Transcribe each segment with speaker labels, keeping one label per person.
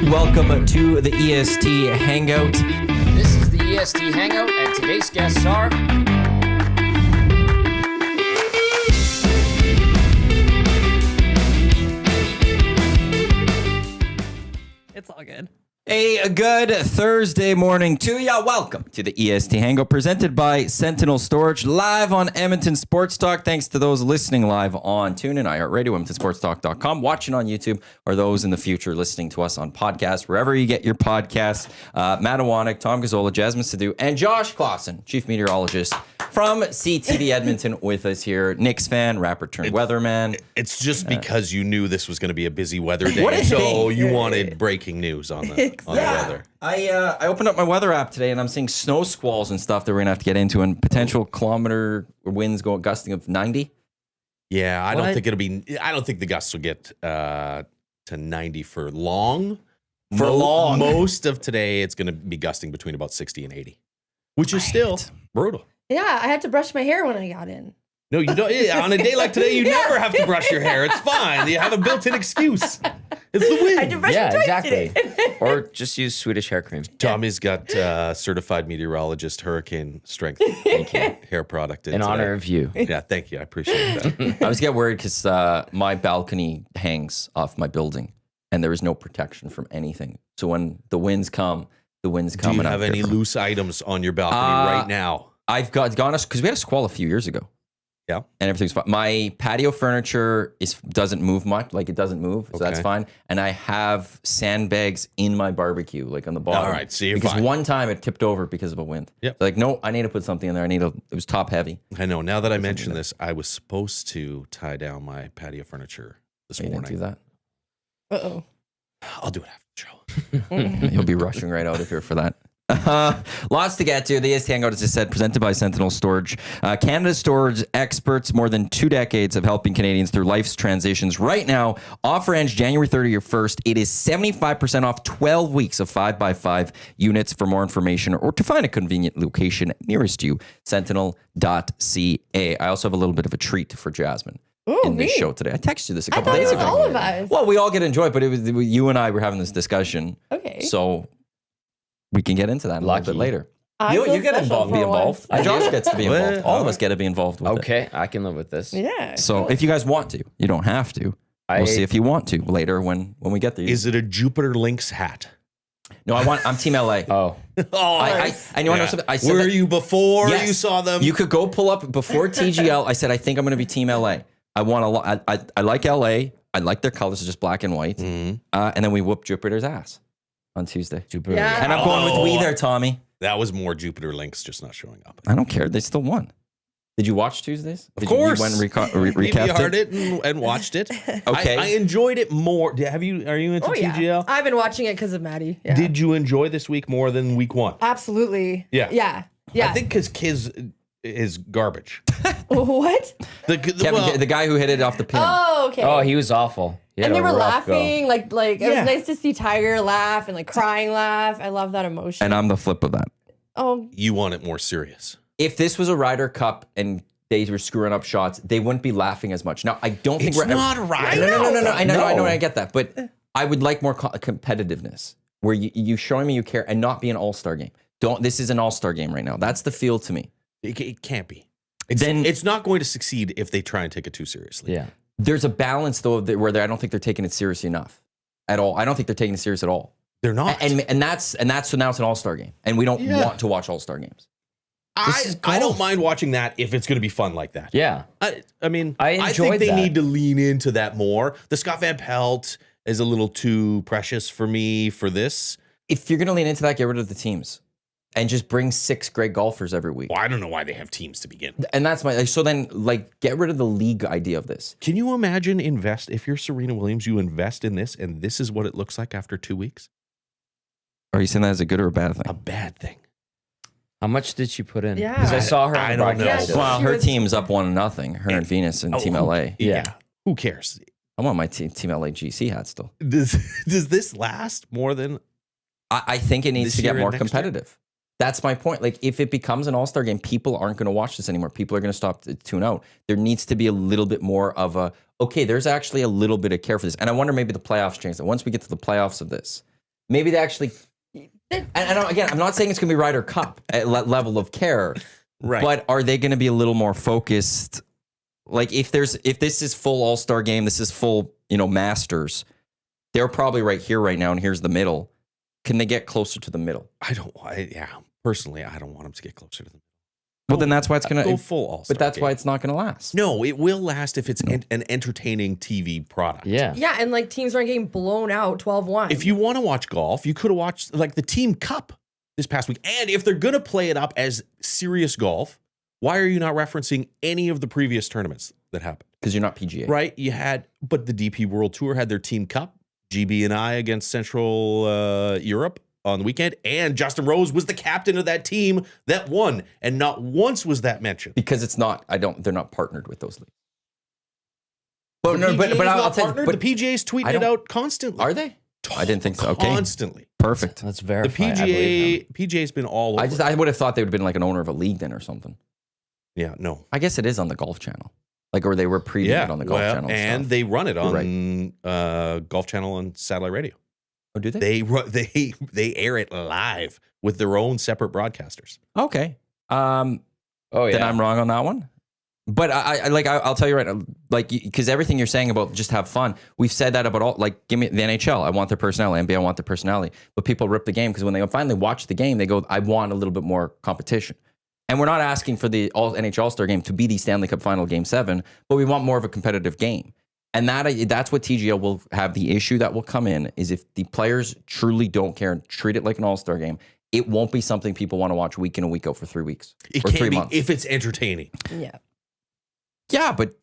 Speaker 1: Welcome to the EST Hangout.
Speaker 2: This is the EST Hangout, and today's guests are...
Speaker 3: It's all good.
Speaker 1: A good Thursday morning to ya. Welcome to the EST Hangout presented by Sentinel Storage, live on Edmonton Sports Talk. Thanks to those listening live on TuneIn, iHeartRadio, EdmontonSportsTalk.com, watching on YouTube, or those in the future listening to us on podcasts, wherever you get your podcasts. Matt Iwanyk, Tom Gazzola, Jasmine Sidhu, and Josh Classen, Chief Meteorologist from CTV Edmonton, with us here. Knicks fan, rapper turned weatherman.
Speaker 4: It's just because you knew this was going to be a busy weather day, so you wanted breaking news on the weather.
Speaker 1: I opened up my weather app today, and I'm seeing snow squalls and stuff that we're gonna have to get into, and potential kilometer winds going gusting of 90.
Speaker 4: Yeah, I don't think it'll be. I don't think the gusts will get to 90 for long. Most of today, it's going to be gusting between about 60 and 80, which is still brutal.
Speaker 3: Yeah, I had to brush my hair when I got in.
Speaker 4: No, you don't. On a day like today, you never have to brush your hair. It's fine. You have a built-in excuse. It's the wind.
Speaker 3: I had to brush my twice today.
Speaker 5: Or just use Swedish hair cream.
Speaker 4: Tommy's got certified meteorologist hurricane strength hair product
Speaker 5: in honor of you.
Speaker 4: Yeah, thank you. I appreciate that.
Speaker 1: I was getting worried because my balcony hangs off my building, and there is no protection from anything. So when the winds come,
Speaker 4: Do you have any loose items on your balcony right now?
Speaker 1: I've gone because we had a squall a few years ago.
Speaker 4: Yeah.
Speaker 1: And everything's fine. My patio furniture doesn't move much. Like, it doesn't move. So that's fine. And I have sandbags in my barbecue, like on the bottom.
Speaker 4: All right. So you're
Speaker 1: because
Speaker 4: fine.
Speaker 1: one time it tipped over because of a wind.
Speaker 4: Yep.
Speaker 1: So like, no, I need to put something in there. It was top heavy.
Speaker 4: I know. Now that I mentioned this, I was supposed to tie down my patio furniture this morning.
Speaker 1: You didn't do that?
Speaker 3: Uh-oh.
Speaker 4: I'll do it after the show.
Speaker 1: You'll be rushing right out of here for that. Lots to get to. The EST Hangout, as I said, presented by Sentinel Storage. Canada's storage experts, more than 2 decades of helping Canadians through life's transitions. Right now, offer ends January 30th. It is 75% off 12 weeks of 5x5 units. For more information or to find a convenient location nearest you, sentinel.ca. I also have a little bit of a treat for Jasmine. In this show today. I texted you this a couple days ago.
Speaker 3: All of us.
Speaker 1: Well, we all get enjoyed, but it was you and I were having this discussion.
Speaker 3: Okay.
Speaker 1: So we can get into that a little bit later.
Speaker 3: You
Speaker 1: get involved, be involved. Josh gets to be involved. All of us get to be involved with it.
Speaker 5: Okay, I can live with this.
Speaker 3: Yeah.
Speaker 1: So if you guys want to, you don't have to. We'll see if you want to later when we get there.
Speaker 4: Is it a Jupiter Lynx hat?
Speaker 1: No, I'm Team LA.
Speaker 5: Oh.
Speaker 1: I know something. I said
Speaker 4: Were you before you saw them?
Speaker 1: You could go pull up before TGL. I said I think I'm going to be Team LA. I like LA. I like their colors, just black and white. Mm-hmm. And then we whooped Jupiter's ass on Tuesday.
Speaker 5: Jupiter.
Speaker 3: Yeah.
Speaker 1: And I'm going with we there, Tommy.
Speaker 4: That was more Jupiter Lynx just not showing up.
Speaker 1: I don't care. They still won. Did you watch Tuesdays?
Speaker 4: Of course.
Speaker 1: You went and recapped
Speaker 4: it and watched it.
Speaker 1: Okay.
Speaker 4: I enjoyed it more. Are you into TGL?
Speaker 3: Yeah. I've been watching it because of Maddie. Yeah.
Speaker 4: Did you enjoy this week more than week 1?
Speaker 3: Absolutely.
Speaker 4: Yeah.
Speaker 3: Yeah.
Speaker 4: I think because Kiz is garbage.
Speaker 3: What?
Speaker 1: The guy who hit it off the pin.
Speaker 3: Oh, okay.
Speaker 5: Oh, he was awful.
Speaker 3: And they were laughing, like it was nice to see Tiger laugh and like crying laugh. I love that emotion.
Speaker 1: And I'm the flip of that.
Speaker 3: Oh,
Speaker 4: you want it more serious.
Speaker 1: If this was a Ryder Cup and they were screwing up shots, they wouldn't be laughing as much. Now, I don't think
Speaker 4: it's not a Ryder.
Speaker 1: No. I know, I get that, but I would like more competitiveness, where you showing me you care and not be an all-star game. This is an all-star game right now. That's the feel to me.
Speaker 4: It can't be. It's not going to succeed if they try and take it too seriously.
Speaker 5: Yeah.
Speaker 1: There's a balance though where I don't think they're taking it seriously enough at all. I don't think they're taking it serious at all.
Speaker 4: They're not.
Speaker 1: And that's so now it's an all-star game, and we don't want to watch all-star games.
Speaker 4: I don't mind watching that if it's going to be fun like that.
Speaker 5: Yeah.
Speaker 4: I mean,
Speaker 5: I
Speaker 4: think they
Speaker 5: that.
Speaker 4: need to lean into that more. The Scott Van Pelt is a little too precious for me for this.
Speaker 1: If you're going to lean into that, get rid of the teams and just bring 6 great golfers every week.
Speaker 4: Well, I don't know why they have teams to begin.
Speaker 1: And that's so then get rid of the league idea of this.
Speaker 4: Can you imagine if you're Serena Williams, you invest in this and this is what it looks like after 2 weeks?
Speaker 1: Are you saying that as a good or a bad thing?
Speaker 4: A bad thing.
Speaker 5: How much did she put in?
Speaker 3: Yeah.
Speaker 5: Because I saw her on
Speaker 4: I
Speaker 5: the
Speaker 4: don't know.
Speaker 5: broadcast.
Speaker 1: Well, her team's up 1-0. Her and Venus and Team LA.
Speaker 5: Yeah.
Speaker 4: Who cares?
Speaker 1: I want my Team LA GC hat still.
Speaker 4: Does this last more than...
Speaker 1: I think it needs
Speaker 4: This
Speaker 1: to get
Speaker 4: year
Speaker 1: more
Speaker 4: and next
Speaker 1: competitive. That's my point. Like, if it becomes an all-star game, people aren't going to watch this anymore. People are going to stop to tune out. There needs to be a little bit more of a, okay, there's actually a little bit of care for this. And I wonder maybe the playoffs change that. Once we get to the playoffs of this, maybe they actually. And I'm not saying it's going to be Ryder Cup at level of care,
Speaker 4: Right.
Speaker 1: but are they going to be a little more focused? Like if this is full All-Star game, this is full, Masters, they're probably right here right now, and here's the middle. Can they get closer to the middle?
Speaker 4: Personally, I don't want them to get closer to them.
Speaker 1: Well, then that's why it's going to
Speaker 4: go full All-Star.
Speaker 1: But that's why it's not going to last.
Speaker 4: No, it will last if it's an entertaining TV product.
Speaker 5: Yeah.
Speaker 3: Yeah, and like teams aren't getting blown out 12-1.
Speaker 4: If you want to watch golf, you could have watched like the Team Cup this past week. And if they're going to play it up as serious golf, why are you not referencing any of the previous tournaments that happened?
Speaker 1: Because you're not PGA.
Speaker 4: Right? But the DP World Tour had their Team Cup, GB and I against Central Europe on the weekend, and Justin Rose was the captain of that team that won, and not once was that mentioned.
Speaker 1: Because it's not. They're not partnered with those leagues.
Speaker 4: But
Speaker 1: I'll tell you.
Speaker 4: the PGA's tweeting it out constantly.
Speaker 1: Are they? I didn't think so. Okay.
Speaker 4: Constantly.
Speaker 1: Perfect.
Speaker 5: Let's
Speaker 4: The
Speaker 5: verify. I believe him.
Speaker 4: PGA's been all over.
Speaker 1: I would have thought they would have been like an owner of a league then or something.
Speaker 4: Yeah, no.
Speaker 1: I guess it is on the Golf Channel. Or they were previewing it on the Golf Channel.
Speaker 4: And
Speaker 1: stuff.
Speaker 4: they run it
Speaker 1: You're
Speaker 4: on Golf Channel and satellite radio.
Speaker 1: Oh, do they?
Speaker 4: They air it live with their own separate broadcasters.
Speaker 1: Okay.
Speaker 5: Oh yeah.
Speaker 1: Then I'm wrong on that one. But I'll tell you right now, because everything you're saying about just have fun, we've said that about all, give me the NHL. I want their personality. NBA, I want their personality. But people rip the game because when they finally watch the game, they go, I want a little bit more competition. And we're not asking for the NHL All-Star game to be the Stanley Cup Final Game 7, but we want more of a competitive game. And that's what TGL will have the issue that will come in, is if the players truly don't care and treat it like an All-Star game, it won't be something people want to watch week in and week out for 3 weeks.
Speaker 4: It
Speaker 1: or
Speaker 4: can't
Speaker 1: 3
Speaker 4: be
Speaker 1: months.
Speaker 4: if it's entertaining.
Speaker 3: Yeah.
Speaker 1: Yeah, but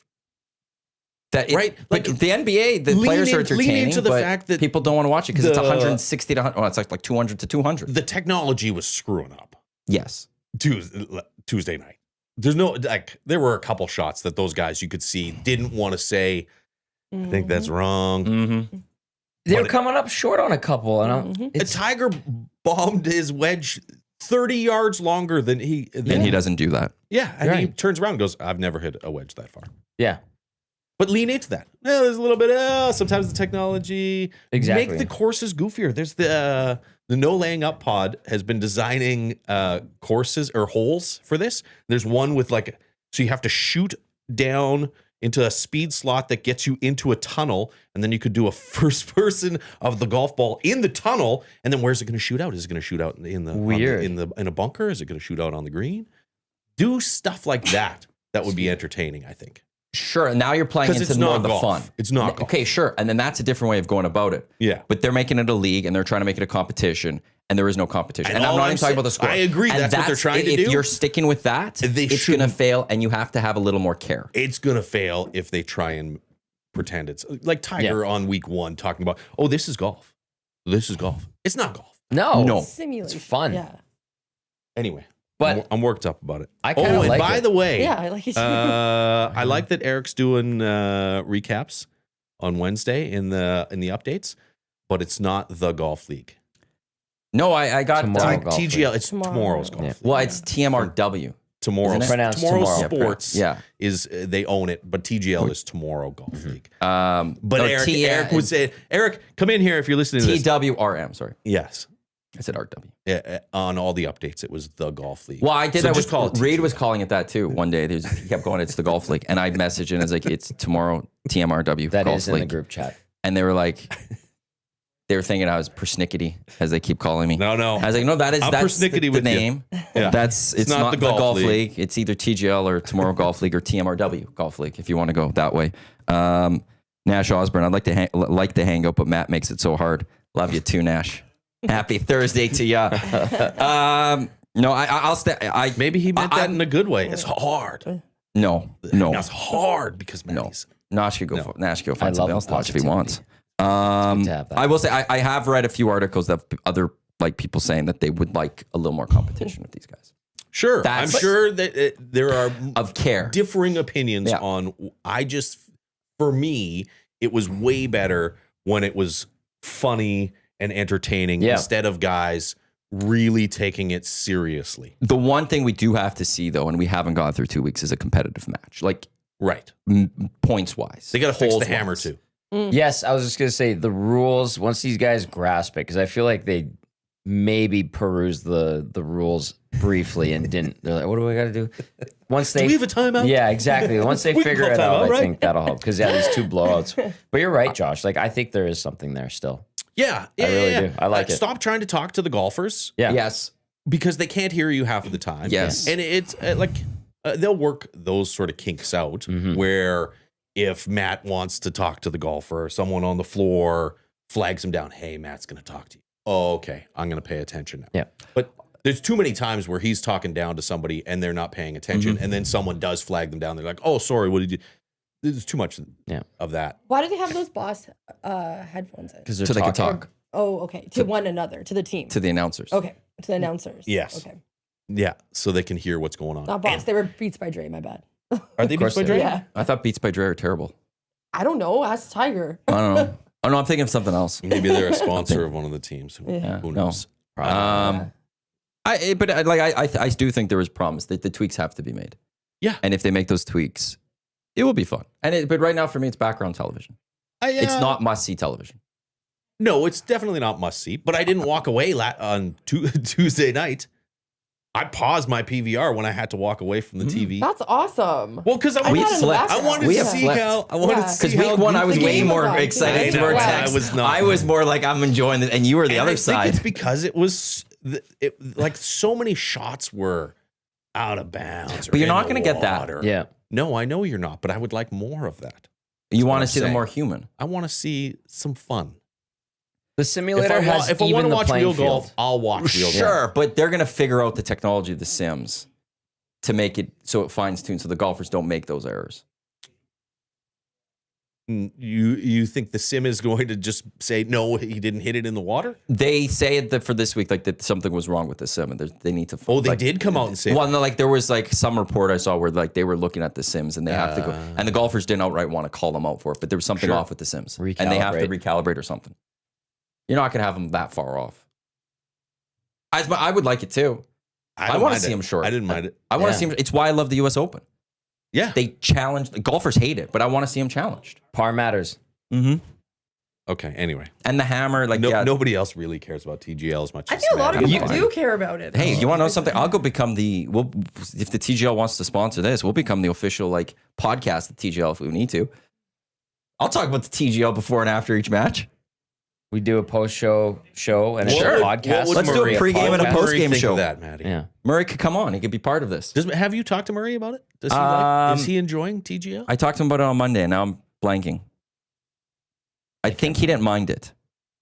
Speaker 4: Right?
Speaker 1: But the NBA, the players are entertaining.
Speaker 4: Lean into the
Speaker 1: but
Speaker 4: fact that
Speaker 1: people don't want to watch it because it's
Speaker 4: the-
Speaker 1: 160 to 100. Oh, it's like 200 to 200.
Speaker 4: the technology was screwing up
Speaker 1: Yes.
Speaker 4: Tuesday night. There were a couple shots that those guys you could see didn't want to say, I think that's wrong.
Speaker 1: Mm-hmm.
Speaker 5: They were
Speaker 4: But-
Speaker 5: coming up short on a couple, and
Speaker 4: A Tiger bombed his wedge 30 yards longer than he.
Speaker 1: And he doesn't do that.
Speaker 4: Yeah, and he
Speaker 5: Right.
Speaker 4: turns around and goes, I've never hit a wedge that far.
Speaker 5: yeah,
Speaker 4: But lean into that. There's a little bit sometimes the technology.
Speaker 5: Exactly.
Speaker 4: Make the courses goofier. There's the No Laying Up pod has been designing courses or holes for this. There's one with so you have to shoot down into a speed slot that gets you into a tunnel, and then you could do a first person of the golf ball in the tunnel, and then where's it going to shoot out? Is it going to shoot out in the
Speaker 5: Weird.
Speaker 4: in a bunker? Is it going to shoot out on the green? Do stuff like that. That would be entertaining, I think.
Speaker 1: Sure. Now you're playing
Speaker 4: 'Cause
Speaker 1: into
Speaker 4: it's
Speaker 1: more
Speaker 4: not
Speaker 1: of the
Speaker 4: golf.
Speaker 1: fun.
Speaker 4: It's not golf.
Speaker 1: Okay, sure. And then that's a different way of going about it.
Speaker 4: Yeah.
Speaker 1: But they're making it a league and they're trying to make it a competition, and there is no competition.
Speaker 4: And
Speaker 1: And I'm
Speaker 4: all
Speaker 1: not
Speaker 4: I'm
Speaker 1: even talking
Speaker 4: saying-
Speaker 1: about the score.
Speaker 4: I agree,
Speaker 1: And
Speaker 4: that's what they're trying to
Speaker 1: if
Speaker 4: do.
Speaker 1: you're sticking with that,
Speaker 4: They
Speaker 1: it's going to
Speaker 4: shouldn't-
Speaker 1: fail, and you have to have a little more care.
Speaker 4: It's going to fail if they try and pretend it's like Tiger on week 1 talking about, oh, this is golf. This is golf. It's not golf.
Speaker 1: No.
Speaker 3: Simulation.
Speaker 5: It's fun.
Speaker 3: Yeah.
Speaker 4: Anyway,
Speaker 5: But
Speaker 4: I'm worked up about it.
Speaker 5: I kinda
Speaker 4: and
Speaker 5: like
Speaker 4: by
Speaker 5: it.
Speaker 4: the way,
Speaker 3: Yeah, I like it.
Speaker 4: I like that Eric's doing recaps on Wednesday in the updates, but it's not the golf league.
Speaker 1: No, I got
Speaker 5: Tomorrow golf
Speaker 4: TGL,
Speaker 5: league.
Speaker 4: it's tomorrow's golf.
Speaker 5: Yeah.
Speaker 4: league.
Speaker 1: Well, it's TMRW.
Speaker 4: Tomorrow's,
Speaker 1: Isn't it?
Speaker 5: Pronounced
Speaker 4: tomorrow's
Speaker 5: tomorrow.
Speaker 4: sports
Speaker 1: Yeah.
Speaker 4: is they own it, but TGL is tomorrow golf league.
Speaker 1: But
Speaker 4: But Eric would say, Eric, come in here if you're listening to this.
Speaker 1: TWRM. Sorry,
Speaker 4: Yes.
Speaker 1: I said RW.
Speaker 4: Yeah, on all the updates, it was the golf league.
Speaker 1: Well, I did
Speaker 4: So
Speaker 1: that.
Speaker 4: just call it
Speaker 1: Reed
Speaker 4: TGL.
Speaker 1: was calling it that too. One day, he kept going, "It's the golf league," and I messaged and it's like, "It's tomorrow TMRW
Speaker 5: that
Speaker 1: golf
Speaker 5: is in
Speaker 1: league."
Speaker 5: the group chat.
Speaker 1: And they were like, they were thinking I was persnickety, as they keep calling me.
Speaker 4: No.
Speaker 1: I was like, no, that's
Speaker 4: persnickety
Speaker 1: the
Speaker 4: with you.
Speaker 1: name.
Speaker 4: Yeah.
Speaker 1: It's not the golf league. It's either TGL or Tomorrow Golf League or TMRW Golf League if you want to go that way. Nash Osborne, I'd like to hang out, but Matt makes it so hard. Love you too, Nash. Happy Thursday to ya. No, I'll stay.
Speaker 4: Maybe he meant that in a good way. It's hard.
Speaker 1: No.
Speaker 4: Now it's hard because
Speaker 1: No.
Speaker 4: Matty's.
Speaker 1: Nash could go. Nash could go find
Speaker 5: I
Speaker 1: something
Speaker 5: love
Speaker 1: else to watch if he
Speaker 5: positivity.
Speaker 1: wants.
Speaker 5: to have that.
Speaker 1: I will say I have read a few articles that other people saying that they would like a little more competition with these guys
Speaker 4: Sure.
Speaker 1: That's-
Speaker 4: I'm sure that there are
Speaker 1: of care.
Speaker 4: differing opinions
Speaker 1: Yeah.
Speaker 4: on. For me, it was way better when it was funny and entertaining
Speaker 5: Yeah.
Speaker 4: instead of guys really taking it seriously.
Speaker 1: The one thing we do have to see though, and we haven't gone through 2 weeks, is a competitive match, like
Speaker 4: Right.
Speaker 1: points wise.
Speaker 4: They got to fix the hammer too.
Speaker 5: Yes, I was just gonna say the rules. Once these guys grasp it, because I feel like they maybe perused the rules briefly and didn't. They're like, "What do I got to do?" Once they
Speaker 4: Do we have a timeout?
Speaker 5: Yeah, exactly. Once they
Speaker 4: We can
Speaker 5: figure
Speaker 4: call
Speaker 5: it out,
Speaker 4: timeout,
Speaker 5: I
Speaker 4: right?
Speaker 5: think that'll help. Because these 2 blowouts. But you're right, Josh. Like I think there is something there still.
Speaker 4: Yeah,
Speaker 5: I really do. I like it.
Speaker 4: Stop trying to talk to the golfers.
Speaker 5: Yeah.
Speaker 1: Yes.
Speaker 4: Because they can't hear you half of the time.
Speaker 1: Yes.
Speaker 4: And it's they'll work those sort of kinks out where if Matt wants to talk to the golfer, someone on the floor flags him down. Hey, Matt's going to talk to you. Oh, okay. I'm going to pay attention now.
Speaker 5: Yeah.
Speaker 4: But there's too many times where he's talking down to somebody and they're not paying attention. And then someone does flag them down. They're like, oh, sorry. What did you? There's too much of that.
Speaker 3: Why do they have those Boss headphones in?
Speaker 5: Because they're
Speaker 1: So they can
Speaker 5: talking.
Speaker 1: talk
Speaker 3: Oh, okay. To one another, to the team.
Speaker 1: to the announcers.
Speaker 3: Okay. To the announcers.
Speaker 4: Yes.
Speaker 3: Okay.
Speaker 4: Yeah. So they can hear what's going on.
Speaker 3: Not Boss. They were Beats by Dre. My bad.
Speaker 4: Are they
Speaker 5: course
Speaker 4: Beats by
Speaker 5: they
Speaker 4: Dre?
Speaker 5: are.
Speaker 3: Yeah.
Speaker 1: I thought Beats by Dre are terrible.
Speaker 3: I don't know. Ask Tiger.
Speaker 1: I don't know. Oh no, I'm thinking of something else.
Speaker 4: Maybe they're a sponsor of one of the teams. Who
Speaker 1: No.
Speaker 4: knows?
Speaker 1: I do think there was promise that the tweaks have to be made.
Speaker 4: Yeah.
Speaker 1: And if they make those tweaks, it will be fun. But right now for me, it's background television. It's not must see television.
Speaker 4: No, it's definitely not must see. But I didn't walk away on Tuesday night. I paused my PVR when I had to walk away from the TV.
Speaker 3: That's awesome.
Speaker 4: Well, because I
Speaker 1: We
Speaker 3: had it in the
Speaker 1: flipped.
Speaker 3: background.
Speaker 4: I wanted
Speaker 1: We
Speaker 4: to
Speaker 1: have
Speaker 4: see
Speaker 1: flipped.
Speaker 4: how I wanted to
Speaker 3: Yeah.
Speaker 4: see
Speaker 1: Because
Speaker 4: how
Speaker 1: week 1, I was
Speaker 3: the
Speaker 1: way
Speaker 3: game was
Speaker 1: more
Speaker 3: on.
Speaker 1: excited
Speaker 4: I know,
Speaker 1: towards
Speaker 4: I
Speaker 1: X.
Speaker 4: was not.
Speaker 1: I was more like I'm enjoying it, and you were the
Speaker 4: And
Speaker 1: other
Speaker 4: I think
Speaker 1: side.
Speaker 4: it's because it was like so many shots were out of bounds.
Speaker 1: But you're not gonna get that.
Speaker 4: water.
Speaker 5: Yeah.
Speaker 4: No, I know you're not, but I would like more of that.
Speaker 1: You want
Speaker 4: what
Speaker 1: to
Speaker 4: I'm
Speaker 1: see them
Speaker 4: saying.
Speaker 1: more human.
Speaker 4: I want to see some fun.
Speaker 5: The
Speaker 4: If
Speaker 5: simulator
Speaker 4: I
Speaker 5: has
Speaker 4: want
Speaker 5: even
Speaker 4: to
Speaker 5: the
Speaker 4: watch
Speaker 5: playing
Speaker 4: real
Speaker 5: field.
Speaker 4: golf, I'll watch real golf.
Speaker 1: Sure, but they're going to figure out the technology of the Sims to make it so it fines tuned so the golfers don't make those errors.
Speaker 4: You think the sim is going to just say no? He didn't hit it in the water.
Speaker 1: They say that for this week, like that something was wrong with the sim, and they need to.
Speaker 4: Oh, they
Speaker 1: like,
Speaker 4: did come out and say.
Speaker 1: Well, no, like there was like some report I saw where like they were looking at the Sims and they have to go, and the golfers didn't outright want to call them out for it, but there was something
Speaker 4: Sure.
Speaker 1: off with the Sims, and they have to recalibrate or something. You're not going to have them that far off. I would like it too. I want to see them short.
Speaker 4: I didn't mind it.
Speaker 1: I want to see them. It's why I love the U.S. Open.
Speaker 4: Yeah.
Speaker 1: They challenge golfers hate it, but I want to see them challenged.
Speaker 5: Par matters.
Speaker 1: Mm-hmm.
Speaker 4: Okay. Anyway,
Speaker 1: And the hammer, like
Speaker 4: nobody else really cares about TGL as much.
Speaker 3: I
Speaker 4: as
Speaker 3: think a lot of
Speaker 4: Matt.
Speaker 3: people do care about it.
Speaker 1: Hey, you want to know something? I'll go become if the TGL wants to sponsor this, we'll become the official like podcast of TGL if we need to. I'll talk about the TGL before and after each match.
Speaker 5: We do a post-show and it's
Speaker 1: Sure.
Speaker 5: a podcast.
Speaker 4: What would
Speaker 1: Let's do a
Speaker 4: Murray-
Speaker 1: pregame and a
Speaker 4: what would
Speaker 1: postgame
Speaker 4: Murray think
Speaker 1: show.
Speaker 4: of that, Maddie.
Speaker 5: Yeah.
Speaker 1: Murray could come on. He could be part of this.
Speaker 4: Have you talked to Murray about it? Does he is he enjoying TGL?
Speaker 1: I talked to him about it on Monday, and now I'm blanking. I think he didn't mind it.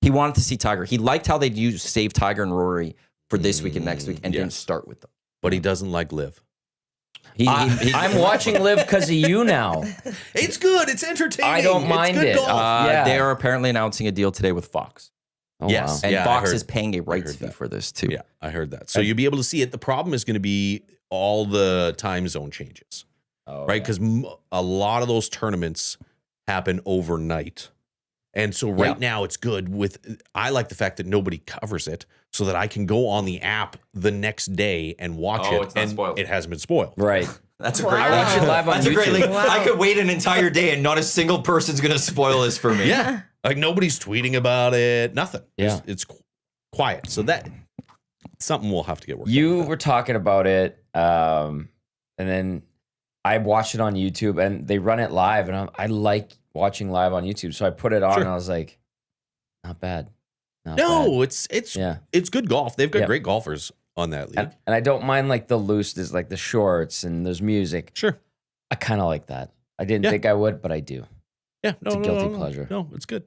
Speaker 1: He wanted to see Tiger. He liked how they'd save Tiger and Rory for this week and next week and didn't
Speaker 4: yes.
Speaker 1: start with them.
Speaker 4: But he doesn't like Live.
Speaker 5: I'm watching Live because of you now.
Speaker 4: It's good. It's entertaining.
Speaker 5: I don't mind
Speaker 4: it's good
Speaker 5: it.
Speaker 4: Golf.
Speaker 5: Yeah.
Speaker 1: They are apparently announcing a deal today with Fox.
Speaker 5: Oh,
Speaker 4: Yes.
Speaker 5: wow.
Speaker 1: And
Speaker 4: Yeah, I
Speaker 1: Fox
Speaker 4: heard-
Speaker 1: is paying a rights
Speaker 4: heard
Speaker 1: fee
Speaker 4: that.
Speaker 1: for this too.
Speaker 4: Yeah, I heard that. So you'll be able to see it. The problem is going to be all the time zone changes,
Speaker 5: Oh,
Speaker 4: right? Because a lot of those tournaments happen overnight. And so right now it's good I like the fact that nobody covers it so that I can go on the app the next day and watch
Speaker 1: Oh,
Speaker 4: it
Speaker 1: it's not
Speaker 4: and
Speaker 1: spoiled.
Speaker 4: it hasn't been spoiled.
Speaker 5: Right.
Speaker 1: That's a
Speaker 3: Wow.
Speaker 1: great.
Speaker 3: I watch it
Speaker 5: live on
Speaker 1: That's a great.
Speaker 5: YouTube.
Speaker 1: Like, I could wait an entire day and not a single person's gonna spoil this for me.
Speaker 4: Yeah. Like nobody's tweeting about it, nothing.
Speaker 5: Yeah.
Speaker 4: It's quiet. So that something we'll have to get worked
Speaker 5: You
Speaker 4: out.
Speaker 5: were talking about it, and then I watched it on YouTube, and they run it live, and I like watching live on YouTube, so I put it on,
Speaker 4: Sure.
Speaker 5: and I was like, not bad. Not
Speaker 4: No,
Speaker 5: bad.
Speaker 4: it's good golf. They've got
Speaker 5: Yeah.
Speaker 4: great golfers on that league.
Speaker 5: And I don't mind like the loose, there's like the shorts, and there's music.
Speaker 4: Sure.
Speaker 5: I kind of like that. I didn't
Speaker 4: Yeah.
Speaker 5: think I would, but I do.
Speaker 4: Yeah, no,
Speaker 5: It's a
Speaker 4: no,
Speaker 5: guilty
Speaker 4: no,
Speaker 5: pleasure.
Speaker 4: No, it's good.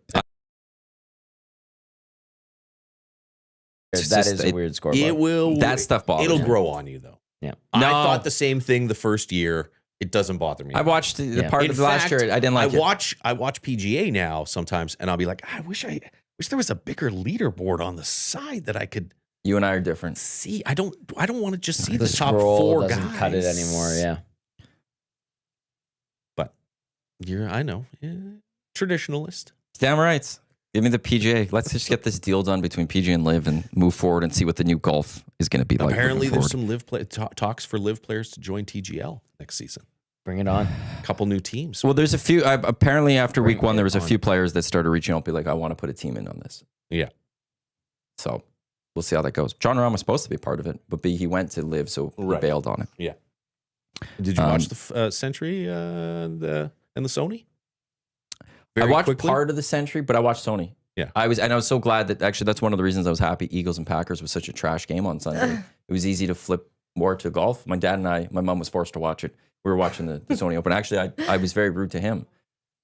Speaker 1: It's
Speaker 5: That
Speaker 1: just-
Speaker 5: is a weird scoreboard.
Speaker 4: It will.
Speaker 1: That stuff bothers
Speaker 4: It'll
Speaker 1: me.
Speaker 4: grow on you though.
Speaker 5: Yeah.
Speaker 4: I
Speaker 1: No.
Speaker 4: thought the same thing the first year. It doesn't bother me.
Speaker 1: I watched the
Speaker 5: Yeah.
Speaker 1: part
Speaker 4: In
Speaker 1: of last
Speaker 4: fact,
Speaker 1: year. I didn't like it.
Speaker 4: I watch PGA now sometimes, and I'll be like, I wish there was a bigger leaderboard on the side that I could
Speaker 1: You and I are different.
Speaker 4: see. I don't want to just see
Speaker 5: the
Speaker 4: the top
Speaker 5: scroll
Speaker 4: four
Speaker 5: doesn't
Speaker 4: guys.
Speaker 5: cut it anymore. Yeah.
Speaker 4: But I know, traditionalist.
Speaker 1: Damn right. Give me the PGA. Let's just get this deal done between PGA and Live and move forward and see what the new golf is going to be like.
Speaker 4: Apparently,
Speaker 1: moving
Speaker 4: there's
Speaker 1: forward.
Speaker 4: some talks for live players to join TGL next season.
Speaker 5: Bring it on.
Speaker 4: A couple new teams.
Speaker 1: Well, there's a few. Apparently, after week
Speaker 5: Bring
Speaker 1: one, there was a
Speaker 5: it on.
Speaker 1: few players that started reaching out, be like, "I want to put a team in on this."
Speaker 4: Yeah.
Speaker 1: So we'll see how that goes. John Rahm was supposed to be part of it, but he went to live, so he
Speaker 4: Right.
Speaker 1: bailed on it.
Speaker 4: Yeah. Did you watch the Century and the Sony?
Speaker 1: I watched part of the Century, but I watched Sony.
Speaker 4: Yeah.
Speaker 1: I was so glad that actually that's one of the reasons I was happy Eagles and Packers was such a trash game on Sunday. It was easy to flip more to golf. My dad and my mom was forced to watch it. We were watching the Sony Open. Actually, I was very rude to him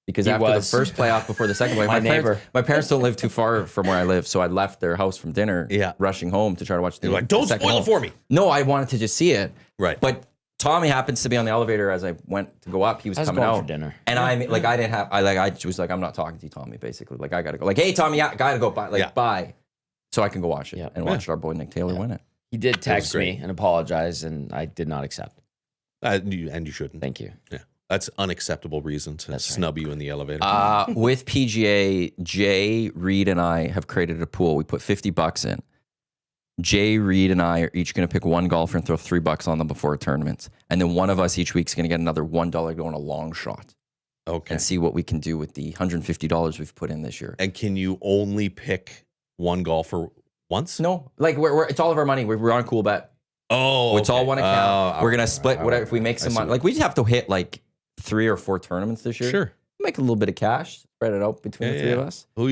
Speaker 1: because after the first playoff before the second playoff, my parents don't live too far from where I live, so I left their house from dinner, rushing home to try to watch the.
Speaker 4: You're like, don't spoil it for me.
Speaker 1: No, I wanted to just see it.
Speaker 4: Right.
Speaker 1: But Tommy happens to be on the elevator as I went to go up. He was coming
Speaker 5: going
Speaker 1: out
Speaker 5: for dinner.
Speaker 1: and I was like, I'm not talking to you, Tommy. Basically, like I gotta go. Like, hey, Tommy, I gotta go. Bye, so I can go watch it and watch our boy Nick Taylor win it.
Speaker 5: He did text me and apologize, and I did not accept.
Speaker 4: And you shouldn't.
Speaker 5: Thank you.
Speaker 4: Yeah, that's unacceptable reason to snub you in the elevator.
Speaker 1: With PGA, Jay, Reed, and I have created a pool. We put $50 in. Jay, Reed, and I are each going to pick one golfer and throw $3 on them before tournaments. And then one of us each week is going to get another $1 going a long shot.
Speaker 4: Okay.
Speaker 1: And see what we can do with the $150 we've put in this year.
Speaker 4: And can you only pick one golfer once?
Speaker 1: No, like it's all of our money. We're on a cool bet.
Speaker 4: Oh,
Speaker 1: It's all one account. We're going to split
Speaker 4: all
Speaker 1: whatever.
Speaker 4: right.
Speaker 1: If we make some money, like we just have to hit like 3 or 4 tournaments this year.
Speaker 4: Sure.
Speaker 1: Make a little bit of cash, spread it out between the three of us.
Speaker 4: Who are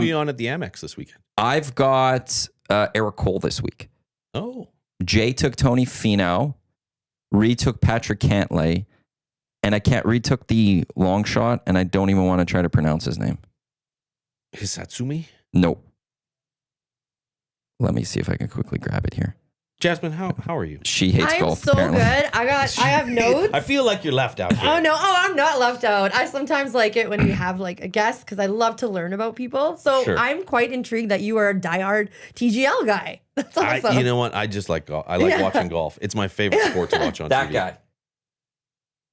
Speaker 4: you on at the Amex this weekend?
Speaker 1: I've got Eric Cole this week.
Speaker 4: Oh.
Speaker 1: Jay took Tony Finau. Reed took Patrick Cantlay. And Reed took the long shot, and I don't even want to try to pronounce his name.
Speaker 4: Hisatsumi?
Speaker 1: Nope. Let me see if I can quickly grab it here.
Speaker 4: Jasmine, how are you?
Speaker 1: She hates
Speaker 3: I'm
Speaker 1: golf.
Speaker 3: so
Speaker 1: apparently.
Speaker 3: good. I have notes.
Speaker 4: I feel like you're left out here.
Speaker 3: Oh no! Oh, I'm not left out. I sometimes like it when we have like a guest because I love to learn about people. So
Speaker 4: Sure.
Speaker 3: I'm quite intrigued that you are a diehard TGL guy. That's awesome.
Speaker 4: You know what? I just like golf. I like watching golf. It's my favorite sport to watch on
Speaker 1: That
Speaker 4: TV.
Speaker 1: guy.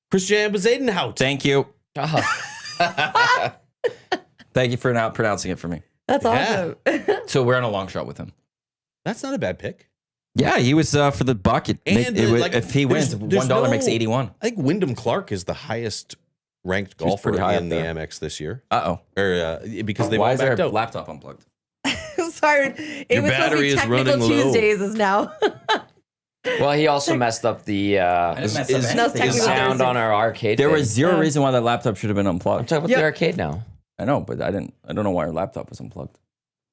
Speaker 4: Christian Bezadenhout.
Speaker 1: Thank you.
Speaker 5: Oh,
Speaker 1: Thank you for not pronouncing it for me.
Speaker 3: That's
Speaker 4: Yeah.
Speaker 3: awesome.
Speaker 1: So we're on a long shot with him.
Speaker 4: That's not a bad pick.
Speaker 1: Yeah, he was for the bucket.
Speaker 4: And,
Speaker 1: If he wins,
Speaker 4: there's
Speaker 1: $1 makes 81.
Speaker 4: I think Wyndham Clark is the highest ranked golfer
Speaker 1: pretty high
Speaker 4: in the
Speaker 1: up there.
Speaker 4: Amex this year.
Speaker 1: Uh-oh.
Speaker 4: Or because they
Speaker 1: Why
Speaker 4: all
Speaker 1: is there
Speaker 4: backed
Speaker 1: a
Speaker 4: out.
Speaker 1: laptop unplugged?
Speaker 3: Sorry, it
Speaker 4: Your
Speaker 3: was supposed to
Speaker 4: battery
Speaker 3: be
Speaker 4: is
Speaker 3: technical
Speaker 4: running low.
Speaker 3: Tuesdays is now.
Speaker 5: well, he also messed up the
Speaker 1: didn't mess up anything.
Speaker 3: No, it's technical
Speaker 5: sound
Speaker 3: Thursday.
Speaker 5: on our arcade.
Speaker 1: There
Speaker 5: thing.
Speaker 1: was zero reason why that laptop should have been
Speaker 5: I'm
Speaker 1: unplugged.
Speaker 5: talking about
Speaker 3: Yep.
Speaker 5: the arcade now.
Speaker 1: I know, but I don't know why our laptop was unplugged.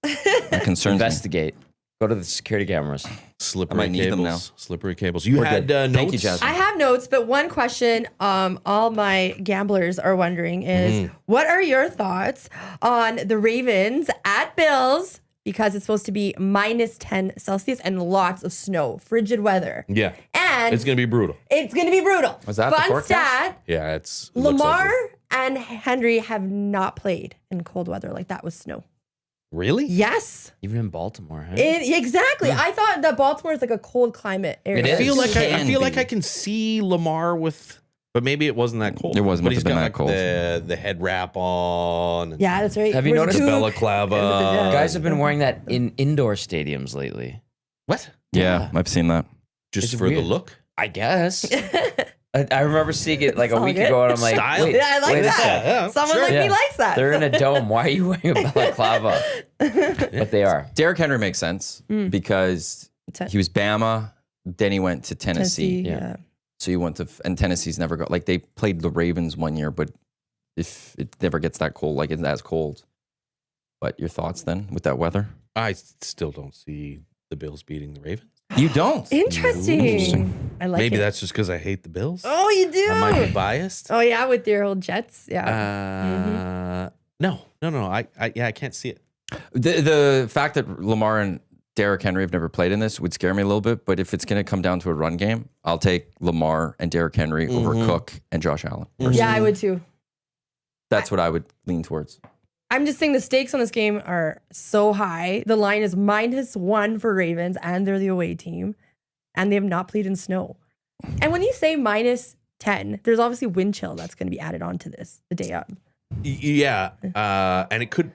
Speaker 1: That concerns me.
Speaker 5: Investigate. Go to the security cameras.
Speaker 4: Slippery
Speaker 1: I might need them
Speaker 4: cables. Slippery cables. You
Speaker 1: We're
Speaker 4: had
Speaker 1: good.
Speaker 4: notes.
Speaker 1: Thank you, Jasmine.
Speaker 3: I have notes, but one question all my gamblers are wondering is what are your thoughts on the Ravens at Bills? Because it's supposed to be minus 10 Celsius and lots of snow, frigid weather.
Speaker 4: Yeah.
Speaker 3: And
Speaker 4: It's going to be brutal.
Speaker 3: it's going to be brutal.
Speaker 1: Was that the
Speaker 3: Fun
Speaker 1: forecast?
Speaker 3: stat,
Speaker 4: Yeah, it looks
Speaker 3: Lamar
Speaker 4: like it.
Speaker 3: and Henry have not played in cold weather like that with snow.
Speaker 4: Really?
Speaker 3: Yes.
Speaker 5: Even in Baltimore, huh?
Speaker 3: Exactly. I thought that Baltimore is like a cold climate area.
Speaker 5: It
Speaker 4: I
Speaker 5: is.
Speaker 4: feel like I
Speaker 1: Can
Speaker 4: feel like
Speaker 1: be.
Speaker 4: I can see Lamar with, but maybe it wasn't that cold.
Speaker 1: It wasn't
Speaker 4: But
Speaker 1: meant
Speaker 4: he's
Speaker 1: to be
Speaker 4: got
Speaker 1: that
Speaker 4: like
Speaker 1: cold.
Speaker 4: the head wrap on. And
Speaker 3: Yeah, that's right.
Speaker 5: Have you
Speaker 3: Where's
Speaker 5: noticed
Speaker 3: the
Speaker 4: the
Speaker 3: two-
Speaker 4: balaclava?
Speaker 3: Yeah.
Speaker 5: Guys have been wearing that in indoor stadiums lately.
Speaker 4: What?
Speaker 1: Yeah, I've seen that.
Speaker 4: Just
Speaker 5: It's
Speaker 4: for the
Speaker 5: weird.
Speaker 4: look?
Speaker 5: I guess. I remember seeing it like a
Speaker 3: It's
Speaker 5: week
Speaker 3: all
Speaker 5: ago,
Speaker 3: good.
Speaker 5: and I'm like,
Speaker 4: Style.
Speaker 5: wait,
Speaker 3: Yeah, I like
Speaker 5: wait a
Speaker 3: that.
Speaker 5: sec.
Speaker 4: Yeah,
Speaker 3: Someone
Speaker 4: sure.
Speaker 3: like
Speaker 5: Yeah.
Speaker 3: me likes that.
Speaker 5: They're in a dome. Why are you wearing a balaclava? But they are.
Speaker 1: Derrick Henry makes sense because he was Bama, then he went to Tennessee.
Speaker 3: Yeah.
Speaker 1: So he went to, and Tennessee's never got, like they played the Ravens one year, but if it never gets that cold, like it's as cold. But your thoughts then with that weather?
Speaker 4: I still don't see the Bills beating the Ravens.
Speaker 1: You don't.
Speaker 3: Interesting. I like
Speaker 4: Maybe
Speaker 3: it.
Speaker 4: that's just because I hate the Bills.
Speaker 3: Oh, you do?
Speaker 4: I might be biased.
Speaker 3: Oh, yeah, with your old Jets. Yeah.
Speaker 4: No. I can't see it.
Speaker 1: The fact that Lamar and Derrick Henry have never played in this would scare me a little bit. But if it's going to come down to a run game, I'll take Lamar and Derrick Henry over Cook and Josh Allen.
Speaker 3: Yeah, I would too.
Speaker 1: That's what I would lean towards.
Speaker 3: I'm just saying the stakes on this game are so high. The line is -1 for Ravens, and they're the away team, and they have not played in snow. And when you say -10, there's obviously wind chill that's going to be added on to this the day of.
Speaker 4: Yeah. And it could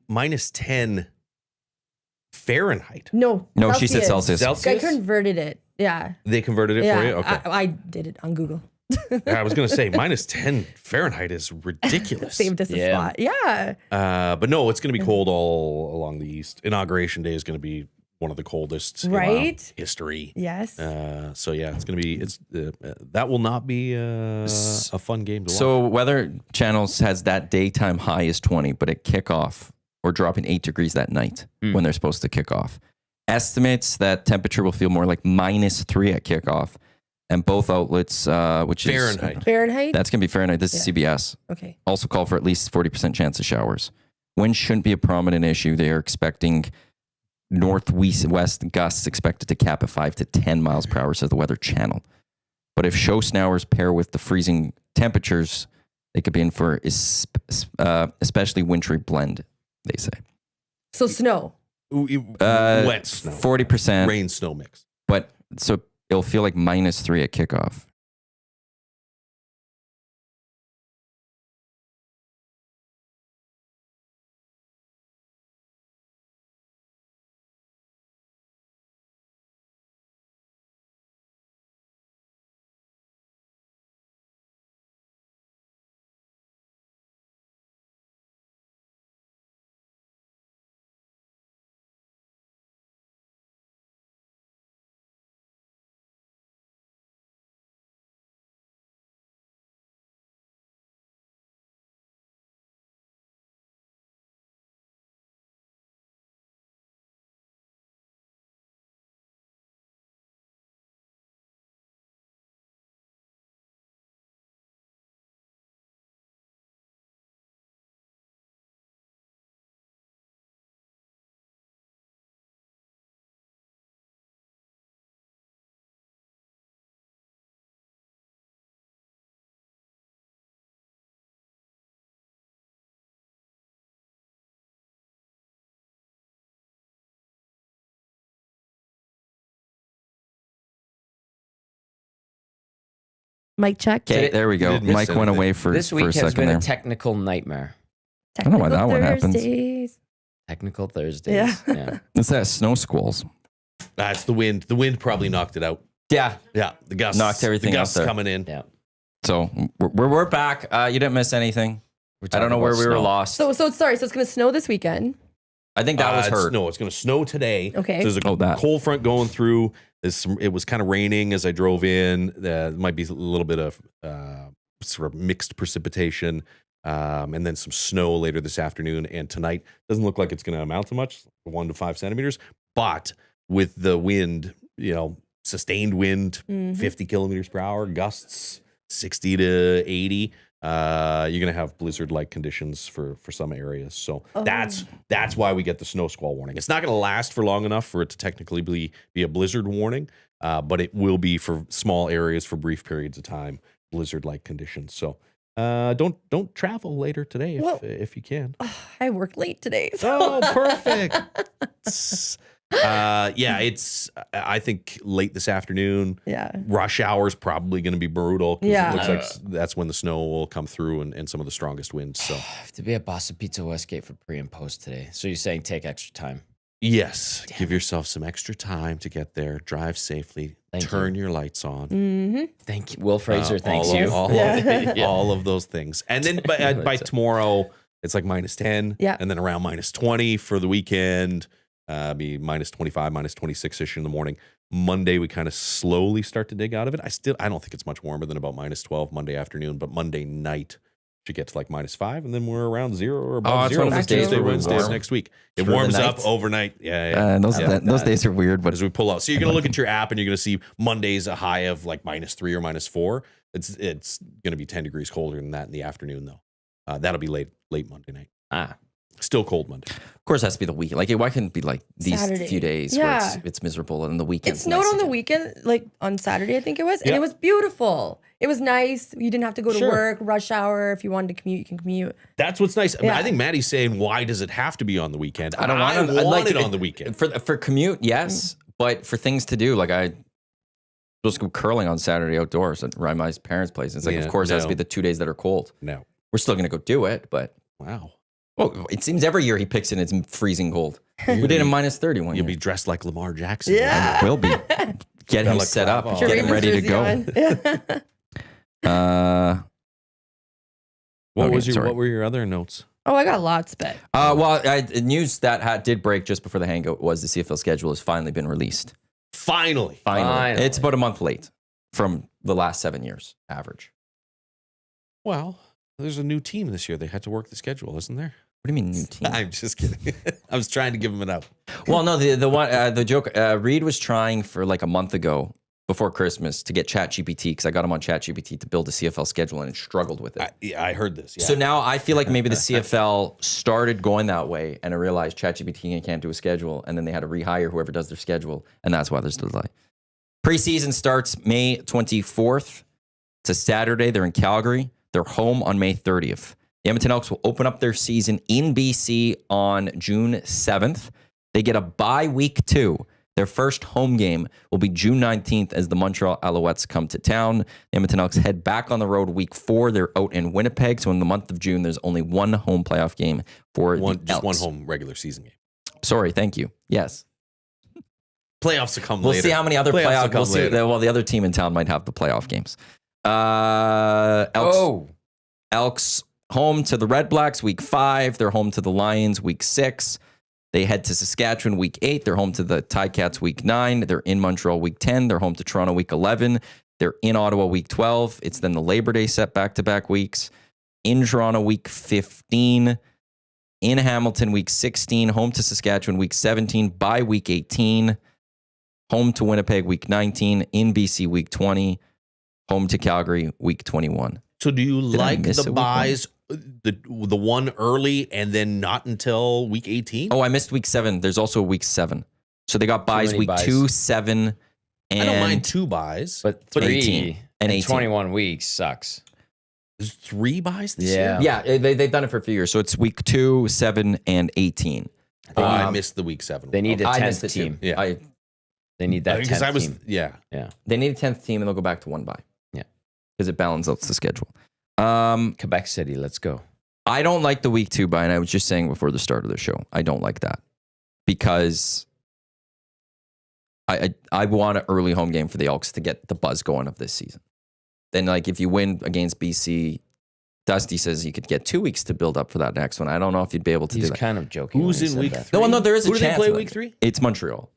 Speaker 4: -10 Fahrenheit.
Speaker 3: No,
Speaker 1: No, she said Celsius.
Speaker 3: I
Speaker 4: Celsius?
Speaker 3: converted it. Yeah.
Speaker 4: They converted it
Speaker 3: Yeah.
Speaker 4: for you? Okay.
Speaker 3: I did it on Google.
Speaker 4: I was going to say minus 10 Fahrenheit is ridiculous.
Speaker 3: Saved us a spot. Yeah.
Speaker 4: But no, it's going to be cold all along the east. Inauguration day is going to be one of the coldest in history.
Speaker 3: Yes.
Speaker 4: So yeah, it's going to be. That will not be a fun game to watch.
Speaker 1: So Weather Channels has that daytime high is 20, but at kickoff or dropping 8 degrees that night when they're supposed to kick off. Estimates that temperature will feel more like -3 at kickoff. And both outlets, which
Speaker 4: Fahrenheit.
Speaker 1: is
Speaker 3: Fahrenheit?
Speaker 1: that's going to be Fahrenheit. This is CBS.
Speaker 3: Okay.
Speaker 1: Also call for at least 40% chance of showers. Wind shouldn't be a prominent issue. They are expecting northwest gusts expected to cap at 5 to 10 miles per hour, says the Weather Channel. But if show showers pair with the freezing temperatures, they could be in for especially wintry blend, they say.
Speaker 3: So snow.
Speaker 4: Wet snow.
Speaker 1: 40%.
Speaker 4: Rain snow mix.
Speaker 1: But so it'll feel like -3 at kickoff.
Speaker 3: Mic check.
Speaker 1: Okay, there we go.
Speaker 4: didn't miss
Speaker 1: Mike went
Speaker 4: anything.
Speaker 1: away for
Speaker 5: This
Speaker 1: a
Speaker 5: week has
Speaker 1: second
Speaker 5: been
Speaker 1: there.
Speaker 5: a technical nightmare.
Speaker 1: I don't know why that one happens.
Speaker 3: Thursdays.
Speaker 5: Technical Thursdays. Yeah.
Speaker 1: It's that snow squalls.
Speaker 4: That's the wind. The wind probably knocked it out.
Speaker 1: Yeah.
Speaker 4: Yeah, the gusts
Speaker 1: Knocked everything
Speaker 4: the
Speaker 1: out
Speaker 4: gusts
Speaker 1: there.
Speaker 4: coming in.
Speaker 5: Yeah.
Speaker 1: So we're back. You didn't miss anything. I don't know where we were lost.
Speaker 3: So it's going to snow this weekend.
Speaker 1: I think that was heard.
Speaker 4: No, it's going to snow today.
Speaker 3: Okay.
Speaker 4: So there's a
Speaker 1: that.
Speaker 4: cold front going through. It was kind of raining as I drove in. There might be a little bit of sort of mixed precipitation, and then some snow later this afternoon and tonight. Doesn't look like it's going to amount to much, 1 to 5 centimeters. But with the wind, sustained wind, 50 kilometers per hour, gusts 60 to 80. You're going to have blizzard-like conditions for some areas. So that's why we get the snow squall warning. It's not going to last for long enough for it to technically be a blizzard warning, but it will be for small areas for brief periods of time, blizzard-like conditions. So don't travel later today if you can.
Speaker 3: I worked late today. So.
Speaker 4: Oh, perfect. I think late this afternoon.
Speaker 3: Yeah.
Speaker 4: Rush hour is probably going to be brutal. 'Cause
Speaker 3: Yeah.
Speaker 4: It looks like that's when the snow will come through and some of the strongest winds. So
Speaker 5: I have to be at Boston Pizza Westgate for pre and post today. So you're saying take extra time?
Speaker 4: yes, give yourself some extra time to get there. Drive safely. Turn your lights on.
Speaker 3: Mm-hmm.
Speaker 5: Thank you. Will Fraser, thanks
Speaker 4: all
Speaker 5: you.
Speaker 4: Of, all,
Speaker 3: Yeah.
Speaker 4: of, all of those things. And then by tomorrow, it's like -10.
Speaker 3: Yeah.
Speaker 4: And then around -20 for the weekend. Be -25, -26-ish in the morning. Monday, we kind of slowly start to dig out of it. I don't think it's much warmer than about -12 Monday afternoon, but Monday night should get to like -5, and then we're around 0 or above
Speaker 1: it's
Speaker 4: 0
Speaker 1: one of
Speaker 4: for
Speaker 1: those days
Speaker 4: Tuesday,
Speaker 1: where we
Speaker 4: Wednesdays
Speaker 1: warm
Speaker 4: next week. It
Speaker 1: through the
Speaker 4: warms
Speaker 1: night.
Speaker 4: up overnight. Yeah.
Speaker 1: Those days are weird, but
Speaker 4: As we pull out. So you're going to look at your app and you're going to see Monday's a high of like -3 or -4. It's going to be 10 degrees colder than that in the afternoon, though. That'll be late Monday night. Still cold Monday.
Speaker 1: of course it has to be the weekend. Like why couldn't it be like these
Speaker 3: Saturday.
Speaker 1: few days
Speaker 3: Yeah.
Speaker 1: where it's miserable and the weekend?
Speaker 3: It snowed on the weekend, like on Saturday, I think it was, and
Speaker 4: Yeah.
Speaker 3: it was beautiful. It was nice. You didn't have to go to
Speaker 4: Sure.
Speaker 3: work, rush hour. If you wanted to commute, you can commute.
Speaker 4: That's what's nice.
Speaker 3: Yeah.
Speaker 4: I think Maddie's saying, why does it have to be on the weekend?
Speaker 1: I don't want
Speaker 4: I
Speaker 1: it. I'd
Speaker 4: want
Speaker 1: like
Speaker 4: it on the weekend.
Speaker 1: For commute, yes, but for things to do, like I supposed to go curling on Saturday outdoors at my parents' place. It's like,
Speaker 4: Yeah,
Speaker 1: of course, it has to
Speaker 4: no.
Speaker 1: be the 2 days that are cold.
Speaker 4: No.
Speaker 1: We're still gonna go do it, but
Speaker 4: Wow.
Speaker 1: well, it seems every year he picks it and it's freezing cold. We did a -30 one
Speaker 4: You'll
Speaker 1: year.
Speaker 4: be dressed like Lamar Jackson.
Speaker 3: Yeah.
Speaker 1: Will be. Get him
Speaker 4: like
Speaker 1: set up,
Speaker 4: Bravo.
Speaker 1: get him
Speaker 3: Ravens
Speaker 1: ready to
Speaker 3: jersey
Speaker 1: go.
Speaker 3: on. Yeah.
Speaker 4: What were your other notes?
Speaker 3: Oh, I got lots, but
Speaker 1: News that did break just before the hangout was the CFL schedule has finally been released.
Speaker 4: Finally.
Speaker 1: It's about a month late from the last 7 years average.
Speaker 4: Well, there's a new team this year. They had to work the schedule, isn't there?
Speaker 1: What do you mean new team?
Speaker 4: I'm just kidding. I was trying to give him it up.
Speaker 1: Well, no, the joke. Reed was trying for like a month ago before Christmas to get ChatGPT because I got him on ChatGPT to build a CFL schedule and it struggled with it.
Speaker 4: I heard this. Yeah.
Speaker 1: So now I feel like maybe the CFL started going that way and I realized ChatGPT can't do a schedule and then they had to rehire whoever does their schedule and that's why there's a delay. Preseason starts May 24th. It's a Saturday. They're in Calgary. They're home on May 30th. The Edmonton Elks will open up their season in BC on June 7th. They get a bye week 2. Their first home game will be June 19th as the Montreal Alouettes come to town. The Edmonton Elks head back on the road week 4. They're out in Winnipeg. So in the month of June, there's only one home playoff game for the Elks.
Speaker 4: Just one home regular season game.
Speaker 1: Sorry, thank you. Yes.
Speaker 4: Playoffs will come
Speaker 1: We'll
Speaker 4: later.
Speaker 1: see how many other playoff.
Speaker 4: We'll see.
Speaker 1: Well, the other team in town might have the playoff games. Elks home to the Red Blacks week 5. They're home to the Lions week 6. They head to Saskatchewan week 8. They're home to the Ticats week 9. They're in Montreal week 10. They're home to Toronto week 11. They're in Ottawa week 12. It's then the Labor Day set back-to-back weeks. In Toronto week 15. In Hamilton week 16. Home to Saskatchewan week 17. Bye week 18. Home to Winnipeg week 19. In BC week 20. Home to Calgary week 21.
Speaker 4: So do you like
Speaker 1: miss
Speaker 4: the
Speaker 1: it,
Speaker 4: buys, the one early and then not until week 18?
Speaker 1: Oh, I missed week 7. There's also week 7. So they got buys
Speaker 5: many
Speaker 1: week
Speaker 5: buys.
Speaker 1: 2, 7, and
Speaker 4: I don't mind 2 buys.
Speaker 5: But 3
Speaker 1: 18 and 18.
Speaker 5: 21 weeks sucks.
Speaker 4: There's 3 buys this
Speaker 5: Yeah.
Speaker 4: year?
Speaker 1: Yeah, they've done it for a few years. So it's week 2, 7, and 18.
Speaker 4: I missed the week 7.
Speaker 5: They need a
Speaker 1: I missed
Speaker 5: 10th
Speaker 1: it too.
Speaker 5: team.
Speaker 4: Yeah.
Speaker 5: They need that 10th team.
Speaker 4: Yeah.
Speaker 1: They need a 10th team, and they'll go back to one bye.
Speaker 5: Yeah.
Speaker 1: Because it balances out the schedule.
Speaker 5: Quebec City, let's go.
Speaker 1: I don't like the week 2 bye, and I was just saying before the start of the show, I don't like that. Because I want an early home game for the Elks to get the buzz going of this season. Then, like, if you win against BC, Dusty says you could get 2 weeks to build up for that next one. I don't know if you'd be able to do
Speaker 5: He's
Speaker 1: that.
Speaker 5: kind of joking.
Speaker 4: Who's
Speaker 5: when he
Speaker 4: in
Speaker 5: said
Speaker 4: week
Speaker 5: that.
Speaker 4: 3?
Speaker 1: No, there is
Speaker 4: Who
Speaker 1: a
Speaker 4: do they
Speaker 1: chance.
Speaker 4: play
Speaker 1: of it.
Speaker 4: week 3?
Speaker 1: It's Montreal.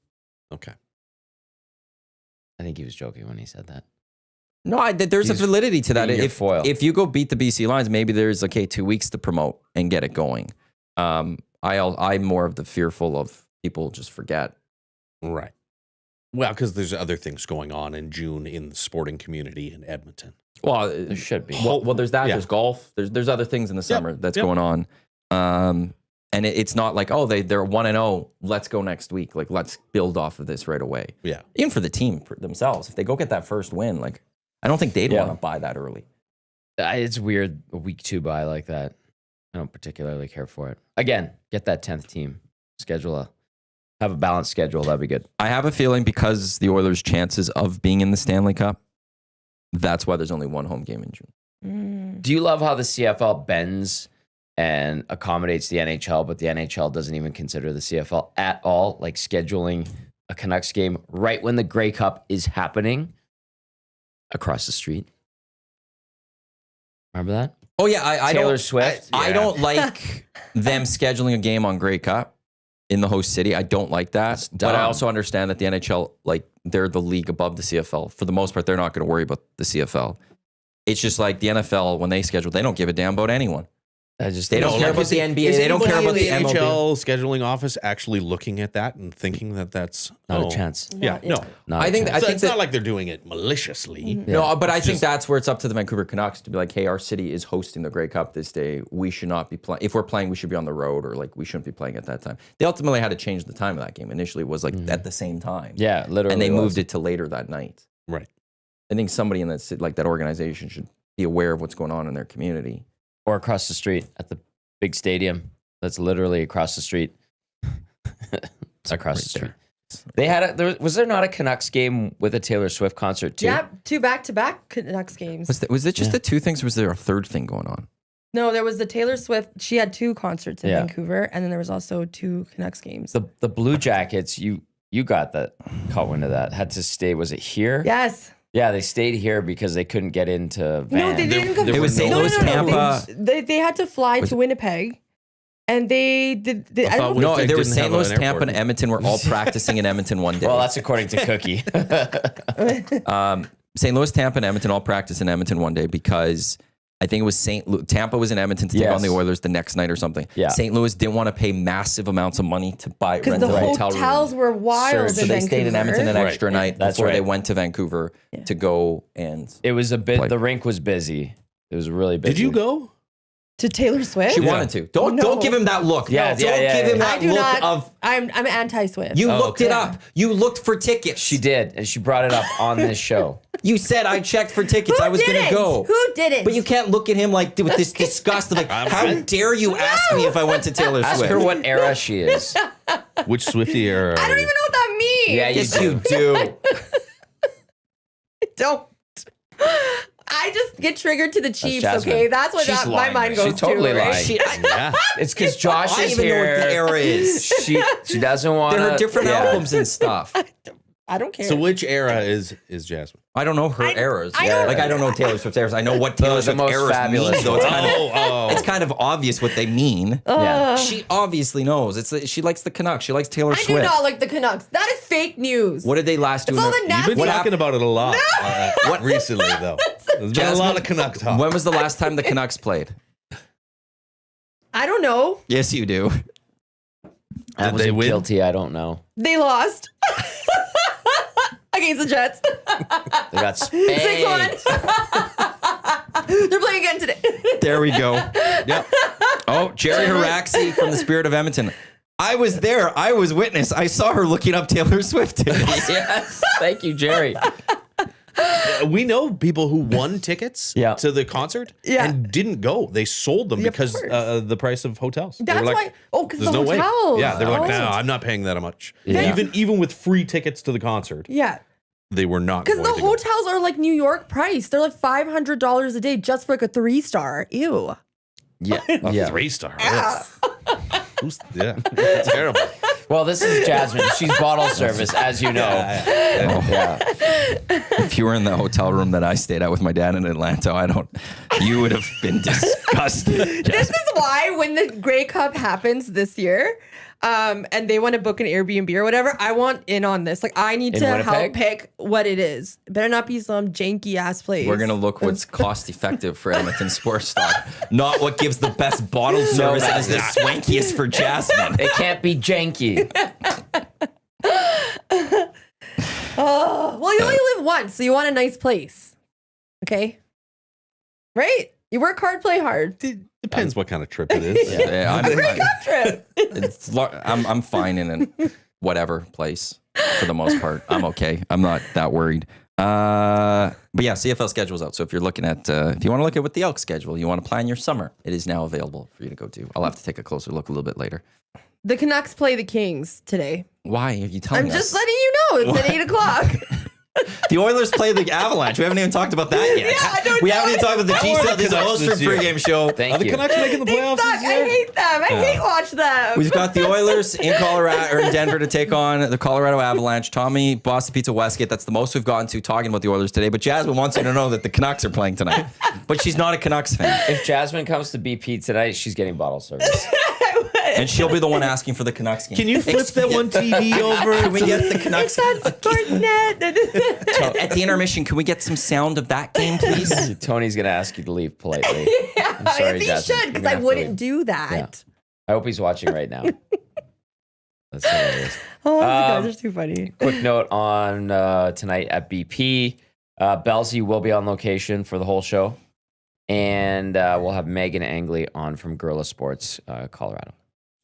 Speaker 4: Okay.
Speaker 5: I think he was joking when he said that.
Speaker 1: No, there's a validity to that.
Speaker 5: being your foil.
Speaker 1: If you go beat the BC Lions, maybe there's 2 weeks to promote and get it going. I'm more of the fearful of people just forget.
Speaker 4: Right. Well, because there's other things going on in June in the sporting community in Edmonton.
Speaker 1: Well,
Speaker 5: There should be.
Speaker 1: well, there's that.
Speaker 4: Yeah.
Speaker 1: There's golf. There's other things in the summer that's
Speaker 4: Yep.
Speaker 1: going on. And it's not like, oh, they're 1-0. Let's go next week. Like, let's build off of this right away.
Speaker 4: Yeah.
Speaker 1: Even for the team themselves, if they go get that first win, like, I don't think they'd
Speaker 5: Yeah.
Speaker 1: want to buy that early.
Speaker 5: It's weird, a week 2 bye like that. I don't particularly care for it. Again, get that 10th team. Have a balanced schedule. That'd be good.
Speaker 1: I have a feeling because the Oilers' chances of being in the Stanley Cup, that's why there's only one home game in June.
Speaker 5: Do you love how the CFL bends and accommodates the NHL, but the NHL doesn't even consider the CFL at all, like scheduling a Canucks game right when the Grey Cup is happening across the street? Remember that?
Speaker 1: Oh, yeah. I
Speaker 5: Taylor
Speaker 1: don't,
Speaker 5: Swift?
Speaker 1: I don't like them scheduling a game on Grey Cup in the host city. I don't like that.
Speaker 5: It's
Speaker 1: But I
Speaker 5: dumb.
Speaker 1: also understand that the NHL, like, they're the league above the CFL. For the most part, they're not going to worry about the CFL. It's just like the NFL, when they schedule, they don't give a damn about anyone.
Speaker 5: I just
Speaker 1: They don't
Speaker 5: think-
Speaker 1: care about the NBA.
Speaker 4: Is
Speaker 1: They don't care
Speaker 4: anybody
Speaker 1: about
Speaker 4: in
Speaker 1: the MLB.
Speaker 4: NHL scheduling office actually looking at that and thinking that that's
Speaker 5: Not a chance.
Speaker 4: Yeah, no.
Speaker 5: Not
Speaker 1: I
Speaker 5: a
Speaker 1: think
Speaker 5: chance.
Speaker 4: So
Speaker 1: think
Speaker 4: it's
Speaker 1: that,
Speaker 4: not like they're doing it maliciously.
Speaker 1: no, but I think
Speaker 4: just-
Speaker 1: that's where it's up to the Vancouver Canucks to be like, hey, our city is hosting the Grey Cup this day. We should not be playing. If we're playing, we should be on the road, or like we shouldn't be playing at that time. They ultimately had to change the time of that game. Initially, it was like at the same time.
Speaker 5: Yeah, literally.
Speaker 1: And they
Speaker 5: was.
Speaker 1: moved it to later that night.
Speaker 4: Right.
Speaker 1: I think somebody in that like that organization should be aware of what's going on in their community.
Speaker 5: Or across the street at the big stadium. That's literally across the street. It's across the street. They had was there not a Canucks game with a Taylor Swift concert too?
Speaker 3: Yeah, 2 back-to-back Canucks games.
Speaker 1: Was it just the 2 things, or was there a third thing going on?
Speaker 3: No, there was the Taylor Swift. She had 2 concerts in
Speaker 5: Yeah.
Speaker 3: Vancouver, and then there was also 2 Canucks games.
Speaker 5: The Blue Jackets, you got that, caught wind of that. Had to stay. Was it here?
Speaker 3: Yes.
Speaker 5: Yeah, they stayed here because they couldn't get into Van.
Speaker 3: No, they didn't come.
Speaker 1: It was St. Louis, Tampa.
Speaker 3: They had to fly to Winnipeg, and they did. I don't know.
Speaker 1: No, there was
Speaker 4: didn't
Speaker 1: St.
Speaker 4: have
Speaker 1: Louis,
Speaker 4: an
Speaker 1: Tampa,
Speaker 4: airport.
Speaker 1: and Edmonton were all practicing in Edmonton one day.
Speaker 5: Well, that's according to Cookie.
Speaker 1: St. Louis, Tampa, and Edmonton all practiced in Edmonton one day because I think it was Tampa was in Edmonton to take on the Oilers the next night or something.
Speaker 5: Yeah.
Speaker 1: St. Louis didn't want to pay massive amounts of money to buy
Speaker 3: Because
Speaker 1: rent
Speaker 3: the
Speaker 1: a hotel
Speaker 3: hotels
Speaker 1: room.
Speaker 3: were wild.
Speaker 1: So they stayed in Edmonton an extra night
Speaker 5: That's
Speaker 1: before they
Speaker 5: right.
Speaker 1: went to Vancouver to go and.
Speaker 5: It was a bit.
Speaker 1: Like-
Speaker 5: The rink was busy. It was really busy.
Speaker 4: Did you go?
Speaker 3: to Taylor Swift.
Speaker 1: She wanted to. Don't give him that look.
Speaker 5: Yeah,
Speaker 1: don't
Speaker 5: yeah,
Speaker 1: give him
Speaker 5: yeah.
Speaker 1: that
Speaker 3: I do
Speaker 1: look
Speaker 3: not.
Speaker 1: of.
Speaker 3: I'm anti-Swift.
Speaker 1: You looked it
Speaker 3: okay.
Speaker 1: up. You looked for tickets.
Speaker 5: She did, and she brought it up on this show.
Speaker 1: You said I checked for tickets.
Speaker 3: Who
Speaker 1: I was going to
Speaker 3: didn't?
Speaker 1: go.
Speaker 3: Who didn't?
Speaker 1: But you can't look at him like with this disgust of like, how dare you ask me if I went to Taylor
Speaker 5: Ask
Speaker 1: Swift?
Speaker 5: her what era she is.
Speaker 4: Which Swiftie era?
Speaker 3: I don't even know what that means.
Speaker 5: Yeah,
Speaker 1: Yes, you do.
Speaker 3: Don't. I just get triggered to the Chiefs.
Speaker 5: Jasmine.
Speaker 3: Okay, that's what
Speaker 5: She's
Speaker 3: my
Speaker 5: lying,
Speaker 3: mind
Speaker 5: right?
Speaker 3: goes
Speaker 5: She totally
Speaker 3: to. Right?
Speaker 5: lied.
Speaker 1: She,
Speaker 4: Yeah.
Speaker 5: It's because Josh
Speaker 1: I
Speaker 5: is
Speaker 1: even know what the
Speaker 5: here.
Speaker 1: era is.
Speaker 5: She doesn't want.
Speaker 1: There are different albums and stuff.
Speaker 3: I don't care.
Speaker 4: So which era is Jasmine?
Speaker 1: I don't know her eras.
Speaker 3: I don't-
Speaker 1: Like I don't know Taylor Swift's eras. I know what Taylor
Speaker 5: the
Speaker 1: Swift
Speaker 5: most
Speaker 1: eras
Speaker 5: fabulous
Speaker 1: mean. So
Speaker 5: ones.
Speaker 1: it's kind of obvious what they mean.
Speaker 5: Yeah.
Speaker 1: She obviously knows. She likes the Canucks. She likes Taylor
Speaker 3: I
Speaker 1: Swift.
Speaker 3: do not like the Canucks. That is fake news.
Speaker 1: What did they last do?
Speaker 3: It's all the
Speaker 4: You've
Speaker 3: nasty.
Speaker 4: been talking about it a lot
Speaker 1: What-
Speaker 4: recently, though. There's been a
Speaker 1: Jasmine,
Speaker 4: lot of Canucks talk.
Speaker 1: When was the last time the Canucks played?
Speaker 3: I don't know.
Speaker 1: Yes, you do.
Speaker 5: I
Speaker 4: Did
Speaker 5: was
Speaker 4: they win?
Speaker 5: guilty. I don't know.
Speaker 3: They lost against the Jets.
Speaker 5: They got spanked.
Speaker 3: 6-1. They're playing again today.
Speaker 1: There we go.
Speaker 4: Yep.
Speaker 1: Oh, Jerry Haraxi from the Spirit of Edmonton. I was there. I was witness. I saw her looking up Taylor Swift tickets.
Speaker 5: Yes. Thank you, Jerry.
Speaker 4: We know people who won tickets
Speaker 5: Yeah.
Speaker 4: to the concert
Speaker 3: Yeah.
Speaker 4: and didn't go. They sold them
Speaker 3: Yeah, of
Speaker 4: because
Speaker 3: course.
Speaker 4: the price of hotels. They
Speaker 3: That's
Speaker 4: were like,
Speaker 3: why. Oh, because
Speaker 4: there's
Speaker 3: the
Speaker 4: no way.
Speaker 3: hotels.
Speaker 4: Yeah, they were like,
Speaker 3: Oh.
Speaker 4: no, I'm not paying that much.
Speaker 5: Yeah.
Speaker 4: Even with free tickets to the concert,
Speaker 3: Yeah,
Speaker 4: they were not.
Speaker 3: because
Speaker 4: going
Speaker 3: the
Speaker 4: to go.
Speaker 3: hotels are like New York price. They're like $500 a day just for like a 3-star. Ew.
Speaker 5: Yeah.
Speaker 4: A
Speaker 5: Yeah.
Speaker 4: 3-star.
Speaker 3: Yeah.
Speaker 4: Yeah, terrible.
Speaker 5: Well, this is Jasmine. She's bottle service, as you know. Yeah.
Speaker 1: If you were in the hotel room that I stayed at with my dad in Atlanta, you would have been disgusted.
Speaker 3: This is why when the Grey Cup happens this year, and they want to book an Airbnb or whatever, I want in on this. Like, I need
Speaker 5: In
Speaker 3: to
Speaker 5: Winnipeg?
Speaker 3: help pick what it is. It better not be some janky ass place.
Speaker 1: We're gonna look what's cost effective for Edmonton Sports Stock, not what gives the best bottle service and is the swankiest for Jasmine.
Speaker 5: It can't be janky.
Speaker 3: Oh, well, you only live once, so you want a nice place. Okay? Right? You work hard, play hard.
Speaker 4: Depends what kind of trip it is.
Speaker 1: Yeah,
Speaker 3: Trip.
Speaker 1: I'm fine in a whatever place for the most part. I'm okay. I'm not that worried. But yeah, CFL schedule's out. So if you're looking at, if you want to look at what the Elk schedule, you want to plan your summer, it is now available for you to go to. I'll have to take a closer look a little bit later.
Speaker 3: The Canucks play the Kings today.
Speaker 1: Why are you telling
Speaker 3: I'm
Speaker 1: us?
Speaker 3: just letting you know. It's at 8 o'clock.
Speaker 1: The Oilers play the Avalanche. We haven't even talked about that yet.
Speaker 3: Yeah, I don't
Speaker 1: we
Speaker 3: know.
Speaker 1: haven't even talked about the
Speaker 4: How are
Speaker 1: GCL.
Speaker 4: the
Speaker 1: This is a
Speaker 4: Canucks
Speaker 1: Ulster
Speaker 4: this year?
Speaker 1: pregame show.
Speaker 5: Thank
Speaker 4: Are the
Speaker 5: you.
Speaker 4: Canucks making the
Speaker 3: They
Speaker 4: playoffs
Speaker 3: suck.
Speaker 4: this
Speaker 3: I
Speaker 4: year?
Speaker 3: hate them. I hate watch them.
Speaker 1: We've got the Oilers in Colorado or in Denver to take on the Colorado Avalanche. Tommy, Boston Pizza Westgate. That's the most we've gotten to talking about the Oilers today. But Jasmine wants you to know that the Canucks are playing tonight. But she's not a Canucks fan.
Speaker 5: If Jasmine comes to BP tonight, she's getting bottle service.
Speaker 1: And she'll be the one asking for the Canucks game.
Speaker 4: Can you flip that one TV over?
Speaker 1: Can we get the Canucks?
Speaker 3: It's on Sportsnet.
Speaker 1: At the intermission, can we get some sound of that game, please?
Speaker 5: Tony's going to ask you to leave politely.
Speaker 3: Yeah,
Speaker 5: I'm sorry,
Speaker 3: he
Speaker 5: Jasmine.
Speaker 3: should,
Speaker 5: You're
Speaker 3: because
Speaker 5: gonna
Speaker 3: I
Speaker 5: have to
Speaker 3: wouldn't
Speaker 5: leave.
Speaker 3: do that.
Speaker 5: Yeah. I hope he's watching right now. That's hilarious.
Speaker 3: Oh, those guys are too funny.
Speaker 5: Quick note on tonight at BP. Belsey will be on location for the whole show. And we'll have Megan Angley on from Guerrilla Sports, Colorado.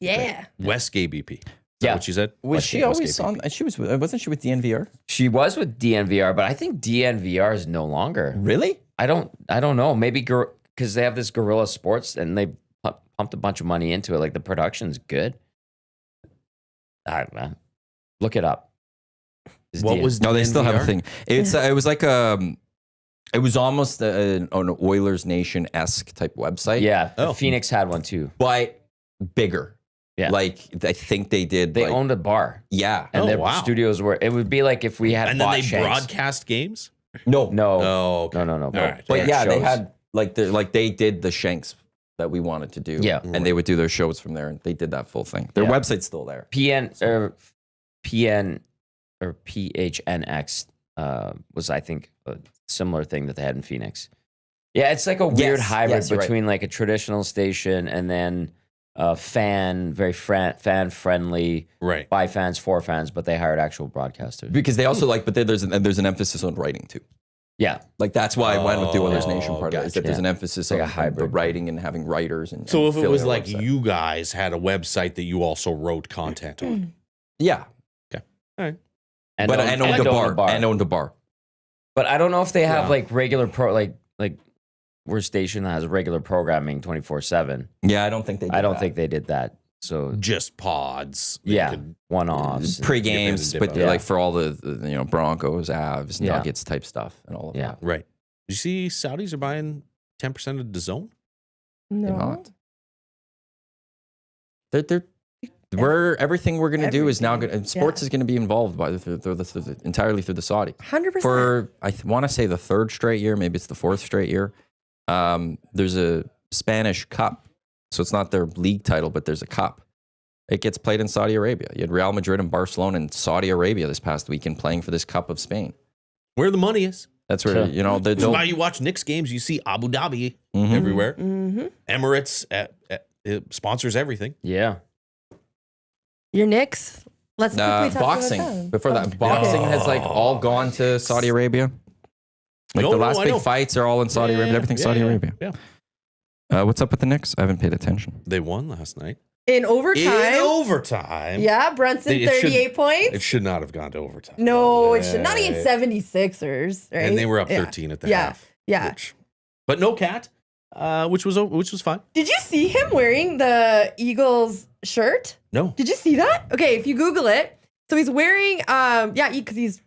Speaker 3: Yeah.
Speaker 4: Westgate BP. Is
Speaker 5: Yeah.
Speaker 4: that what she said?
Speaker 1: Was she always on? She was. Wasn't she with DNVR?
Speaker 5: She was with DNVR, but I think DNVR is no longer.
Speaker 1: Really?
Speaker 5: I don't know. Maybe because they have this Guerrilla Sports and they pumped a bunch of money into it. Like the production's good. I don't know. Look it up. It's
Speaker 4: What
Speaker 5: DN
Speaker 4: was
Speaker 1: No, they still have a
Speaker 4: DNVR?
Speaker 1: thing. It's it was like it was almost an Oilers Nation esque type website.
Speaker 5: Yeah,
Speaker 4: Oh.
Speaker 5: Phoenix had one too.
Speaker 1: but bigger.
Speaker 5: Yeah.
Speaker 1: Like I think they did.
Speaker 5: They
Speaker 1: like,
Speaker 5: owned a bar,
Speaker 1: Yeah.
Speaker 5: and
Speaker 4: Oh,
Speaker 5: their
Speaker 4: wow.
Speaker 5: studios were. It would be like if we had
Speaker 4: And then
Speaker 5: bought
Speaker 4: they
Speaker 5: Shanks.
Speaker 4: broadcast games?
Speaker 1: No.
Speaker 5: No.
Speaker 4: Oh, okay.
Speaker 5: No.
Speaker 4: All right.
Speaker 1: But yeah, they
Speaker 5: shows.
Speaker 1: had they did the Shanks that we wanted to do.
Speaker 5: Yeah.
Speaker 1: And they would do their shows from there, and they did that full thing. Their
Speaker 5: Yeah.
Speaker 1: website's still there.
Speaker 5: PNX was, I think, a similar thing that they had in Phoenix. Yeah, it's like a weird hybrid
Speaker 1: yes, you're right.
Speaker 5: between like a traditional station and then very fan friendly,
Speaker 4: Right.
Speaker 5: by fans, for fans, but they hired actual broadcasters.
Speaker 1: Because they also but there's an emphasis on writing too.
Speaker 5: Yeah,
Speaker 1: Like that's why I went with the Oilers Nation part of it, is that
Speaker 5: gotcha.
Speaker 1: there's an emphasis
Speaker 5: like
Speaker 1: on
Speaker 5: a hybrid.
Speaker 1: the writing and having writers. And
Speaker 4: So
Speaker 1: and
Speaker 4: if it
Speaker 1: filling
Speaker 4: was
Speaker 1: their
Speaker 4: like
Speaker 1: website.
Speaker 4: you guys had a website that you also wrote content on.
Speaker 1: Yeah.
Speaker 5: and
Speaker 1: But
Speaker 5: owned-
Speaker 1: owned
Speaker 5: and
Speaker 1: a
Speaker 5: owned
Speaker 1: bar. And owned a bar.
Speaker 5: But I don't know if they have
Speaker 4: Yeah.
Speaker 5: like regular like we're a station that has regular programming 24/7.
Speaker 1: Yeah, I don't think they did
Speaker 5: I don't
Speaker 1: that.
Speaker 5: think they did that. So
Speaker 4: Just pods. that
Speaker 5: yeah,
Speaker 4: could-
Speaker 5: one-offs.
Speaker 1: pre-games,
Speaker 4: dip
Speaker 1: but
Speaker 4: out.
Speaker 1: like for all the Broncos, Avs,
Speaker 5: Yeah.
Speaker 1: Nuggets type stuff and all of
Speaker 5: Yeah.
Speaker 1: that.
Speaker 4: Right. Did you see Saudis are buying 10% of DAZN?
Speaker 1: They're
Speaker 3: No.
Speaker 1: not. Everything we're going to do is now
Speaker 3: Everything.
Speaker 1: going. Sports
Speaker 3: Yeah.
Speaker 1: is going to be involved entirely through the Saudis
Speaker 3: 100%.
Speaker 1: for I want to say the third straight year, maybe it's the fourth straight year. There's a Spanish Cup, so it's not their league title, but there's a cup. It gets played in Saudi Arabia. You had Real Madrid and Barcelona and Saudi Arabia this past weekend playing for this Cup of Spain.
Speaker 4: Where the money is.
Speaker 1: That's where
Speaker 5: Sure.
Speaker 1: they
Speaker 4: That's
Speaker 1: don't.
Speaker 4: why you watch Knicks games. You see Abu Dhabi
Speaker 1: Mhm.
Speaker 4: everywhere.
Speaker 3: Mm-hmm.
Speaker 4: Emirates it sponsors everything.
Speaker 5: Yeah.
Speaker 3: Your Knicks. Let's quickly talk about
Speaker 1: Boxing.
Speaker 3: them.
Speaker 1: Before that, boxing has like all gone to Saudi Arabia. Like
Speaker 4: No,
Speaker 1: the
Speaker 4: no,
Speaker 1: last
Speaker 4: I
Speaker 1: big
Speaker 4: know.
Speaker 1: fights are all in Saudi Arabia. Everything's Saudi Arabia.
Speaker 4: Yeah.
Speaker 1: What's up with the Knicks? I haven't paid attention.
Speaker 4: They won last night.
Speaker 3: In overtime.
Speaker 4: In overtime.
Speaker 3: Yeah, Brunson,
Speaker 4: It should-
Speaker 3: 38 points.
Speaker 4: It should not have gone to overtime.
Speaker 3: No, it should not against 76ers, right?
Speaker 4: And they were up
Speaker 3: Yeah.
Speaker 4: 13 at the
Speaker 3: Yeah,
Speaker 4: half.
Speaker 3: yeah.
Speaker 4: But no cat, which was fine.
Speaker 3: Did you see him wearing the Eagles shirt?
Speaker 4: No.
Speaker 3: Did you see that? Okay, if you Google it. So he's wearing, because he's,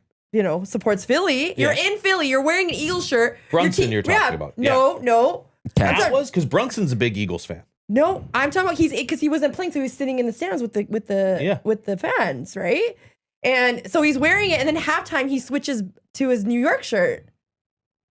Speaker 3: supports Philly. You're
Speaker 4: Yeah.
Speaker 3: in Philly. You're wearing an Eagles shirt.
Speaker 4: Brunson you're talking about.
Speaker 3: No.
Speaker 1: Cat.
Speaker 4: That was because Brunson's a big Eagles fan.
Speaker 3: No, I'm talking about because he wasn't playing, so he was sitting in the stands with the fans, right? And so he's wearing it, and then halftime he switches to his New York shirt.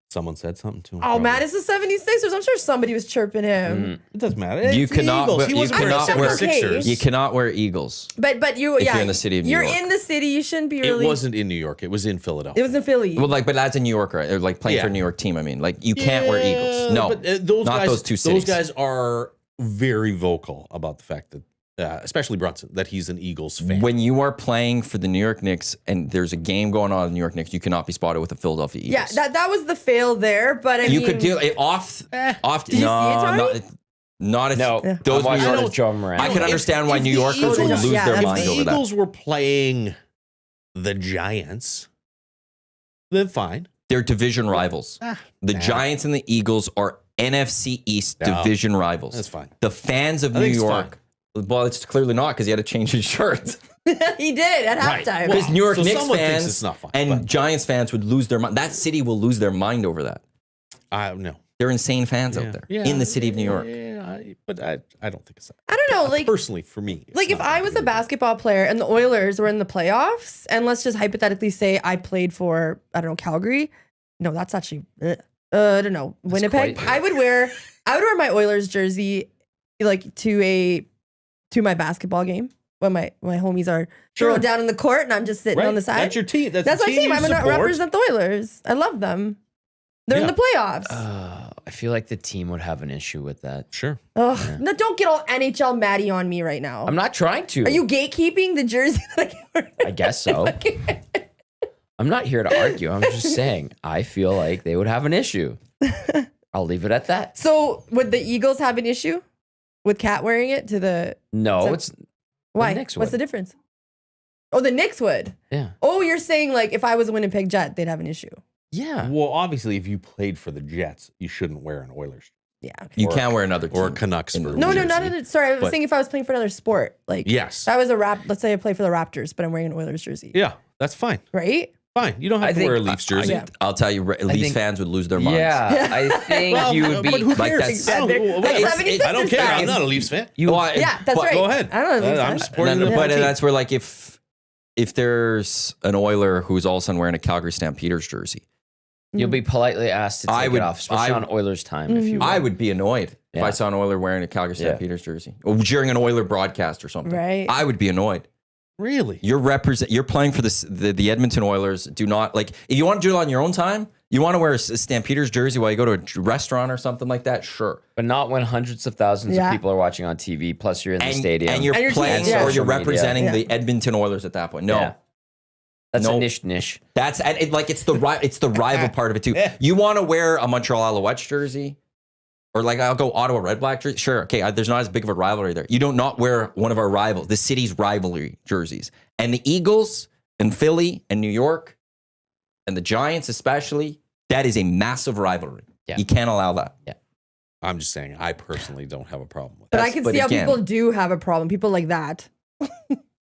Speaker 4: Someone said something to him.
Speaker 3: Oh man, it's the 76ers. I'm sure somebody was chirping him.
Speaker 4: It doesn't matter.
Speaker 1: You
Speaker 4: It's the
Speaker 1: cannot
Speaker 4: Eagles.
Speaker 1: wear-
Speaker 4: He
Speaker 1: you
Speaker 4: wasn't wearing
Speaker 1: cannot wear-
Speaker 4: 76ers.
Speaker 1: You cannot wear Eagles.
Speaker 3: But you,
Speaker 1: If
Speaker 3: yeah,
Speaker 1: you're in the city of New
Speaker 3: you're
Speaker 1: York.
Speaker 3: in the city. You shouldn't be
Speaker 4: It
Speaker 3: really.
Speaker 4: wasn't in New York. It was in Philadelphia.
Speaker 3: It was in Philly.
Speaker 1: Well, but as a New Yorker, or like playing for a
Speaker 4: Yeah.
Speaker 1: New York team, I mean, like you can't wear Eagles. No,
Speaker 4: but
Speaker 1: not those two cities.
Speaker 4: Those guys are very vocal about the fact that, especially Brunson, that he's an Eagles fan.
Speaker 1: When you are playing for the New York Knicks and there's a game going on in the New York Knicks, you cannot be spotted with the Philadelphia Eagles.
Speaker 3: yeah, that was the fail there. But I
Speaker 1: you
Speaker 3: mean,
Speaker 1: could do it off.
Speaker 3: Did you see it, Tony?
Speaker 1: Not if
Speaker 5: No,
Speaker 1: those
Speaker 5: I'm watching
Speaker 1: New
Speaker 5: it
Speaker 1: Yorkers.
Speaker 5: with Joe Moran.
Speaker 1: I can understand why New Yorkers would
Speaker 3: Eagles-
Speaker 1: lose
Speaker 3: yeah,
Speaker 1: their
Speaker 3: that's
Speaker 1: mind
Speaker 4: if the
Speaker 1: over that.
Speaker 4: Eagles were playing the Giants, then fine.
Speaker 1: They're division rivals. The
Speaker 4: nah.
Speaker 1: Giants and the Eagles are NFC East
Speaker 4: No.
Speaker 1: division rivals.
Speaker 4: That's fine.
Speaker 1: The fans of
Speaker 4: I
Speaker 1: New
Speaker 4: think it's
Speaker 1: York. Well, it's clearly not because he had to change his shirt.
Speaker 3: he did at
Speaker 4: Right.
Speaker 3: halftime.
Speaker 1: Because New York
Speaker 4: So
Speaker 1: Knicks
Speaker 4: someone thinks
Speaker 1: fans
Speaker 4: it's not fine,
Speaker 1: and
Speaker 4: but-
Speaker 1: Giants fans would lose their mind. That city will lose their mind over that.
Speaker 4: No.
Speaker 1: They're insane fans out there in the city of New York.
Speaker 4: Yeah, but I don't think it's that.
Speaker 3: I don't know, like
Speaker 4: Personally, for me. it's
Speaker 3: Like if
Speaker 4: not
Speaker 3: I
Speaker 4: that
Speaker 3: was
Speaker 4: big
Speaker 3: a
Speaker 4: deal.
Speaker 3: basketball player and the Oilers were in the playoffs, and let's just hypothetically say I played for, I don't know, Calgary. No, that's actually I don't know, Winnipeg.
Speaker 5: quite-
Speaker 3: I would wear my Oilers jersey like to my basketball game when my homies are
Speaker 4: Sure.
Speaker 3: throwing down in the court and I'm just sitting
Speaker 4: Right?
Speaker 3: on the side.
Speaker 4: That's your team. That's
Speaker 3: That's
Speaker 4: the
Speaker 3: my team.
Speaker 4: you
Speaker 3: I'm gonna
Speaker 4: support.
Speaker 3: represent the Oilers. I love them. They're in
Speaker 4: Yeah.
Speaker 3: the playoffs.
Speaker 5: I feel like the team would have an issue with that.
Speaker 4: Sure.
Speaker 3: Ugh. No, don't get all NHL Maddie on me right now.
Speaker 5: I'm not trying to.
Speaker 3: Are you gatekeeping the jersey that I can wear?
Speaker 5: I guess so. I'm not here to argue. I'm just saying I feel like they would have an issue. I'll leave it at that.
Speaker 3: So would the Eagles have an issue with Cat wearing it to the?
Speaker 5: No,
Speaker 3: So-
Speaker 5: it's
Speaker 3: Why?
Speaker 5: Knicks
Speaker 3: What's
Speaker 5: would.
Speaker 3: the difference? Oh, the Knicks would.
Speaker 5: yeah.
Speaker 3: Oh, you're saying like if I was a Winnipeg Jet, they'd have an issue.
Speaker 5: Yeah.
Speaker 4: Well, obviously, if you played for the Jets, you shouldn't wear an Oilers
Speaker 3: Yeah. Okay.
Speaker 1: You
Speaker 4: Or-
Speaker 1: can't wear another team.
Speaker 4: or a Canucks
Speaker 1: in
Speaker 4: for
Speaker 1: the
Speaker 3: No,
Speaker 1: jersey.
Speaker 3: not a, sorry. I was
Speaker 4: But-
Speaker 3: thinking if I was playing for another sport, like
Speaker 4: Yes.
Speaker 3: if I was let's say I play for the Raptors, but I'm wearing an Oilers jersey,
Speaker 4: Yeah, that's fine.
Speaker 3: right?
Speaker 4: Fine. You don't have
Speaker 5: I
Speaker 4: to
Speaker 5: think-
Speaker 4: wear a Leafs jersey.
Speaker 3: Yeah.
Speaker 1: I'll tell you, Leafs
Speaker 5: think-
Speaker 1: fans would lose their minds.
Speaker 5: Yeah, I think
Speaker 4: Well,
Speaker 5: you would be
Speaker 4: but who
Speaker 1: like
Speaker 4: cares?
Speaker 1: that's-
Speaker 4: I don't,
Speaker 3: Like
Speaker 4: it's-
Speaker 3: 76ers
Speaker 4: I don't care. I'm
Speaker 3: fans.
Speaker 4: not a Leafs fan.
Speaker 5: you.
Speaker 1: Well,
Speaker 3: Yeah, that's
Speaker 1: but-
Speaker 3: right.
Speaker 4: Go ahead.
Speaker 3: I don't know. Leafs
Speaker 4: I'm
Speaker 3: fans.
Speaker 4: supporting
Speaker 1: And
Speaker 4: the
Speaker 1: but
Speaker 4: team.
Speaker 1: that's where like if there's an Oiler who's all of a sudden wearing a Calgary Stampeders jersey,
Speaker 5: You'll be politely asked to take it off, especially on Oilers time. If you,
Speaker 1: I would be annoyed if
Speaker 5: Yeah.
Speaker 1: I saw an Oiler wearing a Calgary Stampeders jersey or during an Oiler broadcast or something.
Speaker 3: Right.
Speaker 1: I would be annoyed.
Speaker 4: Really?
Speaker 1: You're playing for the Edmonton Oilers. Do not like if you want to do it on your own time. You want to wear a Stampeders jersey while you go to a restaurant or something like that. Sure,
Speaker 5: but not when hundreds of thousands of people are watching on TV. Plus, you're in the stadium
Speaker 1: and you're
Speaker 3: And your
Speaker 1: playing
Speaker 3: team, yeah.
Speaker 1: or you're
Speaker 5: Social media.
Speaker 1: representing
Speaker 3: Yeah.
Speaker 1: the Edmonton Oilers at that point. No.
Speaker 5: Yeah. That's
Speaker 1: No.
Speaker 5: a niche.
Speaker 1: That's it's the rival part of it too. You want to wear a Montreal Alouettes jersey, or like I'll go Ottawa Red Black jersey. Sure, okay. There's not as big of a rivalry there. You don't not wear one of our rivals, the city's rivalry jerseys, and the Eagles and Philly and New York, and the Giants especially. That is a massive rivalry.
Speaker 5: Yeah.
Speaker 1: You can't allow that.
Speaker 5: Yeah.
Speaker 4: I'm just saying, I personally don't have a problem with
Speaker 3: But
Speaker 4: that.
Speaker 3: I can
Speaker 1: but
Speaker 3: see how
Speaker 1: again-
Speaker 3: people do have a problem. People like that.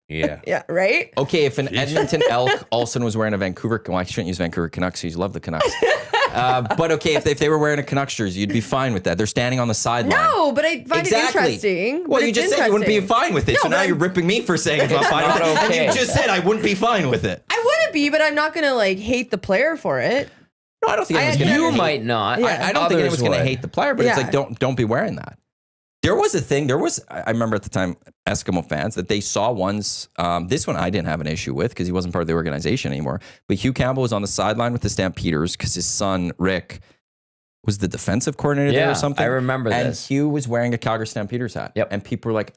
Speaker 4: Yeah.
Speaker 3: Yeah, right?
Speaker 1: Okay, if an Edmonton Elk Olsen was wearing a Vancouver, well, I shouldn't use Vancouver Canucks. You love the Canucks. But okay, if they were wearing a Canucks jersey, you'd be fine with that. They're standing on the sideline.
Speaker 3: No, but I find it interesting.
Speaker 1: Well,
Speaker 3: But
Speaker 1: you
Speaker 3: it's
Speaker 1: just said you wouldn't be
Speaker 3: interesting.
Speaker 1: fine with it, so
Speaker 3: No,
Speaker 1: now
Speaker 3: but
Speaker 1: you're ripping me for saying it's not fine with it.
Speaker 5: not okay.
Speaker 1: And you just said I wouldn't be fine with it.
Speaker 3: I wouldn't be, but I'm not going to like hate the player for it.
Speaker 1: No, I don't think
Speaker 3: I
Speaker 1: anyone's gonna
Speaker 5: You
Speaker 1: hate-
Speaker 5: might not.
Speaker 3: Yeah.
Speaker 1: I don't think anyone's
Speaker 5: Others
Speaker 1: going to
Speaker 5: would.
Speaker 1: hate the player, but it's
Speaker 3: Yeah.
Speaker 1: like don't be wearing that. There was a thing. I remember at the time Eskimo fans that they saw once. This one I didn't have an issue with because he wasn't part of the organization anymore. But Hugh Campbell was on the sideline with the Stampeders because his son Rick was the defensive coordinator there
Speaker 5: Yeah,
Speaker 1: or something.
Speaker 5: I remember
Speaker 1: and
Speaker 5: this.
Speaker 1: Hugh was wearing a Calgary Stampeders hat.
Speaker 5: Yep.
Speaker 1: And people were like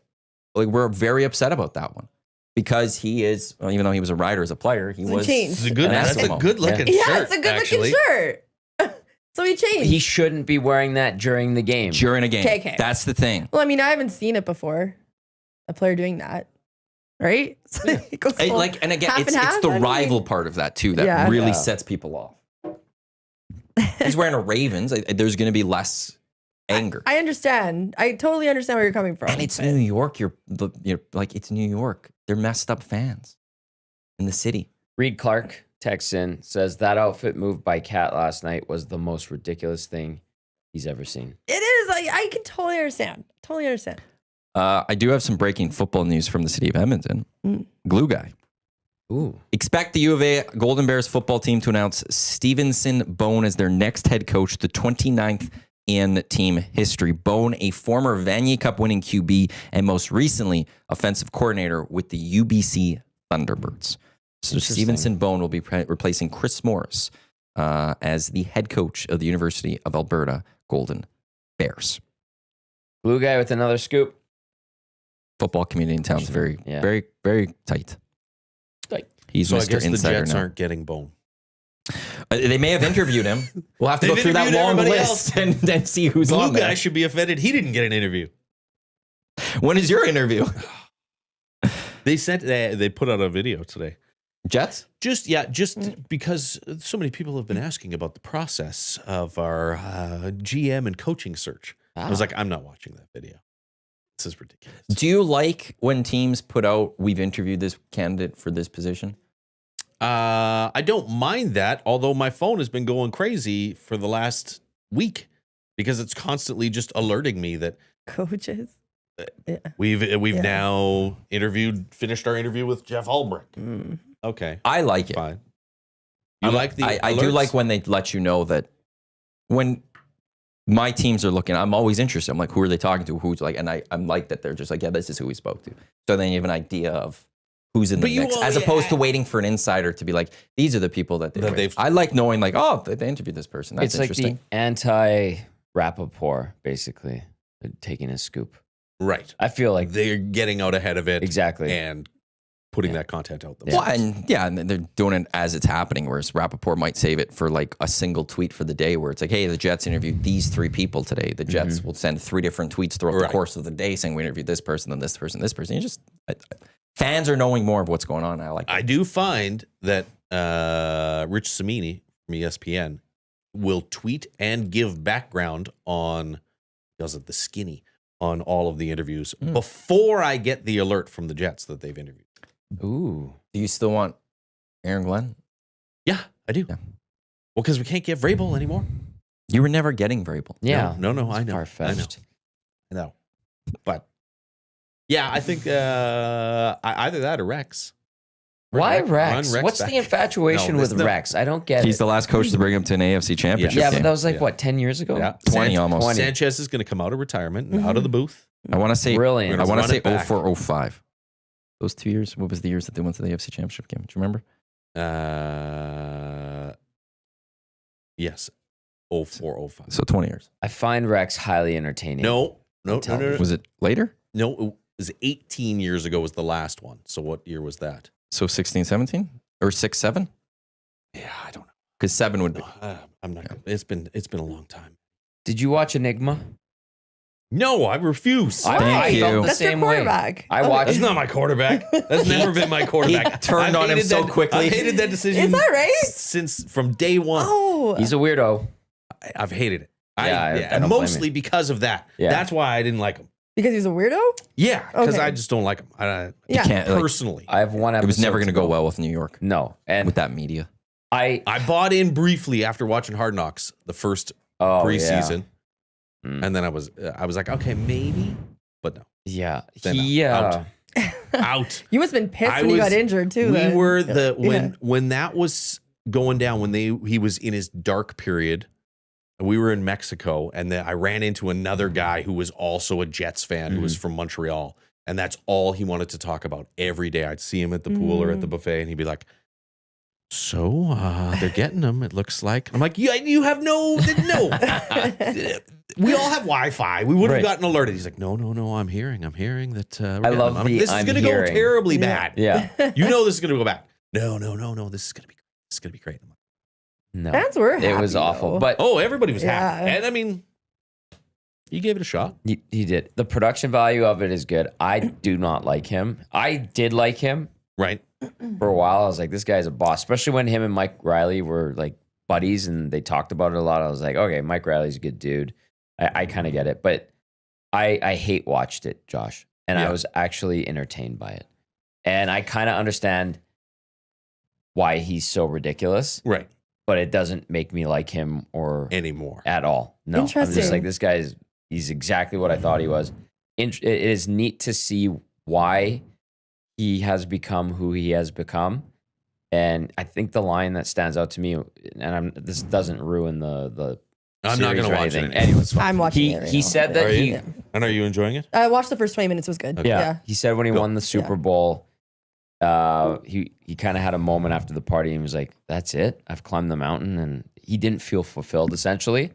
Speaker 1: we're very upset about that one because he is, well, even though he was a writer as a player, he
Speaker 3: It's a
Speaker 1: was
Speaker 3: change.
Speaker 4: It's a good,
Speaker 1: an
Speaker 4: that's a
Speaker 1: Eskimo.
Speaker 4: good looking
Speaker 3: Yeah,
Speaker 4: shirt.
Speaker 3: it's a good
Speaker 4: actually.
Speaker 3: looking shirt. So he changed.
Speaker 5: He shouldn't be wearing that during the game.
Speaker 1: during a game.
Speaker 3: Okay.
Speaker 1: That's the thing.
Speaker 3: Well, I mean, I haven't seen it before. A player doing that, right? So it goes
Speaker 1: And
Speaker 3: full
Speaker 1: and again,
Speaker 3: half
Speaker 1: it's
Speaker 3: and half,
Speaker 1: the
Speaker 3: I mean.
Speaker 1: rival part of that too that
Speaker 3: Yeah.
Speaker 1: really
Speaker 5: Yeah.
Speaker 1: sets people off. He's wearing a Ravens. There's going to be less anger.
Speaker 3: I understand. I totally understand where you're coming from.
Speaker 1: And it's
Speaker 3: but-
Speaker 1: New York. You're like, it's New York. They're messed up fans in the city.
Speaker 5: Reed Clark texts in, says that outfit moved by Cat last night was the most ridiculous thing he's ever seen.
Speaker 3: It is. I can totally understand. Totally understand.
Speaker 1: I do have some breaking football news from the city of Edmonton. Glue guy.
Speaker 5: Ooh.
Speaker 1: Expect the U of A Golden Bears football team to announce Stevenson Bone as their next head coach, the 29th in team history. Bone, a former Vanier Cup winning QB and most recently offensive coordinator with the UBC Thunderbirds. So
Speaker 5: Interesting.
Speaker 1: Stevenson Bone will be replacing Chris Morris as the head coach of the University of Alberta Golden Bears.
Speaker 5: Blue guy with another scoop.
Speaker 1: Football community in town is very,
Speaker 5: Yeah.
Speaker 1: very, very tight.
Speaker 5: Tight.
Speaker 1: He's
Speaker 4: So I
Speaker 1: Mr.
Speaker 4: guess the
Speaker 1: Insider
Speaker 4: Jets
Speaker 1: now.
Speaker 4: aren't getting Bone.
Speaker 1: They may have interviewed him. We'll have to
Speaker 4: They've
Speaker 1: go through that
Speaker 4: interviewed
Speaker 1: long
Speaker 4: everybody
Speaker 1: list and see who's
Speaker 4: Blue
Speaker 1: on there.
Speaker 4: guy should be offended. He didn't get an interview.
Speaker 1: When is your interview?
Speaker 4: They put out a video today.
Speaker 1: Jets?
Speaker 4: Just because so many people have been asking about the process of our GM and coaching search. I was like, I'm not watching that video. This is ridiculous.
Speaker 1: Do you like when teams put out, we've interviewed this candidate for this position?
Speaker 4: I don't mind that, although my phone has been going crazy for the last week because it's constantly just alerting me that
Speaker 3: Coaches. Yeah.
Speaker 4: we've
Speaker 3: Yeah.
Speaker 4: now finished our interview with Jeff Albrecht.
Speaker 3: Mm.
Speaker 4: Okay,
Speaker 1: I like it.
Speaker 4: fine. You like the
Speaker 1: I do
Speaker 4: alerts?
Speaker 1: like when they let you know that when my teams are looking, I'm always interested. I'm like, who are they talking to? Who's like, and I'm like that they're just like, yeah, this is who we spoke to. So then you have an idea of who's in the
Speaker 4: But you
Speaker 1: mix,
Speaker 4: will-
Speaker 1: as opposed to
Speaker 4: yeah.
Speaker 1: waiting for an insider to be like, these are the people that
Speaker 4: That they've-
Speaker 1: I like knowing like, oh, they interviewed this person. That's
Speaker 5: It's like
Speaker 1: interesting.
Speaker 5: the anti-Rappaport, basically, taking a scoop.
Speaker 4: right.
Speaker 5: I feel like
Speaker 4: They're getting out ahead of it
Speaker 5: exactly.
Speaker 4: and putting
Speaker 5: Yeah.
Speaker 4: that content out
Speaker 1: Well,
Speaker 4: themselves.
Speaker 1: and they're doing it as it's happening, whereas Rappaport might save it for like a single tweet for the day where it's like, hey, the Jets interviewed these 3 people today. The Jets will send 3 different tweets throughout the
Speaker 4: Right.
Speaker 1: course of the day saying we interviewed this person, then this person, this person. You just, fans are knowing more of what's going on. I like
Speaker 4: I do find that Rich Samini from ESPN will tweet and give background on, does it the skinny, on all of the interviews before I get the alert from the Jets that they've interviewed.
Speaker 5: Ooh.
Speaker 1: Do you still want Aaron Glenn?
Speaker 4: Yeah, I do.
Speaker 1: Yeah.
Speaker 4: Well, because we can't get Vrabel anymore.
Speaker 1: You were never getting Vrabel.
Speaker 5: Yeah.
Speaker 4: No, I
Speaker 5: It's
Speaker 4: know.
Speaker 5: far-fetched.
Speaker 4: I know. But yeah, I think either that or Rex.
Speaker 5: Why
Speaker 4: Run
Speaker 5: Rex?
Speaker 4: Rex
Speaker 5: What's
Speaker 4: back.
Speaker 5: the infatuation
Speaker 4: No,
Speaker 5: with
Speaker 4: this-
Speaker 5: Rex? I don't get
Speaker 1: He's
Speaker 5: it.
Speaker 1: the last coach to bring him to an AFC championship
Speaker 5: Yeah, but
Speaker 1: game.
Speaker 5: that was like, what, 10 years ago?
Speaker 4: Yeah.
Speaker 1: 20 almost.
Speaker 5: 20.
Speaker 4: Sanchez is going to come out of retirement and out of the booth.
Speaker 1: I want to say
Speaker 5: Brilliant.
Speaker 1: I want to
Speaker 4: Run
Speaker 1: say
Speaker 4: it back.
Speaker 1: 04, 05. Those 2 years. What was the years that they went to the AFC championship game? Do you remember?
Speaker 4: Yes. 04, 05.
Speaker 1: So 20 years.
Speaker 5: I find Rex highly entertaining.
Speaker 4: No.
Speaker 1: Was it later?
Speaker 4: No, it was 18 years ago was the last one. So what year was that?
Speaker 1: So 16, 17? Or 6, 7?
Speaker 4: Yeah, I don't know.
Speaker 1: Because 7 would be.
Speaker 4: I'm not. It's been a long time.
Speaker 5: Did you watch Enigma?
Speaker 4: No, I refuse.
Speaker 1: Thank you.
Speaker 5: felt the
Speaker 3: That's your
Speaker 5: same way.
Speaker 3: quarterback.
Speaker 5: I watched.
Speaker 4: That's not my quarterback. That's never been my quarterback.
Speaker 1: He turned on him
Speaker 4: hated
Speaker 1: so
Speaker 4: that-
Speaker 1: quickly.
Speaker 4: I've hated that decision.
Speaker 3: Is that right?
Speaker 4: Since from day one.
Speaker 3: Oh,
Speaker 5: He's a weirdo.
Speaker 4: I've hated it.
Speaker 5: Yeah, I
Speaker 4: and
Speaker 5: don't blame
Speaker 4: mostly because of that.
Speaker 5: Yeah.
Speaker 4: That's why I didn't like him.
Speaker 3: because he's a weirdo.
Speaker 4: Yeah, because
Speaker 3: Okay.
Speaker 4: I just don't like him.
Speaker 3: Yeah.
Speaker 1: You can't. Like,
Speaker 4: Personally,
Speaker 5: I have one episode.
Speaker 1: it was never going to
Speaker 5: to
Speaker 1: go well with New York
Speaker 5: No, and
Speaker 1: with that media.
Speaker 5: I
Speaker 4: I bought in briefly after watching Hard Knocks the first preseason, and then I was like, okay, maybe, but no,
Speaker 5: Yeah,
Speaker 4: Then
Speaker 5: he.
Speaker 4: out. out.
Speaker 3: You must have been pissed
Speaker 4: I
Speaker 3: when you
Speaker 4: was-
Speaker 3: got injured too.
Speaker 4: We
Speaker 3: then.
Speaker 4: were
Speaker 3: Yeah.
Speaker 4: when that was going down when he was in his dark period. We were in Mexico, and then I ran into another guy who was also a Jets fan who was from Montreal, and that's all he wanted to talk about every day. I'd see him at the pool or at the buffet, and he'd be like, "So they're getting them. It looks like." I'm like, "Yeah, you have no. We all have Wi-Fi. We would have
Speaker 5: Right.
Speaker 4: gotten alerted." He's like, "No. I'm hearing that. We're
Speaker 5: I
Speaker 4: getting
Speaker 5: love
Speaker 4: them." I'm like,
Speaker 5: the
Speaker 4: this is
Speaker 5: I'm
Speaker 4: going to go
Speaker 5: hearing.
Speaker 4: terribly bad.
Speaker 5: Yeah,
Speaker 4: You know this is going to go bad. No. This is going to be. This is going to be great.
Speaker 5: no,
Speaker 3: Fans were
Speaker 5: it was
Speaker 3: happy,
Speaker 5: awful.
Speaker 3: though.
Speaker 5: But
Speaker 4: Oh, everybody was happy.
Speaker 3: Yeah.
Speaker 4: And I mean, you gave it a shot.
Speaker 5: he did. The production value of it is good. I do not like him. I did like him
Speaker 4: Right.
Speaker 5: for a while. I was like, this guy's a boss, especially when him and Mike Riley were like buddies and they talked about it a lot. I was like, okay, Mike Riley's a good dude. I kind of get it, but I hate watched it, Josh, and
Speaker 4: Yeah.
Speaker 5: I was actually entertained by it, and I kind of understand why he's so ridiculous,
Speaker 4: Right.
Speaker 5: but it doesn't make me like him or
Speaker 4: Anymore.
Speaker 5: at all. No, I'm just
Speaker 3: Interesting.
Speaker 5: like, this guy's he's exactly what I thought he was. It is neat to see why he has become who he has become. And I think the line that stands out to me, and this doesn't ruin the
Speaker 4: I'm not
Speaker 5: series
Speaker 4: going to
Speaker 5: or
Speaker 4: watch
Speaker 5: anything.
Speaker 4: it.
Speaker 5: Anyway,
Speaker 3: I'm watching it right
Speaker 5: he
Speaker 3: now.
Speaker 5: said that
Speaker 4: Are
Speaker 5: he
Speaker 4: you? And are you enjoying it?
Speaker 3: I watched the first 20 minutes. It was good.
Speaker 5: yeah, he said when he
Speaker 4: Go.
Speaker 5: won the Super Bowl, he kind of had a moment after the party and was like, "That's it. I've climbed the mountain," and he didn't feel fulfilled essentially,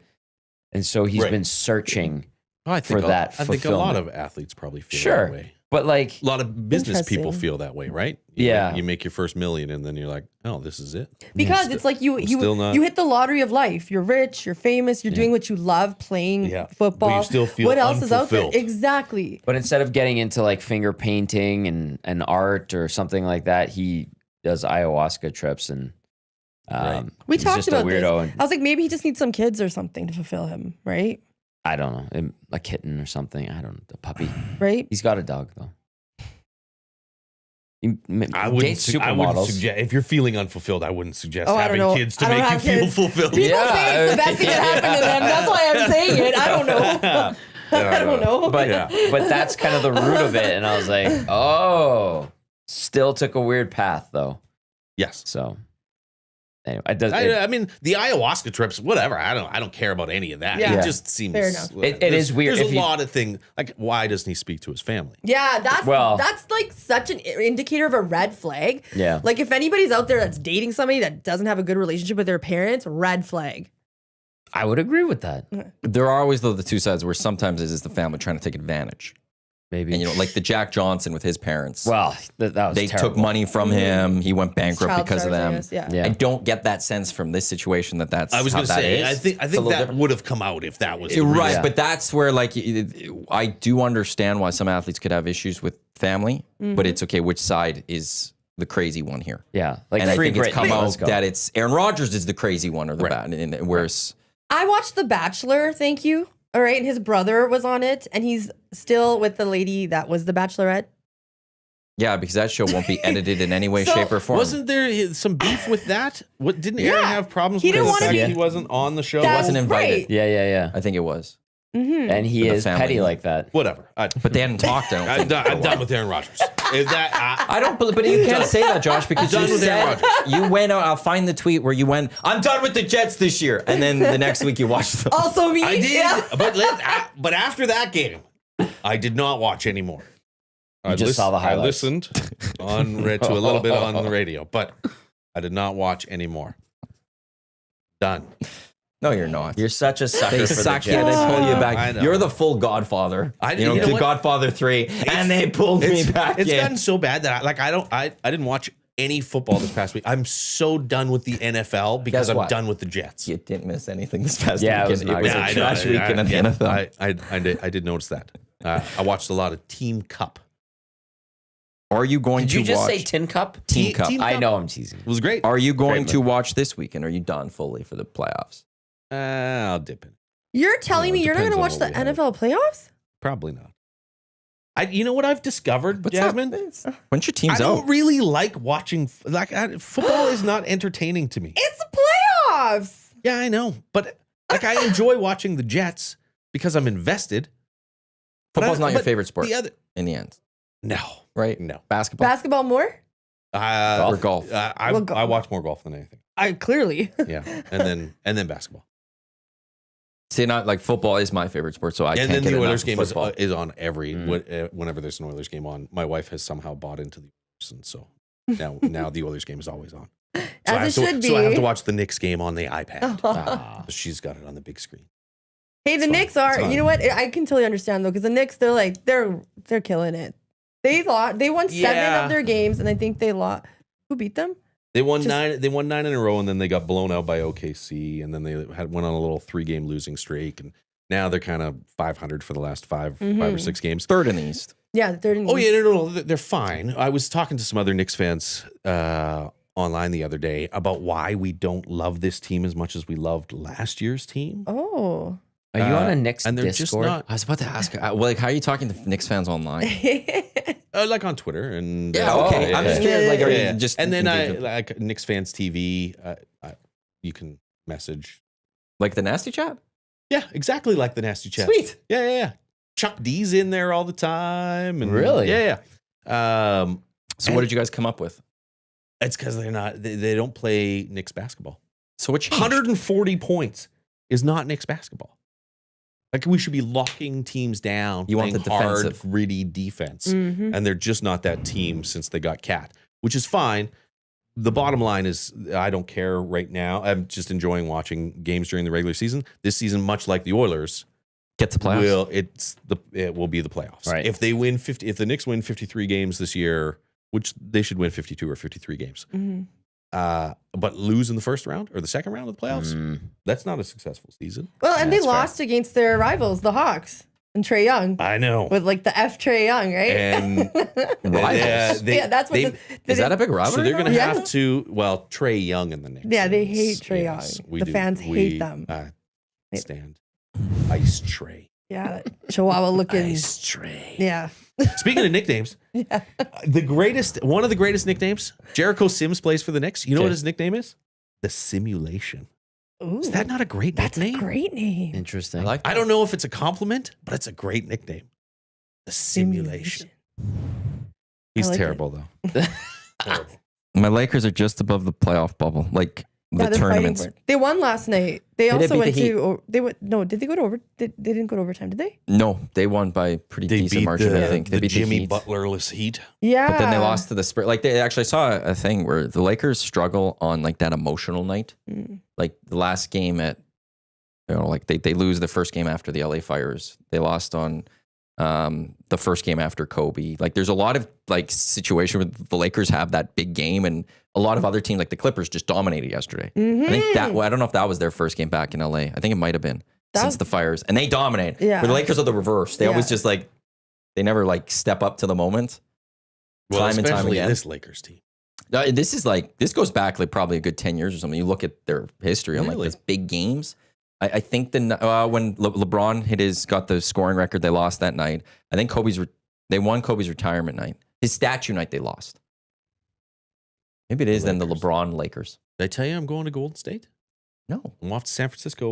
Speaker 5: and so he's
Speaker 4: Right.
Speaker 5: been searching.
Speaker 4: Oh, I
Speaker 5: For that
Speaker 4: I think a lot
Speaker 5: fulfillment.
Speaker 4: of athletes probably feel
Speaker 5: Sure.
Speaker 4: that way.
Speaker 5: But like,
Speaker 4: A lot of business people
Speaker 3: Interesting.
Speaker 4: feel that way, right?
Speaker 5: Yeah.
Speaker 4: You make your first million and then you're like, oh, this is it.
Speaker 3: Because it's like you
Speaker 4: still not-
Speaker 3: you hit the lottery of life. You're rich, you're famous, you're doing what you love, playing
Speaker 4: Yeah.
Speaker 3: football.
Speaker 4: But you still feel
Speaker 3: what else is out there?
Speaker 4: unfulfilled.
Speaker 3: Exactly.
Speaker 5: but instead of getting into like finger painting and art or something like that, he does ayahuasca trips and
Speaker 4: Right.
Speaker 3: We
Speaker 5: he's
Speaker 3: talked
Speaker 5: just
Speaker 3: about
Speaker 5: a weirdo.
Speaker 3: this. I was like, maybe he just needs some kids or something to fulfill him, right?
Speaker 5: I don't know, a kitten or something. I don't know, a puppy.
Speaker 3: Right?
Speaker 5: He's got a dog though.
Speaker 4: I wouldn't,
Speaker 5: supermodels.
Speaker 4: suggest, if you're feling unfulfilled, I wouldn't suggest
Speaker 3: Oh, I
Speaker 4: having
Speaker 3: don't know.
Speaker 4: kids to
Speaker 3: I don't
Speaker 4: make you
Speaker 3: have
Speaker 4: feel
Speaker 3: kids.
Speaker 4: fulfilled.
Speaker 3: People
Speaker 5: Yeah.
Speaker 3: say it's the best thing that happened to them. That's why I'm saying it. I don't know. I don't know.
Speaker 5: But
Speaker 4: Yeah.
Speaker 5: but that's kind of the root of it, and I was like, oh, still took a weird path though.
Speaker 4: Yes.
Speaker 5: So anyway, it does.
Speaker 4: I mean, the ayahuasca trips, whatever. I don't care about any of that.
Speaker 3: Yeah.
Speaker 4: It just seems
Speaker 3: Fair enough.
Speaker 5: It is weird
Speaker 4: There's
Speaker 5: if
Speaker 4: a
Speaker 5: you-
Speaker 4: lot of things like why doesn't he speak to his family?
Speaker 3: Yeah, that's
Speaker 5: Well-
Speaker 3: like such an indicator of a red flag.
Speaker 5: Yeah.
Speaker 3: Like if anybody's out there that's dating somebody that doesn't have a good relationship with their parents, red flag.
Speaker 5: I would agree with that.
Speaker 1: There are always though the two sides where sometimes it is the family trying to take advantage,
Speaker 5: Maybe
Speaker 1: and like the Jack Johnson with his parents.
Speaker 5: well, that was
Speaker 1: they
Speaker 5: terrible.
Speaker 1: took money from him. He went bankrupt
Speaker 3: Child
Speaker 1: because of
Speaker 3: stars, I
Speaker 1: them.
Speaker 3: guess, yeah.
Speaker 5: Yeah.
Speaker 1: I don't get that sense from this situation that's
Speaker 4: I was
Speaker 1: how
Speaker 4: going to
Speaker 1: that
Speaker 4: say,
Speaker 1: is.
Speaker 4: I think
Speaker 5: little
Speaker 4: that
Speaker 5: different.
Speaker 4: would have come out if that was the
Speaker 1: Right,
Speaker 4: reason.
Speaker 1: but that's where like I do understand why some athletes could have issues with family, but it's okay. Which side is the crazy one here?
Speaker 5: Yeah, like
Speaker 1: And I
Speaker 5: free
Speaker 1: think it's
Speaker 5: Britney.
Speaker 1: come
Speaker 5: Let's
Speaker 1: out
Speaker 5: go.
Speaker 1: that it's Aaron Rodgers is the crazy one or the
Speaker 4: Right.
Speaker 1: bad, and whereas
Speaker 3: I watched The Bachelor, thank you. All right, and his brother was on it, and he's still with the lady that was the Bachelorette.
Speaker 1: yeah, because that show won't be edited in any way,
Speaker 3: So,
Speaker 1: shape, or form.
Speaker 4: Wasn't there some beef with that? What didn't Aaron
Speaker 3: Yeah.
Speaker 4: have problems
Speaker 3: He
Speaker 4: with
Speaker 3: didn't
Speaker 4: the
Speaker 3: wanna
Speaker 4: fact
Speaker 5: be-
Speaker 4: he wasn't on the show?
Speaker 3: That's
Speaker 1: wasn't invited.
Speaker 3: right.
Speaker 5: Yeah.
Speaker 1: I think it was,
Speaker 3: Mm-hmm.
Speaker 5: And he
Speaker 1: For the
Speaker 5: is
Speaker 1: family.
Speaker 5: petty like that.
Speaker 4: Whatever.
Speaker 1: but they hadn't talked. I don't
Speaker 4: I'm
Speaker 1: think, for a
Speaker 4: done
Speaker 1: while.
Speaker 4: with Aaron Rodgers. If that,
Speaker 1: I don't believe, but you can't say that, Josh, because
Speaker 4: Done
Speaker 1: you
Speaker 4: with Aaron
Speaker 1: said
Speaker 4: Rodgers.
Speaker 1: you went out. I'll find the tweet where you went, I'm done with the Jets this year. And then the next week you watched them.
Speaker 3: Also me.
Speaker 4: I did,
Speaker 3: Yeah.
Speaker 4: but after that game, I did not watch anymore. I
Speaker 5: just saw the highlights.
Speaker 4: I listened to a little bit on the radio, but I did not watch anymore. Done.
Speaker 1: No, you're not.
Speaker 5: You're such a sucker
Speaker 1: They
Speaker 5: for the
Speaker 1: suck you.
Speaker 5: Jets.
Speaker 1: They pull you
Speaker 4: I
Speaker 1: back.
Speaker 4: know.
Speaker 1: You're the full Godfather.
Speaker 4: You know
Speaker 1: the
Speaker 4: what?
Speaker 1: Godfather 3, and they pulled me back.
Speaker 4: It's
Speaker 1: in.
Speaker 4: gotten so bad that I didn't watch any football this past week. I'm so done with the NFL because
Speaker 1: Guess
Speaker 4: I'm
Speaker 1: what?
Speaker 4: done with the Jets.
Speaker 1: You didn't miss anything this past
Speaker 5: Yeah, it
Speaker 1: weekend.
Speaker 5: was
Speaker 1: It was
Speaker 5: not
Speaker 1: a
Speaker 5: good.
Speaker 1: trash weekend in the NFL.
Speaker 4: I did notice that. I watched a lot of Team Cup.
Speaker 1: Are you going
Speaker 5: Did
Speaker 1: to
Speaker 5: you just
Speaker 1: watch
Speaker 5: say Tin Cup?
Speaker 1: Team Cup?
Speaker 4: Team
Speaker 5: I
Speaker 4: Cup.
Speaker 5: know I'm teasing.
Speaker 4: It was great.
Speaker 1: Are you going
Speaker 5: Great
Speaker 1: to
Speaker 5: move.
Speaker 1: watch this weekend? Are you done fully for the playoffs?
Speaker 4: I'll dip in.
Speaker 3: You're telling
Speaker 4: Yeah,
Speaker 3: me
Speaker 4: it
Speaker 3: you're not going to
Speaker 4: depends
Speaker 3: watch
Speaker 4: on
Speaker 3: the
Speaker 4: what we have.
Speaker 3: NFL playoffs?
Speaker 4: Probably not. You know what I've discovered,
Speaker 1: What's
Speaker 4: Jasmine?
Speaker 1: that? When's your team's
Speaker 4: I don't
Speaker 1: out?
Speaker 4: really like watching. Football is not entertaining to me.
Speaker 3: It's the playoffs.
Speaker 4: Yeah, I know, but I enjoy watching the Jets because I'm invested.
Speaker 1: Football's not your
Speaker 4: but
Speaker 1: favorite sport
Speaker 4: The other,
Speaker 1: in the end,
Speaker 4: no,
Speaker 1: right?
Speaker 4: no.
Speaker 1: Basketball
Speaker 3: Basketball more?
Speaker 1: or golf?
Speaker 4: I
Speaker 3: Well, golf.
Speaker 4: I watch more golf than anything.
Speaker 3: I clearly.
Speaker 4: Yeah, and then basketball.
Speaker 1: See, not like football is my favorite sport, so I
Speaker 4: And
Speaker 1: can't
Speaker 4: then
Speaker 1: get
Speaker 4: the
Speaker 1: enough
Speaker 4: Oilers
Speaker 1: of
Speaker 4: game
Speaker 1: football.
Speaker 4: is on every whenever there's an Oilers game on. My wife has somehow bought into the Oilers, and so now the Oilers game is always on. So
Speaker 3: As it should be.
Speaker 4: So I have to watch the Knicks game on the iPad.
Speaker 5: Ah.
Speaker 4: She's got it on the big screen.
Speaker 3: Hey, the
Speaker 4: It's fine.
Speaker 3: Knicks are.
Speaker 4: It's fine.
Speaker 3: You know what? I can totally understand though, because the Knicks, they're killing it. They won 7
Speaker 4: Yeah.
Speaker 3: of their games, and I think they lost. Who beat them?
Speaker 4: They won
Speaker 3: Just-
Speaker 4: 9. They won 9 in a row, and then they got blown out by OKC, and then they went on a little 3-game losing streak, and now they're kind of 500 for the last 5 or 6 games.
Speaker 1: Third in the East.
Speaker 3: Yeah, the third. in the
Speaker 4: Oh yeah,
Speaker 3: East.
Speaker 4: no, they're fine. I was talking to some other Knicks fans online the other day about why we don't love this team as much as we loved last year's team.
Speaker 3: Oh.
Speaker 5: Are you on a Knicks
Speaker 4: and they're just
Speaker 5: Discord?
Speaker 4: not
Speaker 1: I was about to ask, well, like, how are you talking to Knicks fans online?
Speaker 4: like on Twitter and
Speaker 1: Okay. I'm just curious. Like, are
Speaker 4: yeah.
Speaker 1: you just
Speaker 4: And then I
Speaker 1: engaged with-
Speaker 4: like Knicks fans TV. You can message.
Speaker 1: like the nasty chat?
Speaker 4: Yeah, exactly like the Nasty Chat.
Speaker 1: Sweet.
Speaker 4: Yeah. Chuck D's in there all the time. And
Speaker 5: Really?
Speaker 4: Yeah.
Speaker 1: So, what did you guys come up with?
Speaker 4: It's because they don't play Knicks basketball.
Speaker 1: So, what changed?
Speaker 4: 140 points is not Knicks basketball. Like we should be locking teams down.
Speaker 1: You want
Speaker 4: playing
Speaker 1: the
Speaker 4: hard,
Speaker 1: defensive.
Speaker 4: gritty defense,
Speaker 3: Mhm.
Speaker 4: and they're just not that team since they got Cat, which is fine. The bottom line is I don't care right now. I'm just enjoying watching games during the regular season. This season, much like the Oilers,
Speaker 1: Get to playoffs.
Speaker 4: it will be the playoffs.
Speaker 5: Right.
Speaker 4: If they win 50, if the Knicks win 53 games this year, which they should win 52 or 53 games,
Speaker 3: Mhm.
Speaker 4: but lose in the first round or the second round of the playoffs,
Speaker 5: Mm.
Speaker 4: that's not a successful season.
Speaker 3: Well, and they
Speaker 5: That's fair.
Speaker 3: lost against their rivals, the Hawks, and Trey Young,
Speaker 4: I know.
Speaker 3: with like the F Trey Young, right?
Speaker 4: And
Speaker 1: Rivals?
Speaker 3: yeah, that's what.
Speaker 4: they-
Speaker 1: Is that a big rivalry?
Speaker 4: so they're going to
Speaker 3: Yeah.
Speaker 4: have to. Well, Trey Young and the Knicks.
Speaker 3: Yeah, they
Speaker 4: is-
Speaker 3: hate Trae
Speaker 4: yes,
Speaker 3: Young.
Speaker 4: we
Speaker 3: The
Speaker 4: do.
Speaker 3: fans hate them.
Speaker 4: Stand Ice Trey.
Speaker 3: Yeah, Chihuahua looking.
Speaker 4: Ice Trey.
Speaker 3: Yeah.
Speaker 4: Speaking of nicknames, one of the greatest nicknames. Jericho Sims plays for the Knicks. You know
Speaker 5: Okay.
Speaker 4: what his nickname is? The Simulation.
Speaker 3: Ooh,
Speaker 4: Is that not a great
Speaker 3: that's
Speaker 4: nickname?
Speaker 3: a great name.
Speaker 5: Interesting.
Speaker 1: I like
Speaker 4: I don't know if it's a compliment, but it's a great nickname. The Simulation. He's
Speaker 3: like it.
Speaker 4: terrible though. Terrible.
Speaker 1: My Lakers are just above the playoff bubble, like the
Speaker 3: Yeah, they're fighting
Speaker 1: tournaments.
Speaker 3: for it. They won last night. They
Speaker 1: did
Speaker 3: also
Speaker 1: beat
Speaker 3: went
Speaker 1: the Heat.
Speaker 3: to. They went. No, did they go to over? They didn't go to overtime, did they?
Speaker 1: No, they won by a pretty decent margin, I think. They
Speaker 4: the
Speaker 1: beat
Speaker 4: Jimmy
Speaker 1: the Heat.
Speaker 4: Butlerless Heat.
Speaker 3: Yeah.
Speaker 1: But then they lost to the Spurs. Like they actually saw a thing where the Lakers struggle on like that emotional night.
Speaker 3: Mm.
Speaker 1: Like the last game at, like they lose the first game after the LA Fires. They lost on the first game after Kobe. Like there's a lot of like situation where the Lakers have that big game, and a lot of other teams like the Clippers just dominated yesterday. I think that. Well, I don't know if that was their first game back in LA. I think it might have been
Speaker 3: That
Speaker 1: since
Speaker 3: was-
Speaker 1: the Fires, and they dominate.
Speaker 3: Yeah.
Speaker 1: Where the Lakers are the reverse. They always
Speaker 3: Yeah.
Speaker 1: just like they never like step up to the moment.
Speaker 4: Well,
Speaker 1: Time and time
Speaker 4: especially
Speaker 1: again.
Speaker 4: this Lakers team.
Speaker 1: This goes back like probably a good 10 years or something. You look at their history on like
Speaker 4: Really?
Speaker 1: these big games. I think when LeBron got the scoring record, they lost that night. I think they won Kobe's retirement night. His statue night, they lost. Maybe it is then the
Speaker 4: Lakers.
Speaker 1: LeBron Lakers.
Speaker 4: Did I tell you I'm going to Golden State?
Speaker 1: No.
Speaker 4: I'm off to San Francisco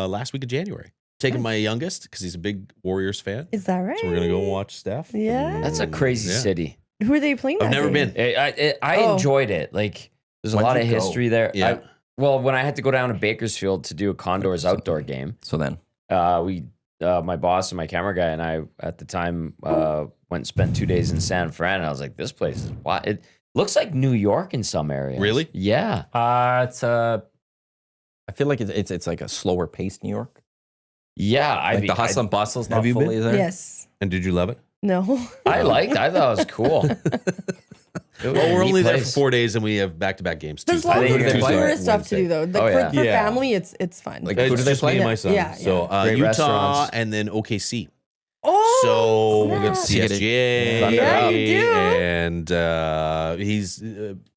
Speaker 4: last week of January. taking my youngest because he's a big Warriors fan.
Speaker 3: Is that right?
Speaker 4: So we're gonna go watch Steph.
Speaker 3: Yeah.
Speaker 5: That's a crazy
Speaker 4: Yeah.
Speaker 5: city.
Speaker 3: Who are they playing?
Speaker 4: I've
Speaker 3: that
Speaker 4: never
Speaker 3: game?
Speaker 4: been.
Speaker 5: I
Speaker 3: Oh.
Speaker 5: enjoyed it. Like, there's a
Speaker 1: When'd
Speaker 5: lot
Speaker 1: you
Speaker 5: of
Speaker 1: go?
Speaker 5: history there.
Speaker 4: Yeah.
Speaker 5: Well, when I had to go down to Bakersfield to do a Condors outdoor game,
Speaker 1: So then,
Speaker 5: my boss and my camera guy and I at the time went and spent 2 days in San Fran. And I was like, this place is wild. It looks like New York in some areas.
Speaker 4: Really?
Speaker 5: Yeah.
Speaker 1: it's I feel like it's like a slower paced New York.
Speaker 5: Yeah.
Speaker 1: Like the hustle and bustle's not
Speaker 4: Have you been?
Speaker 1: fully there.
Speaker 3: Yes.
Speaker 4: And did you love it?
Speaker 3: No.
Speaker 5: I thought it was cool.
Speaker 4: Well, we're only there for 4 days, and we have back-to-back games.
Speaker 3: There's
Speaker 4: Tuesday,
Speaker 3: lots
Speaker 1: think
Speaker 3: of
Speaker 1: they play
Speaker 3: tourist stuff to do though. Like
Speaker 5: Oh, yeah.
Speaker 3: for
Speaker 4: Yeah.
Speaker 3: family, it's fun.
Speaker 1: Like,
Speaker 4: It's
Speaker 1: who do they
Speaker 4: just
Speaker 1: play?
Speaker 4: me and my son.
Speaker 3: Yeah,
Speaker 4: So
Speaker 5: Great
Speaker 4: Utah
Speaker 5: restaurants.
Speaker 4: and then OKC.
Speaker 3: oh,
Speaker 4: So we'll get to
Speaker 3: snap.
Speaker 4: see
Speaker 1: CSGA.
Speaker 4: SGA.
Speaker 3: Yeah, you do.
Speaker 4: And he's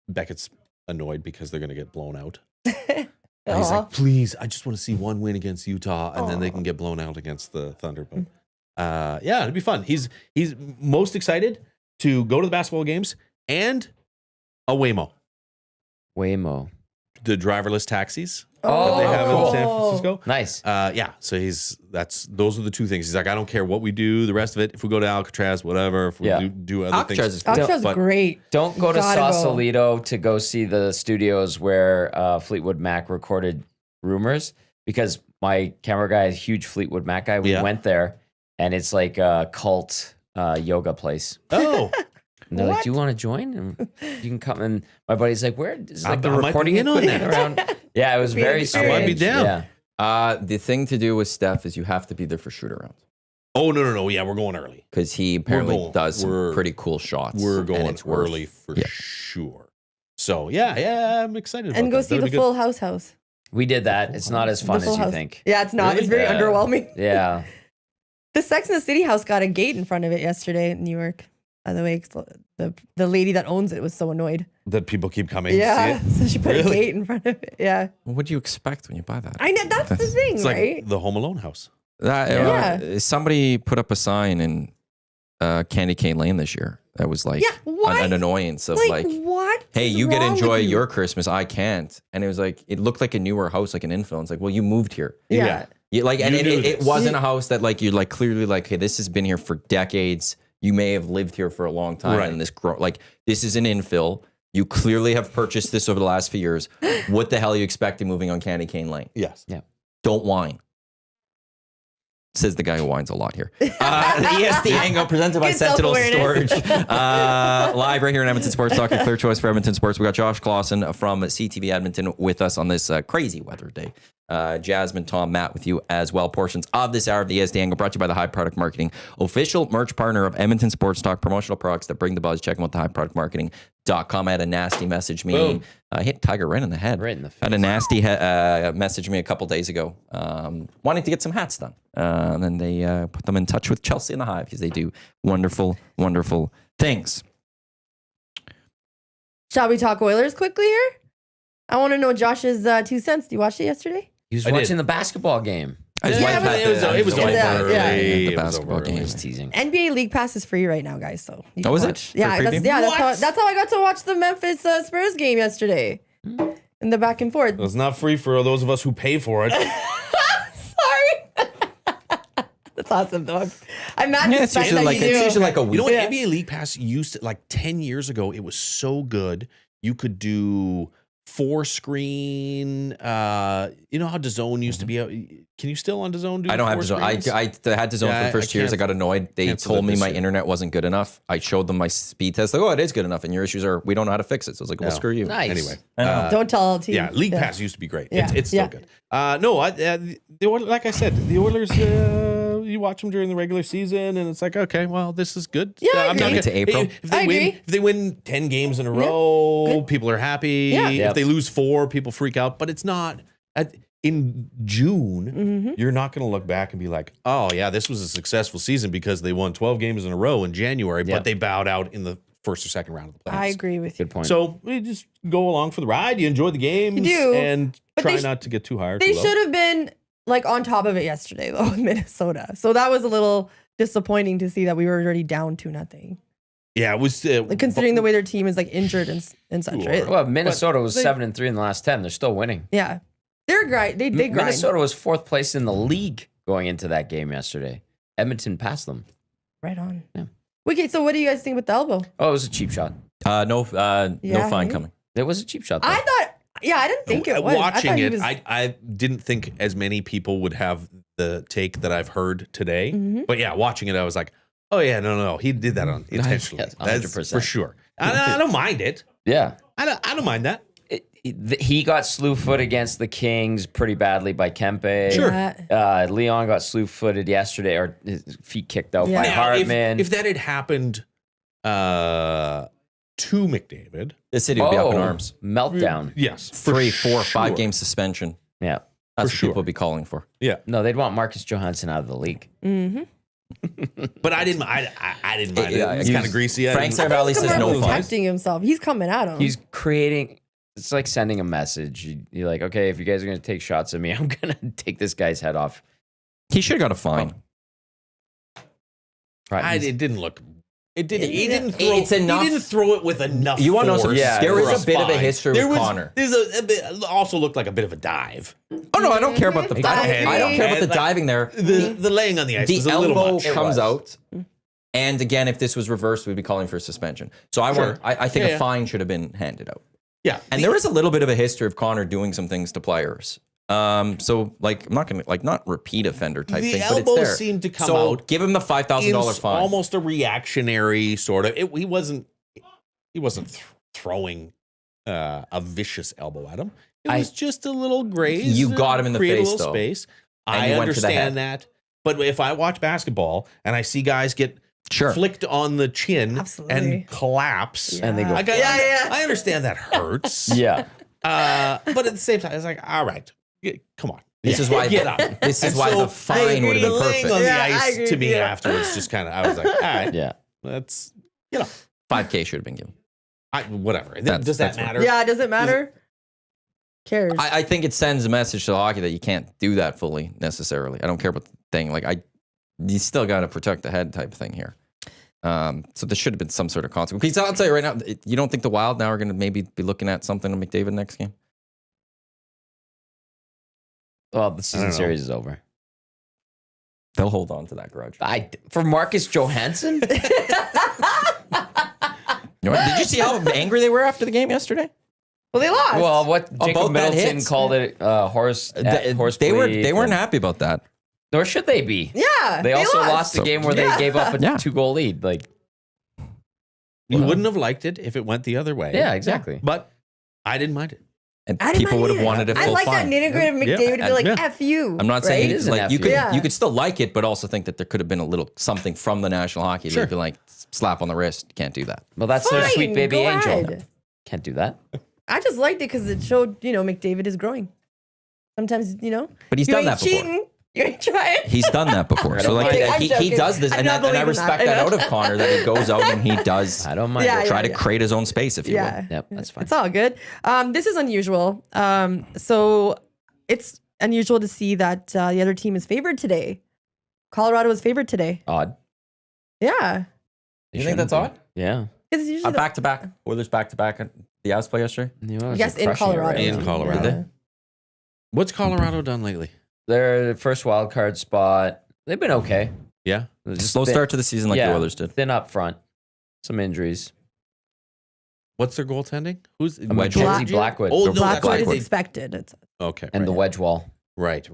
Speaker 4: Beckett's annoyed because they're going to get blown out. And he's
Speaker 3: Aw.
Speaker 4: like, please, I just want to see one win against Utah, and then they
Speaker 3: Aw.
Speaker 4: can get blown out against the Thunder. But yeah, it'd be fun. He's most excited to go to the basketball games and a Waymo,
Speaker 5: Waymo.
Speaker 4: the driverless taxis
Speaker 5: Oh,
Speaker 4: that they have
Speaker 5: cool.
Speaker 4: in San Francisco.
Speaker 5: Nice.
Speaker 4: Yeah, so those are the two things. He's like, I don't care what we do, the rest of it. If we go to Alcatraz, whatever. If we
Speaker 5: Yeah.
Speaker 4: do other
Speaker 1: Alcatraz
Speaker 4: things,
Speaker 1: is cool.
Speaker 3: Alcatraz is
Speaker 4: But-
Speaker 3: great.
Speaker 5: Don't go to
Speaker 3: Gotta go.
Speaker 5: Sausalito to go see the studios where Fleetwood Mac recorded Rumors, because my camera guy is a huge Fleetwood Mac guy. We
Speaker 4: Yeah.
Speaker 5: went there, and it's like a cult yoga place.
Speaker 4: oh,
Speaker 5: And they're like,
Speaker 3: What?
Speaker 5: "Do you want to join?" And you can come. And my buddy's like, "Where is like the
Speaker 4: I might be
Speaker 5: recording
Speaker 4: in on
Speaker 5: equipment
Speaker 4: that.
Speaker 5: around?" Yeah, it was
Speaker 3: Be
Speaker 5: very
Speaker 3: an
Speaker 5: strange.
Speaker 4: I might be down.
Speaker 5: Yeah.
Speaker 1: The thing to do with Steph is you have to be there for shoot around
Speaker 4: oh no, yeah, we're going early.
Speaker 1: because he apparently
Speaker 4: going-
Speaker 1: does some
Speaker 4: we're-
Speaker 1: pretty cool shots.
Speaker 4: We're
Speaker 1: and
Speaker 4: going
Speaker 1: it's worth-
Speaker 4: early for
Speaker 1: yeah.
Speaker 4: sure. So yeah, I'm excited.
Speaker 3: And
Speaker 4: about
Speaker 3: go
Speaker 4: that.
Speaker 3: see
Speaker 4: That'll
Speaker 3: the
Speaker 4: be good.
Speaker 3: Full House.
Speaker 5: We did that. It's not as fun
Speaker 3: The Full
Speaker 5: as you
Speaker 3: House.
Speaker 5: think.
Speaker 3: Yeah, it's not.
Speaker 4: Really?
Speaker 3: It's very
Speaker 5: Yeah.
Speaker 3: underwhelming.
Speaker 5: Yeah.
Speaker 3: The Sex and the City house got a gate in front of it yesterday in New York. By the way, 'cause the lady that owns it was so annoyed.
Speaker 4: That people keep coming.
Speaker 3: Yeah,
Speaker 4: To see
Speaker 3: so she put a
Speaker 4: Really?
Speaker 3: gate in front of it. Yeah,
Speaker 1: What do you expect when you buy that?
Speaker 3: I know that's the thing,
Speaker 4: It's like
Speaker 3: right?
Speaker 4: the Home Alone house.
Speaker 1: That,
Speaker 3: Yeah.
Speaker 1: somebody put up a sign in Candy Cane Lane this year that was like
Speaker 3: Yeah, why?
Speaker 1: an annoyance of
Speaker 3: like,
Speaker 1: like,
Speaker 3: what?
Speaker 1: hey,
Speaker 3: is
Speaker 1: you get to
Speaker 3: wrong with
Speaker 1: enjoy
Speaker 3: you?
Speaker 1: your Christmas, I can't. And it was like, it looked like a newer house, like an infill. It's like, well, you moved here.
Speaker 3: Yeah.
Speaker 4: Yeah.
Speaker 1: You, like, and
Speaker 4: You
Speaker 1: it,
Speaker 4: knew
Speaker 1: it
Speaker 4: this.
Speaker 1: wasn't a house that like you're like clearly like, hey, this has been here for decades. You may have lived here for a long time,
Speaker 4: Right.
Speaker 1: and this is an infill. You clearly have purchased this over the last few years. What the hell are you expecting moving on Candy Cane Lane?
Speaker 4: Yes.
Speaker 1: Don't whine. Says the guy who whines a lot here. The EST Hangout presented by
Speaker 3: Good
Speaker 1: Sentinel
Speaker 3: self-awareness.
Speaker 1: Storage. Live right here in Edmonton Sports Talk, a clear choice for Edmonton Sports. We got Josh Classen from CTV Edmonton with us on this crazy weather day. Jasmine, Tom, Matt with you as well. Portions of this hour of the EST Angle brought to you by the High Product Marketing, official merch partner of Edmonton Sports Talk, promotional products that bring the buzz. Check them out, thehighproductmarketing.com. I had a nasty message me.
Speaker 5: Boom.
Speaker 1: I hit Tiger right in the head.
Speaker 5: Right in the
Speaker 1: I had a nasty message me a couple days ago wanting to get some hats done. And then they put them in touch with Chelsea and the Hive because they do wonderful, wonderful things.
Speaker 3: Shall we talk Oilers quickly here? I want to know Josh's 2 cents. Do you watch it yesterday?
Speaker 5: He was
Speaker 4: I did.
Speaker 5: watching the basketball game.
Speaker 1: I just
Speaker 3: Yeah,
Speaker 1: went
Speaker 3: but
Speaker 1: back
Speaker 4: it was
Speaker 1: to-
Speaker 4: it was
Speaker 1: I
Speaker 4: over
Speaker 1: just
Speaker 3: Yeah,
Speaker 1: went
Speaker 4: early.
Speaker 3: yeah.
Speaker 1: at the
Speaker 4: It was
Speaker 1: basketball
Speaker 4: over
Speaker 1: game.
Speaker 4: early.
Speaker 5: Just teasing.
Speaker 3: NBA League Pass is free right now, guys. So you can
Speaker 1: is it?
Speaker 3: watch.
Speaker 1: For
Speaker 3: Yeah,
Speaker 1: preview?
Speaker 3: that's how I got to watch the Memphis Spurs game yesterday. In the back and forth.
Speaker 4: It's not free for those of us who pay for it.
Speaker 3: Sorry. That's awesome, dog. I'm mad.
Speaker 1: Yeah, it's usually like a week.
Speaker 4: You know what?
Speaker 3: Yeah.
Speaker 4: NBA League Pass used to, like 10 years ago, it was so good. You could do 4-screen. You know how DAZN used to be? Can you still on DAZN do
Speaker 1: I don't have
Speaker 4: 4
Speaker 1: DAZN.
Speaker 4: screens?
Speaker 1: I had DAZN
Speaker 4: Yeah,
Speaker 1: for the first
Speaker 4: I
Speaker 1: 2 years. I
Speaker 4: can't
Speaker 1: got annoyed. They
Speaker 4: cancel
Speaker 1: told
Speaker 4: it
Speaker 1: me
Speaker 4: this
Speaker 1: my
Speaker 4: year.
Speaker 1: internet wasn't good enough. I showed them my speed test. Like, oh, it is good enough. And your issues are, we don't know how to fix it. So I was like, well,
Speaker 4: No.
Speaker 1: screw you.
Speaker 5: Nice.
Speaker 4: Anyway.
Speaker 3: Don't tell LT.
Speaker 4: Yeah, League Pass used to be great.
Speaker 3: Yeah.
Speaker 4: It's still
Speaker 3: Yeah.
Speaker 4: good. No, the Oilers, like I said, the Oilers. You watch them during the regular season, and it's like, okay, well, this is good.
Speaker 3: Yeah, I
Speaker 4: I'm not
Speaker 3: agree.
Speaker 1: Into April.
Speaker 4: If they
Speaker 3: I
Speaker 4: win,
Speaker 3: agree.
Speaker 4: if they win 10 games in a row,
Speaker 3: Good.
Speaker 4: people are happy.
Speaker 3: Yeah.
Speaker 5: Yep.
Speaker 4: If they lose 4, people freak out. But it's not. In June, you're not going to look back and be like, oh yeah, this was a successful season because they won 12 games in a row in January,
Speaker 5: Yeah.
Speaker 4: but they bowed out in the first or second round of the playoffs.
Speaker 3: I agree with you.
Speaker 5: Good point.
Speaker 4: So we just go along for the ride. You enjoy the games,
Speaker 3: You do,
Speaker 4: and
Speaker 3: but
Speaker 4: try
Speaker 3: they sh-
Speaker 4: not to get too high or
Speaker 3: They
Speaker 4: too low.
Speaker 3: should have been like on top of it yesterday though in Minnesota. So that was a little disappointing to see that we were already down 2-0.
Speaker 4: Yeah, it was.
Speaker 3: Like considering the way their team is like injured and such, right?
Speaker 5: Well, Minnesota was
Speaker 3: they-
Speaker 5: 7-3 in the last 10. They're still winning.
Speaker 3: Yeah. They're great. They grind.
Speaker 5: Minnesota was 4th place in the league going into that game yesterday. Edmonton passed them.
Speaker 3: Right on.
Speaker 5: Yeah.
Speaker 3: Okay, so what do you guys think with the elbow?
Speaker 5: Oh, it was a cheap shot.
Speaker 1: No fine
Speaker 3: hey?
Speaker 1: coming.
Speaker 5: It was a cheap shot. Though.
Speaker 3: I thought, I didn't think it was.
Speaker 4: Watching
Speaker 3: I
Speaker 4: it,
Speaker 3: thought he was,
Speaker 4: I didn't think as many people would have the take that I've heard today.
Speaker 3: Mhm.
Speaker 4: But yeah, watching it, I was like, oh yeah, no, he did that intentionally.
Speaker 5: Yes,
Speaker 4: That's
Speaker 5: 100%.
Speaker 4: for sure. I don't mind it.
Speaker 5: Yeah.
Speaker 4: I don't mind that.
Speaker 5: He got slew-footed against the Kings pretty badly by Kempe.
Speaker 4: Sure.
Speaker 5: Leon got slew-footed yesterday, or his feet kicked out by
Speaker 3: Yeah.
Speaker 5: Hartman.
Speaker 4: If that had happened to McDavid,
Speaker 1: The city would be up in arms.
Speaker 5: Meltdown.
Speaker 4: yes, for
Speaker 1: 3, 4, 5
Speaker 4: sure.
Speaker 1: game suspension.
Speaker 5: Yeah.
Speaker 1: That's what
Speaker 4: sure.
Speaker 1: people would be calling for.
Speaker 4: Yeah,
Speaker 5: No, they'd want Marcus Johansson out of the league.
Speaker 3: Mhm.
Speaker 4: but I didn't. I didn't mind
Speaker 1: Yeah,
Speaker 4: it. It's kind of greasy. I
Speaker 1: Frank
Speaker 4: didn't-
Speaker 1: Saravalli
Speaker 3: He's
Speaker 1: says
Speaker 3: coming
Speaker 1: no
Speaker 3: out
Speaker 1: fine.
Speaker 3: protecting himself. He's coming at him.
Speaker 5: He's creating. It's like sending a message. You're like, okay, if you guys are going to take shots at me, I'm going to take this guy's head off.
Speaker 1: He should have got a fine.
Speaker 5: Right.
Speaker 4: It didn't look. It didn't. He didn't throw.
Speaker 1: It's enough-
Speaker 4: He didn't throw it with enough.
Speaker 1: You want to know
Speaker 4: force
Speaker 1: something?
Speaker 5: Yeah,
Speaker 1: There
Speaker 4: for
Speaker 1: is a bit of a
Speaker 4: fine.
Speaker 1: history with Connor.
Speaker 4: There's a bit, also looked like a bit of a dive.
Speaker 1: Oh no, I don't care about the.
Speaker 3: Mhm.
Speaker 1: I don't care about the
Speaker 4: Like,
Speaker 1: diving there.
Speaker 4: The laying on the ice was
Speaker 1: The
Speaker 4: a little
Speaker 1: elbow
Speaker 4: much.
Speaker 1: comes
Speaker 5: was.
Speaker 1: out, and again, if this was reversed, we'd be calling for a suspension. So I
Speaker 4: Sure.
Speaker 1: want. I think
Speaker 4: Yeah,
Speaker 1: a
Speaker 4: yeah.
Speaker 1: fine should have been handed out.
Speaker 4: Yeah,
Speaker 1: And there is a little bit of a history of Connor doing some things to players. So like I'm not gonna not repeat offender type
Speaker 4: the
Speaker 1: thing, but it's
Speaker 4: elbows
Speaker 1: there.
Speaker 4: seemed to come
Speaker 1: so
Speaker 4: out.
Speaker 1: give him the $5,000 fine.
Speaker 4: Almost a reactionary sort of. He wasn't throwing a vicious elbow at him. It was just a little graze.
Speaker 1: You got him in the
Speaker 4: create
Speaker 1: face,
Speaker 4: a little
Speaker 1: though.
Speaker 4: space.
Speaker 1: And
Speaker 4: I
Speaker 1: you went to the head.
Speaker 4: understand that, but if I watch basketball and I see guys get
Speaker 1: Sure.
Speaker 4: flicked on the chin
Speaker 3: Absolutely.
Speaker 4: and collapse,
Speaker 5: And they go,
Speaker 4: I understand that hurts.
Speaker 5: Yeah.
Speaker 4: But at the same time, it's like, all right, come on.
Speaker 1: This is why.
Speaker 4: Get up.
Speaker 1: This is
Speaker 4: And
Speaker 1: why
Speaker 4: so
Speaker 1: the fine would have
Speaker 4: the
Speaker 1: been
Speaker 4: laying
Speaker 1: perfect.
Speaker 4: on the
Speaker 3: Yeah, I
Speaker 4: ice
Speaker 3: agree,
Speaker 4: to me
Speaker 3: yeah.
Speaker 4: afterwards, just kind of, I was like, all right,
Speaker 5: Yeah.
Speaker 4: let's,
Speaker 1: 5K should have been given.
Speaker 4: whatever.
Speaker 1: That's-
Speaker 4: Does that
Speaker 1: that's what-
Speaker 4: matter?
Speaker 3: Yeah, does it matter? Cares.
Speaker 1: I think it sends a message to the hockey that you can't do that fully necessarily. I don't care about the thing. You still got to protect the head type thing here. So there should have been some sort of consequence. Because I'll tell you right now, you don't think the Wild now are going to maybe be looking at something on McDavid next game?
Speaker 5: Well, the season
Speaker 4: know.
Speaker 5: series is over.
Speaker 1: They'll hold on to that grudge.
Speaker 5: For Marcus Johansson?
Speaker 1: Did you see how angry they were after the game yesterday?
Speaker 3: well, they lost.
Speaker 5: Well, what Jacob
Speaker 1: both bad
Speaker 5: Middleton
Speaker 1: hits.
Speaker 5: called it horse
Speaker 1: They
Speaker 5: bleep,
Speaker 1: weren't
Speaker 5: and-
Speaker 1: happy about that.
Speaker 5: Nor should they be.
Speaker 3: yeah,
Speaker 5: They also lost the
Speaker 1: So-
Speaker 5: game where they gave up a
Speaker 1: Yeah.
Speaker 5: 2-goal lead. Like,
Speaker 4: You wouldn't have liked it if it went the other way.
Speaker 5: yeah, exactly.
Speaker 4: But I didn't mind it.
Speaker 1: And
Speaker 3: I didn't
Speaker 1: people
Speaker 3: mind
Speaker 1: would have
Speaker 3: either.
Speaker 1: wanted a
Speaker 3: I
Speaker 1: full
Speaker 3: like
Speaker 1: fine.
Speaker 3: that nitty-gritty of McDavid to be like,
Speaker 4: Yeah.
Speaker 3: F you.
Speaker 1: I'm not saying
Speaker 3: right?
Speaker 5: It is an
Speaker 1: like you
Speaker 5: F
Speaker 1: could
Speaker 5: you.
Speaker 3: Yeah.
Speaker 1: you could still like it, but also think that there could have been a little something from the National Hockey League,
Speaker 4: Sure.
Speaker 1: be like slap on the wrist. You can't do that.
Speaker 5: Well, that's their
Speaker 3: Fine,
Speaker 5: sweet baby
Speaker 3: go
Speaker 5: angel.
Speaker 3: ahead.
Speaker 5: Can't do that.
Speaker 3: I just liked it because it showed, McDavid is growing. Sometimes,
Speaker 1: But he's
Speaker 3: you
Speaker 1: done
Speaker 3: ain't
Speaker 1: that before.
Speaker 3: cheating. You ain't trying.
Speaker 1: He's done that before.
Speaker 5: I
Speaker 1: So
Speaker 5: don't
Speaker 1: like
Speaker 5: mind it.
Speaker 3: I'm
Speaker 1: he
Speaker 3: joking.
Speaker 1: does this,
Speaker 3: I
Speaker 1: and
Speaker 3: do not
Speaker 1: I
Speaker 3: believe in
Speaker 1: respect
Speaker 3: that.
Speaker 1: that
Speaker 3: I
Speaker 1: out
Speaker 3: know.
Speaker 1: of Connor that he goes out and he does
Speaker 5: I don't mind
Speaker 3: Yeah,
Speaker 5: it.
Speaker 1: try to create his own space, if you will.
Speaker 3: Yeah.
Speaker 5: Yep, that's fine.
Speaker 3: It's all good. This is unusual. So it's unusual to see that the other team is favored today. Colorado was favored today.
Speaker 5: Odd.
Speaker 3: Yeah.
Speaker 1: You think that's odd?
Speaker 5: Yeah.
Speaker 3: It's usually
Speaker 1: Back to back. Oilers back to back. The Avs play yesterday.
Speaker 3: yes, in Colorado.
Speaker 4: In Colorado.
Speaker 3: Yeah.
Speaker 4: What's Colorado done lately?
Speaker 5: Their first wild card spot. They've been okay.
Speaker 4: Yeah.
Speaker 5: Just
Speaker 1: Slow
Speaker 5: thin-
Speaker 1: start to the season like
Speaker 5: yeah,
Speaker 1: the Oilers did.
Speaker 5: Thin up front. Some injuries.
Speaker 4: What's their goaltending? Who's
Speaker 5: Mackenzie Blackwood.
Speaker 4: Oh, no,
Speaker 3: Blackwood
Speaker 4: that's
Speaker 3: is
Speaker 4: right.
Speaker 3: expected. It's,
Speaker 4: Okay.
Speaker 5: and
Speaker 4: right.
Speaker 5: the wedge wall.
Speaker 4: Right.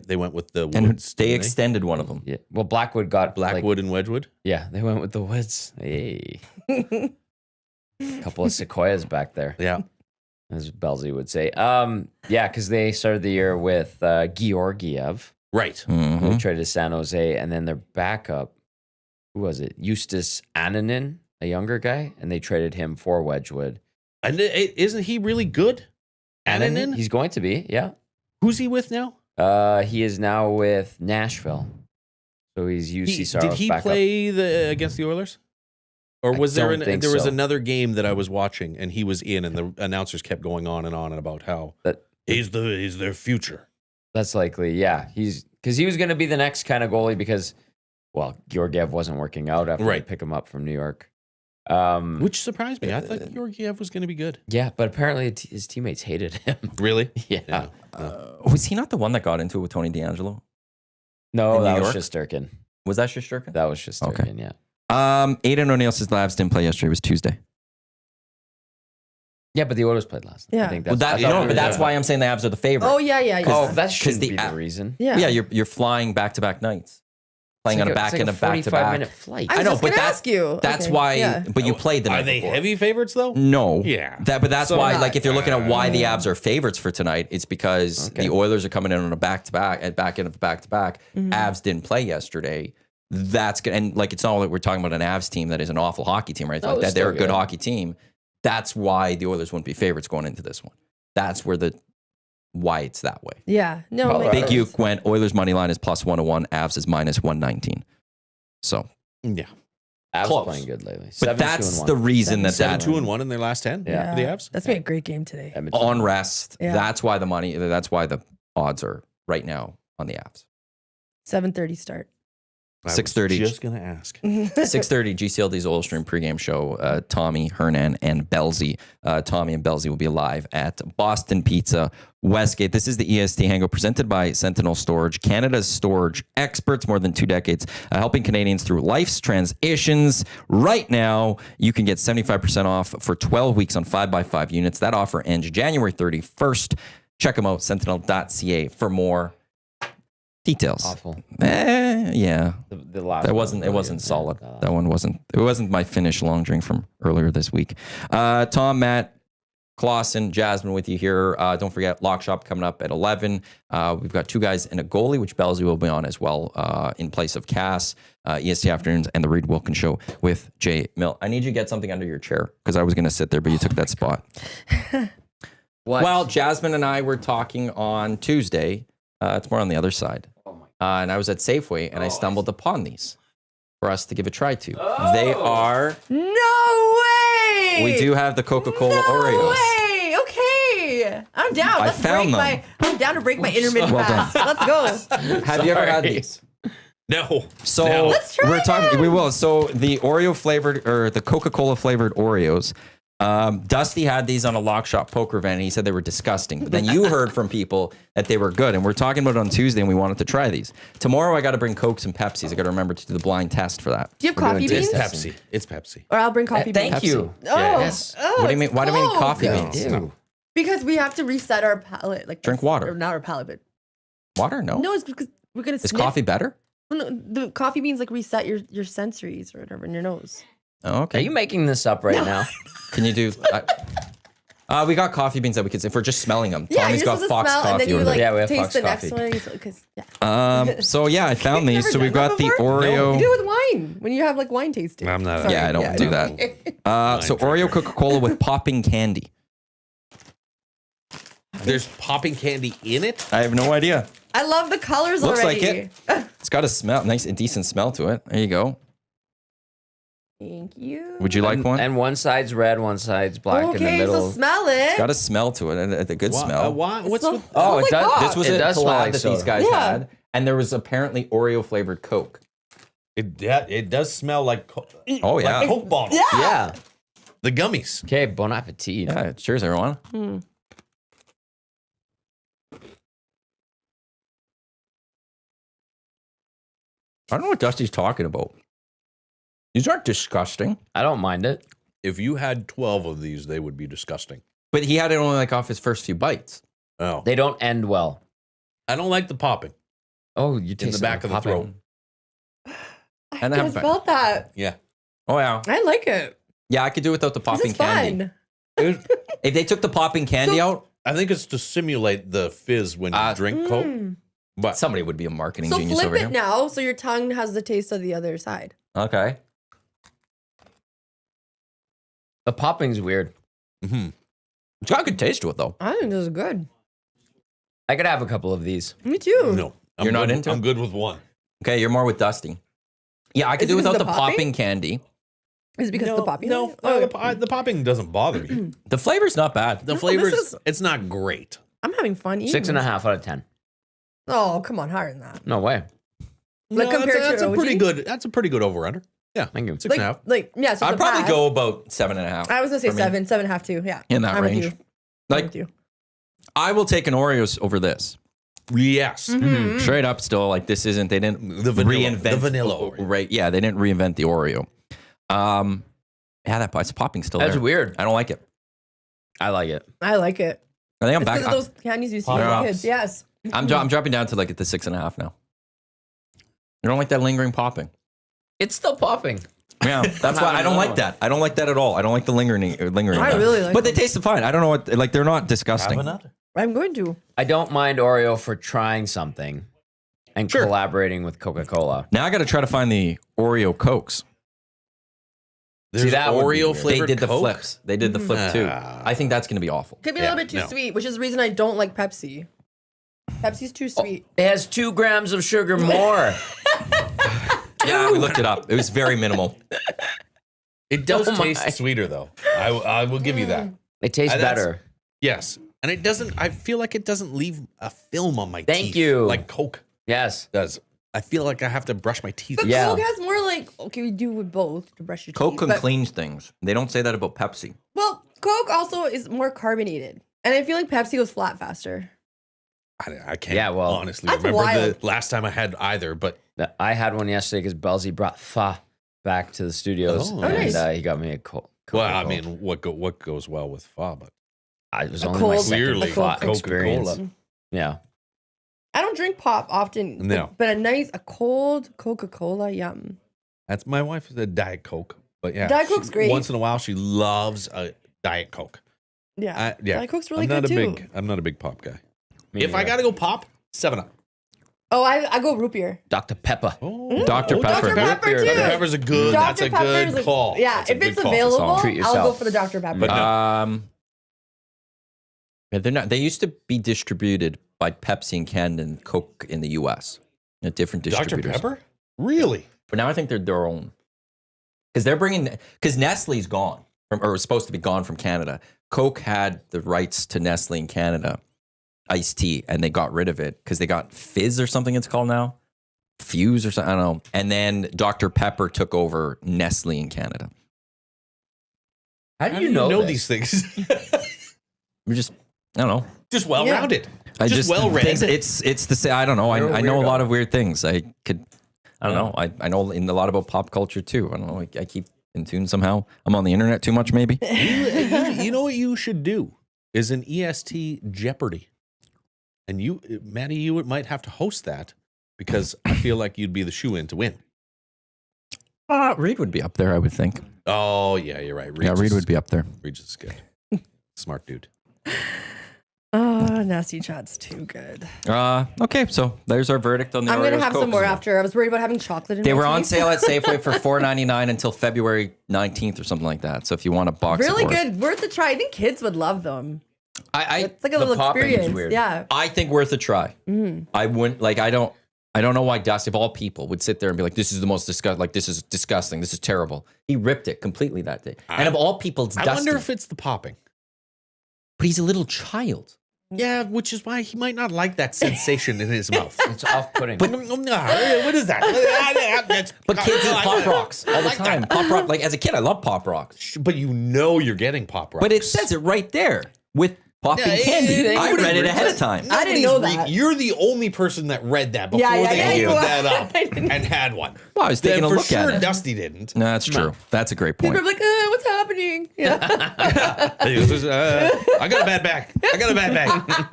Speaker 4: They went with the
Speaker 1: And
Speaker 4: Woods.
Speaker 1: they
Speaker 4: didn't
Speaker 1: extended one of them.
Speaker 5: Yeah. Well, Blackwood got
Speaker 4: Blackwood and Wedgwood.
Speaker 5: Yeah, they went with the woods. Hey. Couple of sequoias back there,
Speaker 4: Yeah.
Speaker 5: as Belzy would say. Yeah, because they started the year with Georgiev,
Speaker 4: Right.
Speaker 5: who
Speaker 1: Mhm.
Speaker 5: they traded to San Jose, and then their backup, who was it? Eustace Ananen, a younger guy, and they traded him for Wedgwood.
Speaker 4: And isn't he really good? Ananen?
Speaker 5: He's going to be, yeah.
Speaker 4: Who's he with now?
Speaker 5: He is now with Nashville, so he's UC Saros
Speaker 4: Did he
Speaker 5: backup.
Speaker 4: play against the Oilers? Or
Speaker 5: I
Speaker 4: was there
Speaker 5: don't think
Speaker 4: there was
Speaker 5: so.
Speaker 4: another game that I was watching and he was in and the announcers kept going on and about how
Speaker 5: That-
Speaker 4: he's their future.
Speaker 5: That's likely, yeah. Because he was going to be the next kind of goalie because, well, Georgiev wasn't working out after
Speaker 4: Right.
Speaker 5: they pick him up from New York.
Speaker 4: Which surprised me. I thought Georgiev was going to be good.
Speaker 5: Yeah, but apparently his teammates hated him.
Speaker 4: Really?
Speaker 5: Yeah.
Speaker 1: Was he not the one that got into it with Tony DeAngelo?
Speaker 5: No,
Speaker 1: in
Speaker 5: that
Speaker 1: New
Speaker 5: was
Speaker 1: York?
Speaker 5: Shesterkin.
Speaker 1: Was that Shesterkin?
Speaker 5: That was Shesterkin,
Speaker 1: Okay.
Speaker 5: yeah.
Speaker 1: Aiden O'Neill says the Avs didn't play yesterday. It was Tuesday.
Speaker 5: Yeah, but the Oilers played last night.
Speaker 3: Yeah.
Speaker 5: I think
Speaker 1: Well,
Speaker 5: that's,
Speaker 1: but that's why I'm saying the Avs are the favorite.
Speaker 3: Oh yeah.
Speaker 5: Oh, that shouldn't
Speaker 1: the
Speaker 5: be
Speaker 1: app-
Speaker 5: the reason.
Speaker 3: yeah.
Speaker 1: Yeah, you're flying back-to-back nights. Playing on a back and a back-to-back.
Speaker 5: 45-minute flight.
Speaker 3: I was
Speaker 1: know,
Speaker 3: just
Speaker 1: but
Speaker 3: gonna
Speaker 1: that-
Speaker 3: ask you.
Speaker 1: That's
Speaker 3: Okay,
Speaker 1: why.
Speaker 3: yeah.
Speaker 1: But you played the night
Speaker 4: Are they
Speaker 1: before.
Speaker 4: heavy favorites though?
Speaker 1: No.
Speaker 4: Yeah.
Speaker 1: But that's
Speaker 4: So
Speaker 1: why,
Speaker 3: not.
Speaker 1: like, if you're looking at why the Avs are favorites for tonight, it's because
Speaker 5: Okay.
Speaker 1: the Oilers are coming in on a back-to-back at back end of back-to-back. Avs didn't play yesterday. That's good. And like, it's not like we're talking about an Avs team that is an awful hockey team or anything
Speaker 5: No,
Speaker 1: like
Speaker 5: they're
Speaker 1: that. They're a
Speaker 5: still
Speaker 1: good
Speaker 5: good.
Speaker 1: hockey team. That's why the Oilers wouldn't be favorites going into this one. That's why it's that way.
Speaker 3: Yeah. No.
Speaker 5: Well,
Speaker 3: makes
Speaker 1: Big
Speaker 3: sense.
Speaker 1: Uke went Oilers money line is +101, Avs is -119. So,
Speaker 4: Yeah.
Speaker 5: Avs
Speaker 1: Close.
Speaker 5: playing good lately.
Speaker 1: but
Speaker 5: 7-2-1.
Speaker 1: that's the reason that
Speaker 4: 7-2-1 in their last 10
Speaker 5: Yeah.
Speaker 4: for the Avs.
Speaker 3: That's been a great game today.
Speaker 5: Edmonton.
Speaker 1: on rest.
Speaker 3: Yeah.
Speaker 1: That's why the odds are right now on the Avs.
Speaker 3: 7:30 start.
Speaker 4: I was
Speaker 1: 6:30.
Speaker 4: Just going to ask.
Speaker 1: 6:30 GCLD's Oil Stream pregame show. Tommy, Hernan, and Belzy. Tommy and Belzy will be live at Boston Pizza Westgate. This is the EST Hangout presented by Sentinel Storage, Canada's storage experts, more than 2 decades, helping Canadians through life's transitions. Right now, you can get 75% off for 12 weeks on 5x5 units. That offer ends January 31st. Check them out, sentinel.ca for more details.
Speaker 5: Awful.
Speaker 1: Yeah.
Speaker 5: The last
Speaker 1: That
Speaker 5: one
Speaker 1: wasn't. It
Speaker 5: really
Speaker 1: wasn't
Speaker 5: is,
Speaker 1: solid.
Speaker 5: yeah.
Speaker 1: That one wasn't. It wasn't my Finnish long drink from earlier this week. Tom, Matt, Classen, Jasmine with you here. Don't forget Lock Shop coming up at 11. We've got 2 guys and a goalie, which Belzy will be on as well in place of Cass. EST Afternoons and the Reed Wilkins Show with Jay Mill. I need you to get something under your chair because I was going to sit there, but you took that spot.
Speaker 5: What?
Speaker 1: Well, Jasmine and I were talking on Tuesday. It's more on the other side. And I was at Safeway and I stumbled upon these for us to give a try to. They are,
Speaker 3: No way.
Speaker 1: we do have the Coca-Cola
Speaker 3: no
Speaker 1: Oreos.
Speaker 3: way. Okay. I'm down.
Speaker 1: I
Speaker 3: Let's
Speaker 1: found
Speaker 3: break
Speaker 1: them.
Speaker 3: I'm down to break my intermittent
Speaker 1: Well
Speaker 3: fast. Let's go.
Speaker 1: Have you ever had
Speaker 5: Sorry.
Speaker 1: these?
Speaker 4: No.
Speaker 1: So
Speaker 4: No.
Speaker 3: Let's try
Speaker 1: we're talking.
Speaker 3: them.
Speaker 1: We will. So the Oreo flavored or the Coca-Cola flavored Oreos. Dusty had these on a Lock Shop poker event and he said they were disgusting. But then you heard from people that they were good. And we're talking about it on Tuesday and we wanted to try these. Tomorrow I got to bring Cokes and Pepsis. I got to remember to do the blind test for that.
Speaker 3: Do you have
Speaker 1: We're doing
Speaker 3: coffee
Speaker 1: taste
Speaker 3: beans?
Speaker 1: tests.
Speaker 4: Pepsi. It's Pepsi.
Speaker 3: Or I'll bring coffee beans.
Speaker 5: Thank you.
Speaker 3: Oh,
Speaker 5: Yes.
Speaker 3: oh,
Speaker 1: What do you
Speaker 3: it's
Speaker 1: mean? Why do we need
Speaker 3: Coke.
Speaker 1: coffee
Speaker 4: No.
Speaker 1: beans?
Speaker 5: Ew.
Speaker 3: Because we have to reset our palate. Like
Speaker 1: Drink water.
Speaker 3: Or not our palate, but
Speaker 1: Water? No.
Speaker 3: no, it's because we're gonna
Speaker 1: Is
Speaker 3: sniff.
Speaker 1: coffee better?
Speaker 3: No, the coffee beans like reset your sensories or whatever in your nose.
Speaker 1: Oh,
Speaker 5: Are
Speaker 1: okay.
Speaker 5: you making this up right now?
Speaker 1: Can you do? We got coffee beans that we could. If we're just smelling them,
Speaker 3: Yeah,
Speaker 1: Tommy's
Speaker 3: you're
Speaker 1: got
Speaker 3: supposed to
Speaker 1: Fox
Speaker 3: smell and
Speaker 1: coffee
Speaker 3: then you
Speaker 1: over
Speaker 3: like
Speaker 1: there.
Speaker 5: Yeah, we have
Speaker 3: taste
Speaker 5: Fox
Speaker 3: the
Speaker 5: coffee.
Speaker 3: next one. Because yeah.
Speaker 1: So yeah, I found these.
Speaker 3: Never
Speaker 1: So we've
Speaker 3: done
Speaker 1: got
Speaker 3: that
Speaker 1: the
Speaker 3: before?
Speaker 1: Oreo.
Speaker 3: You do it with wine when you have like wine tasting.
Speaker 4: I'm not.
Speaker 3: Sorry.
Speaker 1: Yeah, I don't do that. So
Speaker 4: Wine
Speaker 1: Oreo Coca-Cola with popping candy.
Speaker 4: There's popping candy in it.
Speaker 1: I have no idea.
Speaker 3: I love the colors
Speaker 1: Looks like
Speaker 3: already.
Speaker 1: it. It's got a smell, nice and decent smell to it. There you go.
Speaker 3: Thank you.
Speaker 1: Would you like one?
Speaker 5: And one side's red, one side's black in the
Speaker 3: Okay,
Speaker 5: middle.
Speaker 3: so smell it.
Speaker 1: Got a smell to it, and a good smell.
Speaker 4: Why?
Speaker 3: It
Speaker 4: What's
Speaker 3: smells-
Speaker 4: with?
Speaker 5: Oh,
Speaker 3: smells
Speaker 5: it does-
Speaker 3: pop.
Speaker 1: This was
Speaker 5: It
Speaker 1: a
Speaker 5: does smell
Speaker 1: collab
Speaker 5: like
Speaker 1: that these
Speaker 5: soda.
Speaker 1: guys
Speaker 3: Yeah.
Speaker 1: had, and there was apparently Oreo flavored Coke.
Speaker 4: It does smell like.
Speaker 1: Oh yeah,
Speaker 4: Like Coke bottle.
Speaker 3: Yeah.
Speaker 5: Yeah.
Speaker 4: The gummies.
Speaker 5: Okay, bon appetit.
Speaker 1: yeah. Cheers, everyone.
Speaker 3: Hmm.
Speaker 1: I don't know what Dusty's talking about. These aren't disgusting,
Speaker 5: I don't mind it.
Speaker 4: If you had 12 of these, they would be disgusting.
Speaker 1: but he had it only like off his first few bites.
Speaker 4: Oh,
Speaker 5: They don't end well.
Speaker 4: I don't like the popping
Speaker 5: Oh, you taste
Speaker 4: in the back of the throat.
Speaker 3: I
Speaker 1: And I
Speaker 3: just
Speaker 1: have-
Speaker 3: felt that.
Speaker 4: Yeah.
Speaker 1: Oh yeah,
Speaker 3: I like it.
Speaker 1: yeah. I could do without the
Speaker 3: This
Speaker 1: popping
Speaker 3: is
Speaker 1: candy.
Speaker 3: fun.
Speaker 1: If they took the popping candy out,
Speaker 4: I think it's to simulate the fizz when you drink Coke.
Speaker 3: Mm.
Speaker 4: But
Speaker 1: somebody would be a marketing
Speaker 3: So
Speaker 1: genius
Speaker 3: flip
Speaker 1: over
Speaker 3: it
Speaker 1: here.
Speaker 3: now so your tongue has the taste of the other side.
Speaker 1: Okay.
Speaker 5: The popping's weird.
Speaker 4: mhm.
Speaker 1: It's got a good taste to it though.
Speaker 3: I think this is good.
Speaker 5: I could have a couple of these.
Speaker 3: Me too.
Speaker 4: no, I'm
Speaker 1: You're not
Speaker 4: good-
Speaker 1: into
Speaker 4: I'm
Speaker 1: it?
Speaker 4: good with one.
Speaker 1: Okay, you're more with Dusty. Yeah, I could
Speaker 3: Is
Speaker 1: do
Speaker 3: it
Speaker 1: without
Speaker 3: because
Speaker 1: the
Speaker 3: of the
Speaker 1: popping
Speaker 3: popping?
Speaker 1: candy.
Speaker 3: Is it because of the poppy?
Speaker 4: No,
Speaker 3: Oh,
Speaker 4: the popping doesn't bother me.
Speaker 1: The flavor's not bad.
Speaker 4: The
Speaker 3: No,
Speaker 4: flavors,
Speaker 3: this is-
Speaker 4: it's not great.
Speaker 3: I'm having fun eating.
Speaker 5: 6.5 out of 10.
Speaker 3: Oh, come on, higher than that.
Speaker 5: No way.
Speaker 3: Like, compared to
Speaker 4: that's a
Speaker 3: OG?
Speaker 4: pretty good. That's a pretty good over under. Yeah,
Speaker 5: Thank you.
Speaker 4: 6.5.
Speaker 3: Yeah. So
Speaker 1: I'd
Speaker 3: the
Speaker 1: probably
Speaker 3: pass-
Speaker 1: go about 7.5.
Speaker 3: I was gonna say
Speaker 1: for me.
Speaker 3: 7.5 too. Yeah,
Speaker 1: In that
Speaker 3: I'm
Speaker 1: range.
Speaker 3: With you. I'm
Speaker 1: Like,
Speaker 3: with you.
Speaker 1: I will take an Oreos over this.
Speaker 4: Yes.
Speaker 1: Straight up, still like this isn't. They didn't reinvent
Speaker 4: the vanilla Oreo.
Speaker 1: Right? Yeah, they didn't reinvent the Oreo. Yeah, it's popping still.
Speaker 5: That's
Speaker 1: there.
Speaker 5: weird.
Speaker 1: I don't like it.
Speaker 5: I like it.
Speaker 3: I like it.
Speaker 1: I think I'm
Speaker 3: It's
Speaker 1: back.
Speaker 3: because of those candies you see with
Speaker 1: Yeah.
Speaker 3: the kids. Yes.
Speaker 1: I'm dropping down to like at the 6.5 now. I don't like that lingering popping.
Speaker 5: It's still popping.
Speaker 1: Yeah, that's why I don't like that. I don't like that at all. I don't like the lingering.
Speaker 3: I really like
Speaker 1: but they
Speaker 3: them.
Speaker 1: taste fine. I don't know what like they're not disgusting.
Speaker 4: Have another.
Speaker 3: I'm going to.
Speaker 5: I don't mind Oreo for trying something and collaborating with Coca-Cola.
Speaker 1: Now I got to try to find the Oreo Cokes.
Speaker 4: There's
Speaker 5: that would be
Speaker 4: Oreo
Speaker 5: weird.
Speaker 1: They
Speaker 4: flavored
Speaker 1: did the
Speaker 4: Coke?
Speaker 1: flips. They did the flip too. I think that's going to be awful.
Speaker 3: Could be a
Speaker 4: Yeah,
Speaker 3: little bit too
Speaker 4: no.
Speaker 3: sweet, which is the reason I don't like Pepsi. Pepsi's too sweet.
Speaker 5: It has 2 grams of sugar more.
Speaker 1: Yeah, we looked it up. It was very minimal.
Speaker 4: It does
Speaker 5: Oh my.
Speaker 4: taste sweeter though. I will give you that.
Speaker 5: It tastes
Speaker 4: That's-
Speaker 5: better.
Speaker 4: Yes, and it doesn't. I feel like it doesn't leave a film on my teeth.
Speaker 5: Thank you.
Speaker 4: Like Coke
Speaker 5: Yes.
Speaker 4: does. I feel like I have to brush my teeth.
Speaker 3: But
Speaker 5: Yeah.
Speaker 3: Coke has more like, okay, we do with both to brush your
Speaker 1: Coke
Speaker 3: teeth.
Speaker 1: can
Speaker 3: but-
Speaker 1: clean things. They don't say that about Pepsi.
Speaker 3: Well, Coke also is more carbonated. And I feel like Pepsi goes flat faster.
Speaker 4: I can't.
Speaker 5: Yeah, well,
Speaker 4: honestly
Speaker 3: that's
Speaker 4: remember
Speaker 3: wild.
Speaker 4: the last time I had either. But
Speaker 5: I had one yesterday because Belzy brought pho back to the studios.
Speaker 4: Oh,
Speaker 5: and
Speaker 3: nice.
Speaker 5: he got me a
Speaker 4: well,
Speaker 5: Coca-Cola.
Speaker 4: I mean, what goes well with pho? But
Speaker 5: It was
Speaker 3: A
Speaker 5: only
Speaker 3: cold-
Speaker 5: my
Speaker 3: a
Speaker 5: second
Speaker 4: clearly
Speaker 5: pho
Speaker 3: Coca-Cola.
Speaker 5: experience. Yeah.
Speaker 3: I don't drink pop often.
Speaker 4: No.
Speaker 3: But a cold Coca-Cola, yum.
Speaker 4: that's my wife is a Diet Coke. But yeah,
Speaker 3: Diet Coke's great.
Speaker 4: Once in a while, she loves a Diet Coke.
Speaker 3: Yeah.
Speaker 4: Yeah,
Speaker 3: Diet Coke's really
Speaker 4: I'm not
Speaker 3: good
Speaker 4: a
Speaker 3: too.
Speaker 4: big. I'm not a big pop guy.
Speaker 5: Me
Speaker 4: If I
Speaker 5: neither.
Speaker 4: gotta go pop, 7-Up.
Speaker 3: Oh, I go root beer.
Speaker 5: Dr. Pepper.
Speaker 4: Oh,
Speaker 1: Dr. Pepper.
Speaker 3: Dr. Pepper too.
Speaker 4: Dr. Pepper's a good. That's a
Speaker 3: Pepper
Speaker 4: good
Speaker 3: is a-
Speaker 4: call.
Speaker 3: Yeah,
Speaker 4: That's a
Speaker 3: if
Speaker 4: good
Speaker 3: it's
Speaker 4: call.
Speaker 3: available,
Speaker 5: Treat
Speaker 3: I'll go
Speaker 5: yourself.
Speaker 3: for the Dr. Pepper.
Speaker 4: But
Speaker 1: Yeah, they're not. They used to be distributed by Pepsi in Canada and Coke in the U.S. At different
Speaker 4: Dr.
Speaker 1: distributors.
Speaker 4: Pepper, really?
Speaker 1: But now I think they're their own. Because they're bringing. Because Nestle's gone from, or was supposed to be gone from Canada. Coke had the rights to Nestle in Canada, iced tea, and they got rid of it because they got Fizz or something. It's called now, Fuse or something. I don't know. And then Dr. Pepper took over Nestle in Canada.
Speaker 5: How do you know
Speaker 4: these
Speaker 5: this?
Speaker 4: things?
Speaker 1: We're just. I don't know.
Speaker 4: Just well-rounded.
Speaker 1: I
Speaker 4: Just well-read.
Speaker 1: things- It's the say. I don't know.
Speaker 5: You're a
Speaker 1: I know a
Speaker 5: weirdo.
Speaker 1: lot of weird things. I don't know. I know a lot about pop culture too. I don't know. I keep in tune somehow. I'm on the internet too much, maybe.
Speaker 4: you know what you should do is an EST Jeopardy, and you, Maddie, you might have to host that because I feel like you'd be the shoe-in to win.
Speaker 1: Reed would be up there, I would think.
Speaker 4: Oh yeah, you're right.
Speaker 1: Reed would be up there.
Speaker 4: Regis is good. Smart dude.
Speaker 3: Oh, nasty chat's too good.
Speaker 1: Okay, so there's our verdict on the
Speaker 3: I'm
Speaker 1: Oreos
Speaker 3: gonna have some
Speaker 1: Cokes.
Speaker 3: more after. I was worried about having chocolate in
Speaker 1: They
Speaker 3: my
Speaker 1: were on
Speaker 3: teeth.
Speaker 1: sale at Safeway for $4.99 until February 19th or something like that. So if you want a box,
Speaker 3: Really
Speaker 1: of Oreos-
Speaker 3: good. Worth a try. I think kids would love them. It's like a
Speaker 5: the
Speaker 3: little
Speaker 5: popping is
Speaker 3: experience.
Speaker 5: weird.
Speaker 3: Yeah.
Speaker 1: I think worth a try. I wouldn't like. I don't know why Dusty, of all people, would sit there and be like, "This is the most disgusting. Like this is disgusting. This is terrible." He ripped it completely that day. And of all people, it's
Speaker 4: I
Speaker 1: Dusty.
Speaker 4: wonder if it's the popping.
Speaker 1: But he's a little child.
Speaker 4: Yeah, which is why he might not like that sensation in his mouth.
Speaker 5: It's off-putting.
Speaker 4: What is that? That's-
Speaker 1: But kids eat
Speaker 4: I-
Speaker 1: Pop Rocks all the
Speaker 4: like
Speaker 1: time.
Speaker 4: that.
Speaker 1: Pop Rock. Like as a kid, I love Pop Rocks.
Speaker 4: But you know you're getting Pop Rocks.
Speaker 1: But it says it right there with popping
Speaker 4: Yeah,
Speaker 1: candy.
Speaker 4: it
Speaker 1: I
Speaker 4: ain't
Speaker 1: read it
Speaker 4: written.
Speaker 1: ahead of time.
Speaker 3: I didn't
Speaker 4: Nobody's
Speaker 3: know that.
Speaker 4: You're the only person that read that before
Speaker 3: Yeah,
Speaker 4: they
Speaker 3: you
Speaker 4: opened
Speaker 3: are.
Speaker 4: that up
Speaker 3: I didn't-
Speaker 4: and had one.
Speaker 1: Well, I was taking
Speaker 4: Then
Speaker 1: a
Speaker 4: for
Speaker 1: look
Speaker 4: sure
Speaker 1: at it.
Speaker 4: Dusty didn't.
Speaker 1: No, that's true. That's a great
Speaker 3: People
Speaker 1: point.
Speaker 3: are like, what's happening? Yeah.
Speaker 4: I got a bad back. I got a bad back.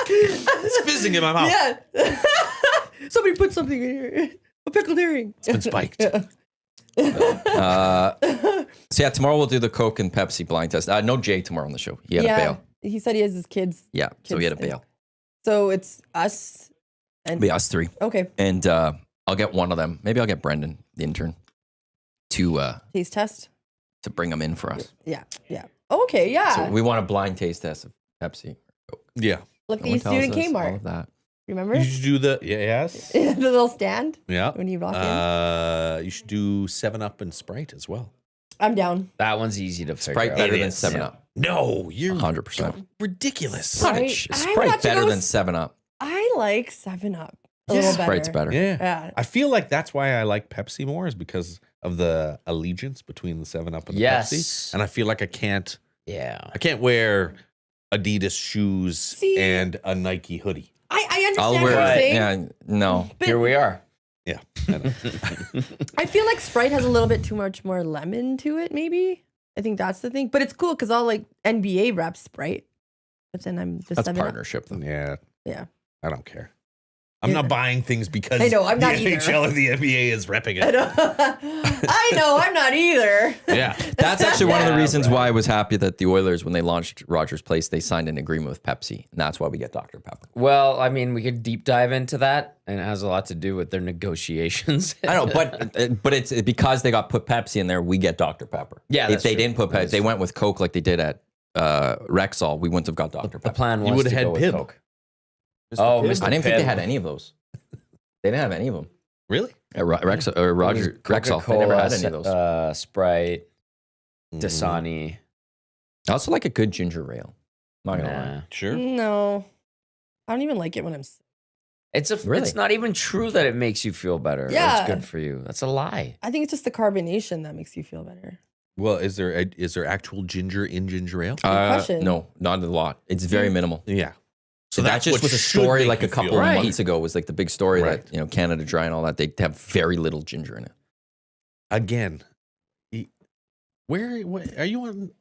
Speaker 4: It's fizzing in my mouth.
Speaker 3: Yeah. Somebody put something in here. A pickled herring.
Speaker 4: It's been spiked.
Speaker 1: So yeah, tomorrow we'll do the Coke and Pepsi blind test. No Jay tomorrow on the show. He had a bail.
Speaker 3: He said he has his kids.
Speaker 1: Yeah, so he had a
Speaker 3: Kids
Speaker 1: bail.
Speaker 3: So it's us and
Speaker 1: Be us three,
Speaker 3: okay.
Speaker 1: and I'll get one of them. Maybe I'll get Brendan, the intern, to
Speaker 3: Taste test.
Speaker 1: bring them in for us.
Speaker 3: Yeah. Yeah. Okay. Yeah.
Speaker 1: So we want a blind taste test of Pepsi.
Speaker 4: Yeah.
Speaker 3: Like
Speaker 1: No
Speaker 3: they
Speaker 1: one
Speaker 3: used to do in
Speaker 1: tells us all
Speaker 3: Kmart.
Speaker 1: of that.
Speaker 3: Remember?
Speaker 4: You should do the yes.
Speaker 3: The little stand
Speaker 4: Yeah.
Speaker 3: when you walk in.
Speaker 4: You should do 7-Up and Sprite as well.
Speaker 3: I'm down.
Speaker 5: That one's easy to figure
Speaker 1: Sprite
Speaker 5: out.
Speaker 1: better
Speaker 4: It
Speaker 1: than
Speaker 4: is.
Speaker 1: 7-Up.
Speaker 4: No, you're
Speaker 1: 100%.
Speaker 4: ridiculous.
Speaker 3: Sprite.
Speaker 1: Sprite
Speaker 3: I would
Speaker 1: better
Speaker 3: go
Speaker 1: than 7-Up.
Speaker 3: I like 7-Up a
Speaker 4: Yeah.
Speaker 3: little better.
Speaker 1: Sprite's better.
Speaker 4: Yeah.
Speaker 3: Yeah.
Speaker 4: I feel like that's why I like Pepsi more is because of the allegiance between the 7-Up and the
Speaker 5: Yes.
Speaker 4: Pepsi. And I feel like I can't
Speaker 5: Yeah.
Speaker 4: wear Adidas shoes
Speaker 3: See?
Speaker 4: and a Nike hoodie.
Speaker 3: I understand
Speaker 1: I'll
Speaker 3: what you're
Speaker 1: wear it.
Speaker 3: saying.
Speaker 1: Yeah, no.
Speaker 3: But
Speaker 5: Here we are.
Speaker 4: Yeah. I know.
Speaker 3: I feel like Sprite has a little bit too much more lemon to it, maybe. I think that's the thing. But it's cool because all like NBA reps Sprite. But then I'm just
Speaker 1: That's
Speaker 3: 7 Up.
Speaker 1: partnership. Though.
Speaker 4: Yeah.
Speaker 3: Yeah.
Speaker 4: I don't care. I'm not buying things because
Speaker 3: I know, I'm not
Speaker 4: the
Speaker 3: either.
Speaker 4: NHL or the NBA is repping
Speaker 3: I
Speaker 4: it.
Speaker 3: know. I know, I'm not either.
Speaker 4: Yeah.
Speaker 1: That's actually one of the
Speaker 5: Yeah,
Speaker 1: reasons
Speaker 5: right.
Speaker 1: why I was happy that the Oilers, when they launched Rodgers Place, they signed an agreement with Pepsi, and that's why we get Dr. Pepper.
Speaker 5: Well, I mean, we could deep dive into that, and it has a lot to do with their negotiations.
Speaker 1: I know, but it's because they got put Pepsi in there, we get Dr. Pepper.
Speaker 5: Yeah,
Speaker 1: if
Speaker 5: that's
Speaker 1: they
Speaker 5: true.
Speaker 1: didn't put Pepsi, they went with Coke like they did at Rexall, we wouldn't have got Dr.
Speaker 5: The
Speaker 1: Pepper.
Speaker 5: plan was
Speaker 4: You would've
Speaker 5: to
Speaker 4: had
Speaker 5: go with
Speaker 4: Pibb.
Speaker 5: Coke.
Speaker 4: Mr.
Speaker 5: Oh,
Speaker 4: Pibb.
Speaker 5: Mr.
Speaker 1: I didn't think they
Speaker 5: Pibb.
Speaker 1: had any of those. They didn't have any of them.
Speaker 4: Really?
Speaker 1: At Rex or Roger Rexall, they never had any of those.
Speaker 5: Sprite,
Speaker 4: Mhm.
Speaker 5: Dasani.
Speaker 1: I also like a good ginger ale. Not gonna lie.
Speaker 5: Nah.
Speaker 4: Sure.
Speaker 3: No. I don't even like it when I'm sick.
Speaker 1: Really?
Speaker 5: It's not even true that it makes you feel better. or
Speaker 3: Yeah.
Speaker 5: It's good for you. That's a lie.
Speaker 3: I think it's just the carbonation that makes you feel better.
Speaker 4: Well, is there actual ginger in ginger ale?
Speaker 3: question.
Speaker 1: No, not a lot. It's very minimal.
Speaker 4: Yeah.
Speaker 1: So that just
Speaker 4: what
Speaker 1: was a
Speaker 4: should
Speaker 1: story
Speaker 4: make
Speaker 1: like
Speaker 4: you
Speaker 1: a couple
Speaker 4: feel
Speaker 1: of
Speaker 4: right.
Speaker 1: months ago was like the big story
Speaker 4: Right.
Speaker 1: that, Canada Dry and all that, they have very little ginger in it.
Speaker 4: Again, where are you on?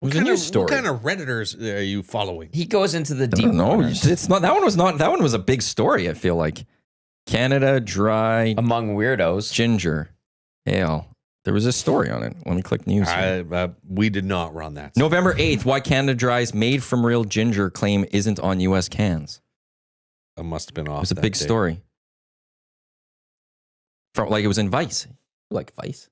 Speaker 1: was a news story.
Speaker 4: What kind of Redditors are you following?
Speaker 5: He goes into the
Speaker 1: I
Speaker 5: deep
Speaker 1: don't know.
Speaker 5: corners.
Speaker 1: It's not that one was a big story, I feel like. Canada Dry
Speaker 5: Among weirdos.
Speaker 1: ginger ale. There was a story on it. Let me click news. here.
Speaker 4: We did not run that.
Speaker 1: November 8th, why Canada Dry's made from real ginger claim isn't on US cans.
Speaker 4: It must have been off.
Speaker 1: It was a
Speaker 4: that
Speaker 1: big
Speaker 4: day.
Speaker 1: story. From like it was in Vice. You like Vice?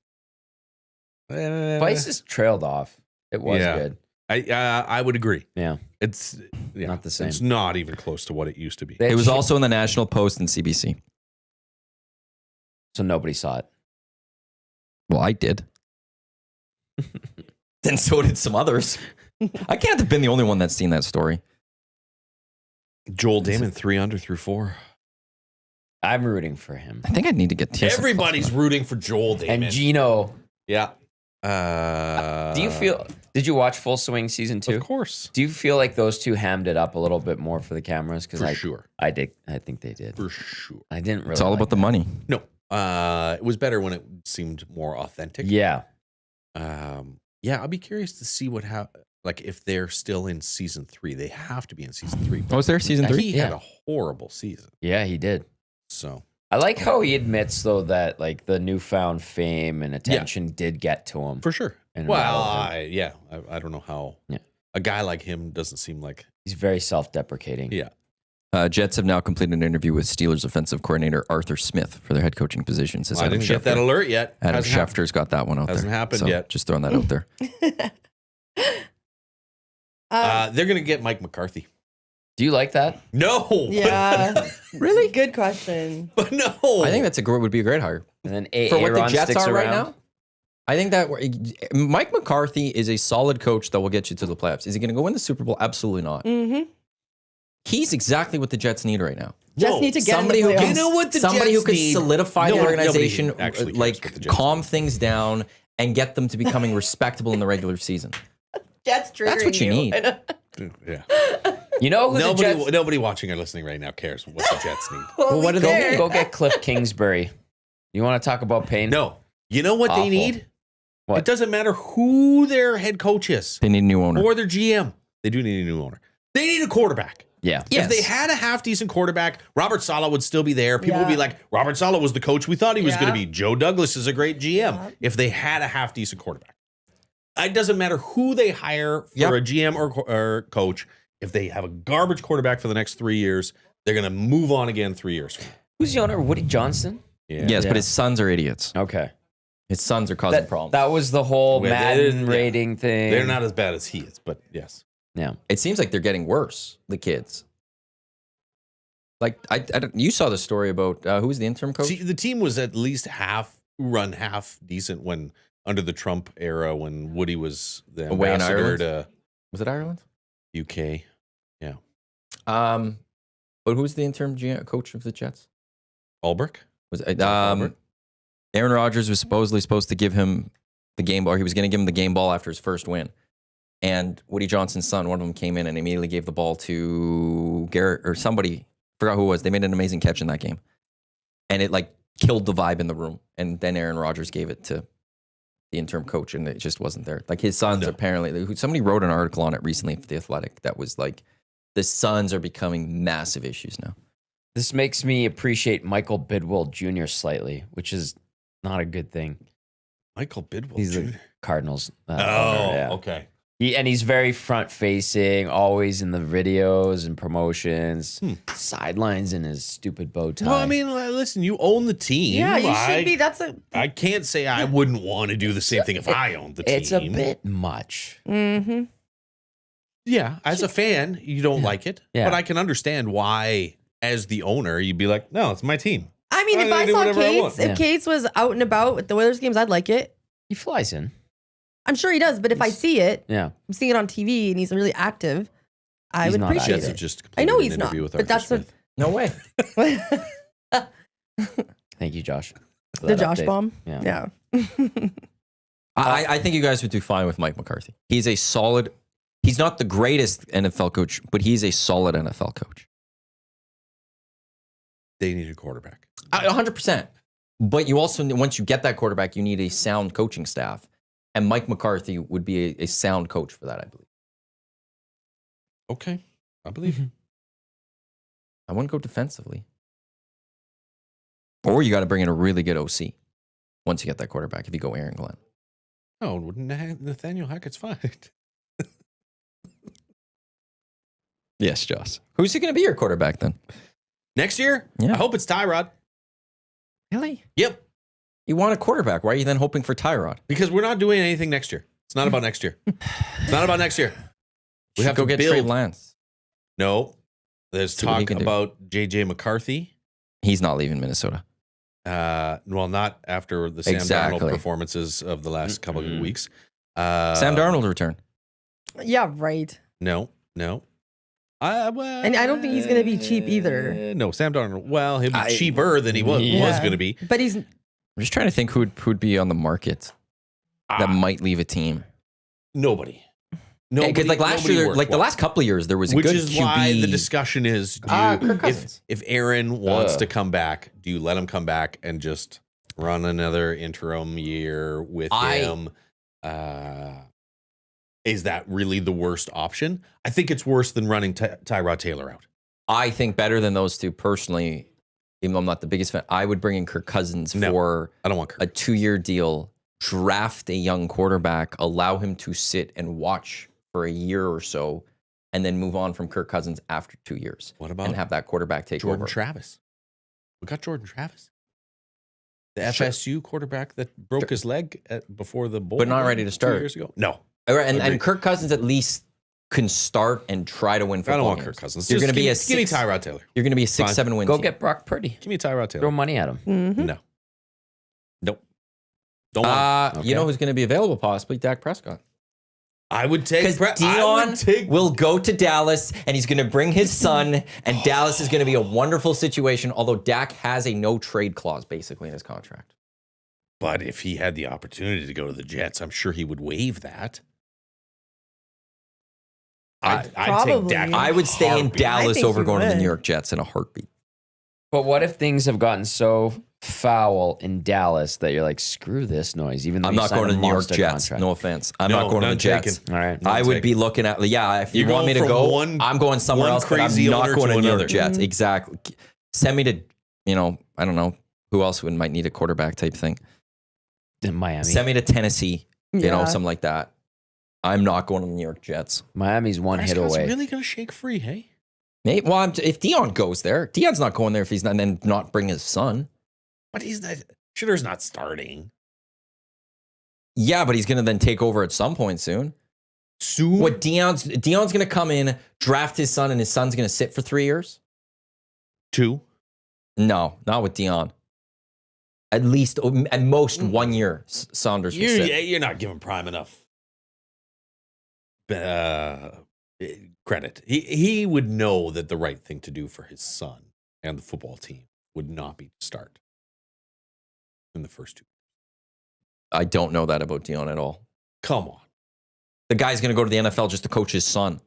Speaker 5: Vice is trailed off. It was
Speaker 4: Yeah.
Speaker 5: good.
Speaker 4: I would agree.
Speaker 5: Yeah.
Speaker 4: It's
Speaker 5: Not the same.
Speaker 4: It's not even close to what it used to be.
Speaker 5: They-
Speaker 1: It was also in the National Post and CBC.
Speaker 5: So nobody saw it.
Speaker 1: Well, I did. Then so did some others. I can't have been the only one that's seen that story.
Speaker 4: Joel Damon 3 under through 4.
Speaker 5: I'm rooting for him.
Speaker 1: I think I need to get TSN.
Speaker 4: Everybody's rooting for Joel Damon.
Speaker 5: And Gino.
Speaker 4: Yeah.
Speaker 5: Do you feel? Did you watch Full Swing season 2?
Speaker 4: Of course.
Speaker 5: Do you feel like those two hammed it up a little bit more for the cameras? Because
Speaker 4: For
Speaker 5: I
Speaker 4: sure.
Speaker 5: I did. I think they did.
Speaker 4: For sure.
Speaker 5: I didn't really.
Speaker 1: It's all
Speaker 5: like
Speaker 1: about the
Speaker 5: that.
Speaker 1: money.
Speaker 4: No. It was better when it seemed more authentic.
Speaker 5: Yeah.
Speaker 4: Yeah, I'll be curious to see if they're still in season 3. They have to be in season 3.
Speaker 1: Oh, was there season 3?
Speaker 4: He had a horrible season.
Speaker 5: Yeah, he did.
Speaker 4: So
Speaker 5: I like how he admits though that like the newfound fame and attention did get to him.
Speaker 4: for sure.
Speaker 5: And
Speaker 4: Well,
Speaker 5: relevant.
Speaker 4: I don't know how
Speaker 5: Yeah.
Speaker 4: a guy like him doesn't seem like.
Speaker 5: He's very self-deprecating.
Speaker 4: Yeah.
Speaker 1: Jets have now completed an interview with Steelers offensive coordinator Arthur Smith for their head coaching position. Says
Speaker 4: I
Speaker 1: Adam
Speaker 4: didn't get that
Speaker 1: Schefter.
Speaker 4: alert yet.
Speaker 1: Adam
Speaker 4: Hasn't happened.
Speaker 1: Schefter's got that one out
Speaker 4: Hasn't
Speaker 1: there.
Speaker 4: happened
Speaker 1: So
Speaker 4: yet.
Speaker 1: Just throwing that out there.
Speaker 4: They're going to get Mike McCarthy.
Speaker 5: Do you like that?
Speaker 4: No.
Speaker 3: Yeah. Really? Good question.
Speaker 4: But no.
Speaker 1: I think would be a great hire.
Speaker 5: And then
Speaker 1: For what the
Speaker 5: Aaron
Speaker 1: Jets
Speaker 5: sticks
Speaker 1: are right
Speaker 5: around?
Speaker 1: now, I think that Mike McCarthy is a solid coach that will get you to the playoffs. Is he going to go win the Super Bowl? Absolutely not.
Speaker 3: Mm-hmm.
Speaker 1: He's exactly what the Jets need right now.
Speaker 3: Just
Speaker 4: No.
Speaker 3: need to get
Speaker 1: Somebody
Speaker 3: in
Speaker 1: who
Speaker 3: the
Speaker 1: can,
Speaker 3: playoffs.
Speaker 4: You know what the
Speaker 1: somebody
Speaker 4: Jets
Speaker 1: who could
Speaker 4: need?
Speaker 1: solidify the
Speaker 4: Nobody
Speaker 1: organization,
Speaker 4: actually cares what the
Speaker 1: like
Speaker 4: Jets
Speaker 1: calm things down and get them to becoming respectable in the regular season.
Speaker 3: Jets triggering
Speaker 1: That's what you need.
Speaker 3: I know.
Speaker 4: Yeah.
Speaker 5: You know who the Jets?
Speaker 4: Nobody watching or listening right now cares what the Jets need.
Speaker 3: Well,
Speaker 1: what do they
Speaker 3: care.
Speaker 1: need?
Speaker 5: Go get Cliff Kingsbury. You want to talk about pain?
Speaker 4: No. You know what
Speaker 5: Awful.
Speaker 4: they need?
Speaker 5: What?
Speaker 4: It doesn't matter who their head coach is
Speaker 1: They need a new owner.
Speaker 4: or their GM. They do need a new owner. They need a quarterback.
Speaker 5: Yeah.
Speaker 4: If they had a half decent quarterback, Robert Saleh would still be there. People would be
Speaker 3: Yeah.
Speaker 4: like, Robert Saleh was the coach we thought he was
Speaker 3: Yeah.
Speaker 4: going to be. Joe Douglas is a great GM.
Speaker 3: Yeah.
Speaker 4: If they had a half decent quarterback, it doesn't matter who they hire for
Speaker 1: Yep.
Speaker 4: a GM or coach. If they have a garbage quarterback for the next 3 years, they're going to move on again 3 years from now.
Speaker 5: Who's the owner? Woody Johnson?
Speaker 4: Yeah.
Speaker 1: Yes,
Speaker 5: Yeah.
Speaker 1: but his sons are idiots.
Speaker 5: Okay.
Speaker 1: His sons are causing
Speaker 5: That,
Speaker 1: problems.
Speaker 5: that was the whole
Speaker 4: Well,
Speaker 5: Madden
Speaker 4: yeah.
Speaker 5: rating thing.
Speaker 4: They're not as bad as he is, but yes.
Speaker 5: Yeah.
Speaker 1: It seems like they're getting worse, the kids. Like, you saw the story about who was the interim coach?
Speaker 4: See, the team was at least half decent when under the Trump era when Woody was the
Speaker 1: Away in
Speaker 4: ambassador
Speaker 1: Ireland?
Speaker 4: to
Speaker 1: Was it Ireland?
Speaker 4: UK.
Speaker 1: But who's the interim coach of the Jets?
Speaker 4: Ulbrich?
Speaker 1: Was it,
Speaker 4: Albert?
Speaker 1: Aaron Rodgers was supposed to give him the game ball. He was going to give him the game ball after his first win. And Woody Johnson's son, one of them came in and immediately gave the ball to Garrett or somebody. Forgot who it was. They made an amazing catch in that game. And it like killed the vibe in the room. And then Aaron Rodgers gave it to the interim coach and it just wasn't there. Like his sons apparently, somebody wrote an article on it recently for The Athletic that was like, the Suns are becoming massive issues now.
Speaker 5: This makes me appreciate Michael Bidwell Jr. slightly, which is not a good thing.
Speaker 4: Michael Bidwell
Speaker 5: He's
Speaker 4: Jr.
Speaker 5: the Cardinals.
Speaker 4: Okay.
Speaker 5: He's very front facing, always in the videos and promotions, sidelines in his stupid bow tie.
Speaker 4: Well, I mean, listen, you own the team.
Speaker 3: Yeah, you should be.
Speaker 4: I can't say I wouldn't want to do the same thing if I owned the team.
Speaker 5: It's a bit much.
Speaker 3: Mm-hmm.
Speaker 4: Yeah, as a fan, you don't like it, but I can understand why, as the owner, you'd be like, no, it's my team.
Speaker 3: I mean, if I saw Cates, if Cates was out and about at the Oilers games, I'd like it.
Speaker 5: He flies in.
Speaker 3: I'm sure he does, but if I see it,
Speaker 5: I'm
Speaker 3: seeing it on TV and he's really active, I would
Speaker 5: not
Speaker 3: appreciate
Speaker 5: active.
Speaker 3: it.
Speaker 4: Just
Speaker 3: I know he's
Speaker 4: an
Speaker 3: not,
Speaker 4: interview with
Speaker 3: but
Speaker 4: Arthur
Speaker 3: that's
Speaker 4: Smith.
Speaker 1: No way.
Speaker 5: Thank you, Josh. for
Speaker 3: The
Speaker 5: that
Speaker 3: Josh
Speaker 5: update.
Speaker 3: bomb.
Speaker 5: Yeah.
Speaker 1: I think you guys would do fine with Mike McCarthy. He's a solid, he's not the greatest NFL coach, but he's a solid NFL coach.
Speaker 4: They need a quarterback.
Speaker 1: 100%. But you also, once you get that quarterback, you need a sound coaching staff. And Mike McCarthy would be a sound coach for that, I believe.
Speaker 4: Okay, I believe you.
Speaker 1: I wouldn't go defensively. Or you got to bring in a really good OC once you get that quarterback, if you go Aaron Glenn.
Speaker 4: No, Nathaniel Hackett's fine.
Speaker 1: Yes, Joss. Who's he going to be your quarterback then?
Speaker 4: Next year?
Speaker 1: Yeah.
Speaker 4: I hope it's Tyrod.
Speaker 1: Really?
Speaker 4: Yep.
Speaker 1: You want a quarterback. Why are you then hoping for Tyrod?
Speaker 4: Because we're not doing anything next year. It's not about next year. It's not about next year. We have
Speaker 1: go
Speaker 4: to
Speaker 1: get
Speaker 4: build.
Speaker 1: Trey Lance.
Speaker 4: No. There's
Speaker 1: See what he
Speaker 4: talk
Speaker 1: can do.
Speaker 4: about J.J. McCarthy.
Speaker 1: He's not leaving Minnesota.
Speaker 4: Well, not after the Sam
Speaker 1: Exactly.
Speaker 4: Darnold performances of the last couple of weeks.
Speaker 1: Sam Darnold to return.
Speaker 3: Yeah, right.
Speaker 4: No.
Speaker 3: And I don't think he's going to be cheap either.
Speaker 4: No, Sam Darnold. Well, he'll be cheaper than he was going to be.
Speaker 3: But he's
Speaker 1: I'm just trying to think who'd be on the market that might leave a team.
Speaker 4: Nobody.
Speaker 1: Because like last year, like the last couple of years, there was a
Speaker 4: Which
Speaker 1: good
Speaker 4: is
Speaker 1: QB.
Speaker 4: why the discussion is:
Speaker 1: Kirk Cousins.
Speaker 4: if Aaron wants to come back, do you let him come back and just run another interim year with him? Is that really the worst option? I think it's worse than running Tyrod Taylor out.
Speaker 1: I think better than those two personally. Even though I'm not the biggest fan, I would bring in Kirk Cousins for
Speaker 4: I don't want Kirk.
Speaker 1: a 2-year deal. Draft a young quarterback, allow him to sit and watch for a year or so, and then move on from Kirk Cousins after 2 years.
Speaker 4: What about
Speaker 1: and have that quarterback take
Speaker 4: Jordan
Speaker 1: over?
Speaker 4: Travis? We got Jordan Travis, the FSU quarterback that broke his leg before the bowl,
Speaker 1: But not ready to start.
Speaker 4: 2 years ago. No,
Speaker 1: And Kirk Cousins at least can start and try to win football
Speaker 4: I don't want
Speaker 1: games.
Speaker 4: Kirk Cousins.
Speaker 1: You're
Speaker 4: Just
Speaker 1: going to be
Speaker 4: give me Tyrod Taylor.
Speaker 1: You're going to be a
Speaker 4: Fine.
Speaker 1: 6-7 win
Speaker 5: Go
Speaker 1: team.
Speaker 5: get Brock Purdy.
Speaker 4: Give me Tyrod Taylor.
Speaker 5: Throw money at him.
Speaker 4: No. Nope. Don't want
Speaker 1: You know who's going to be available possibly? Dak Prescott.
Speaker 4: I would take
Speaker 1: Because Dion will go to Dallas and he's going to bring his son, and Dallas is going to be a wonderful situation, although Dak has a no trade clause basically in his contract.
Speaker 4: But if he had the opportunity to go to the Jets, I'm sure he would waive that. I'd take
Speaker 3: Probably.
Speaker 4: Dak.
Speaker 1: I would stay in
Speaker 4: heartbeat.
Speaker 1: Dallas
Speaker 3: think
Speaker 1: over
Speaker 3: he
Speaker 1: going to the
Speaker 3: would.
Speaker 1: New York Jets in a heartbeat.
Speaker 5: But what if things have gotten so foul in Dallas that you're like, screw this noise? Even though
Speaker 1: I'm
Speaker 5: you
Speaker 1: not
Speaker 5: signed
Speaker 1: going to
Speaker 5: a
Speaker 1: the New York
Speaker 5: monster
Speaker 1: Jets.
Speaker 5: contract.
Speaker 1: No offense. I'm
Speaker 4: No,
Speaker 1: not going to the
Speaker 4: none
Speaker 1: Jets.
Speaker 4: taken.
Speaker 5: All right.
Speaker 1: I would
Speaker 4: taken.
Speaker 1: be looking at, if you
Speaker 4: You're
Speaker 1: want me to
Speaker 4: going
Speaker 1: go,
Speaker 4: from one-
Speaker 1: I'm going somewhere
Speaker 4: one
Speaker 1: else, but I'm
Speaker 4: crazy
Speaker 1: not
Speaker 4: owner
Speaker 1: going
Speaker 4: to
Speaker 1: to New York
Speaker 4: another.
Speaker 1: Jets. Exactly. Send me to, I don't know, who else might need a quarterback type thing.
Speaker 5: In Miami.
Speaker 1: Send me to Tennessee,
Speaker 3: Yeah.
Speaker 1: something like that. I'm not going to the New York Jets.
Speaker 5: Miami's one hit
Speaker 4: Prescott's
Speaker 5: away.
Speaker 4: really going to shake free, hey?
Speaker 1: Maybe, if Dion goes there, Dion's not going there if he's not, and then not bring his son.
Speaker 4: But he's not. Shitter's not starting.
Speaker 1: Yeah, but he's going to then take over at some point soon.
Speaker 4: Soon?
Speaker 1: What Dion's going to come in, draft his son, and his son's going to sit for 3 years?
Speaker 4: 2?
Speaker 1: No, not with Dion. At least, at most 1 year, Saunders will sit.
Speaker 4: You're not giving Prime enough credit. He would know that the right thing to do for his son and the football team would not be to start in the first 2.
Speaker 1: I don't know that about Dion at all.
Speaker 4: Come on.
Speaker 1: The guy's going to go to the NFL just to coach his son.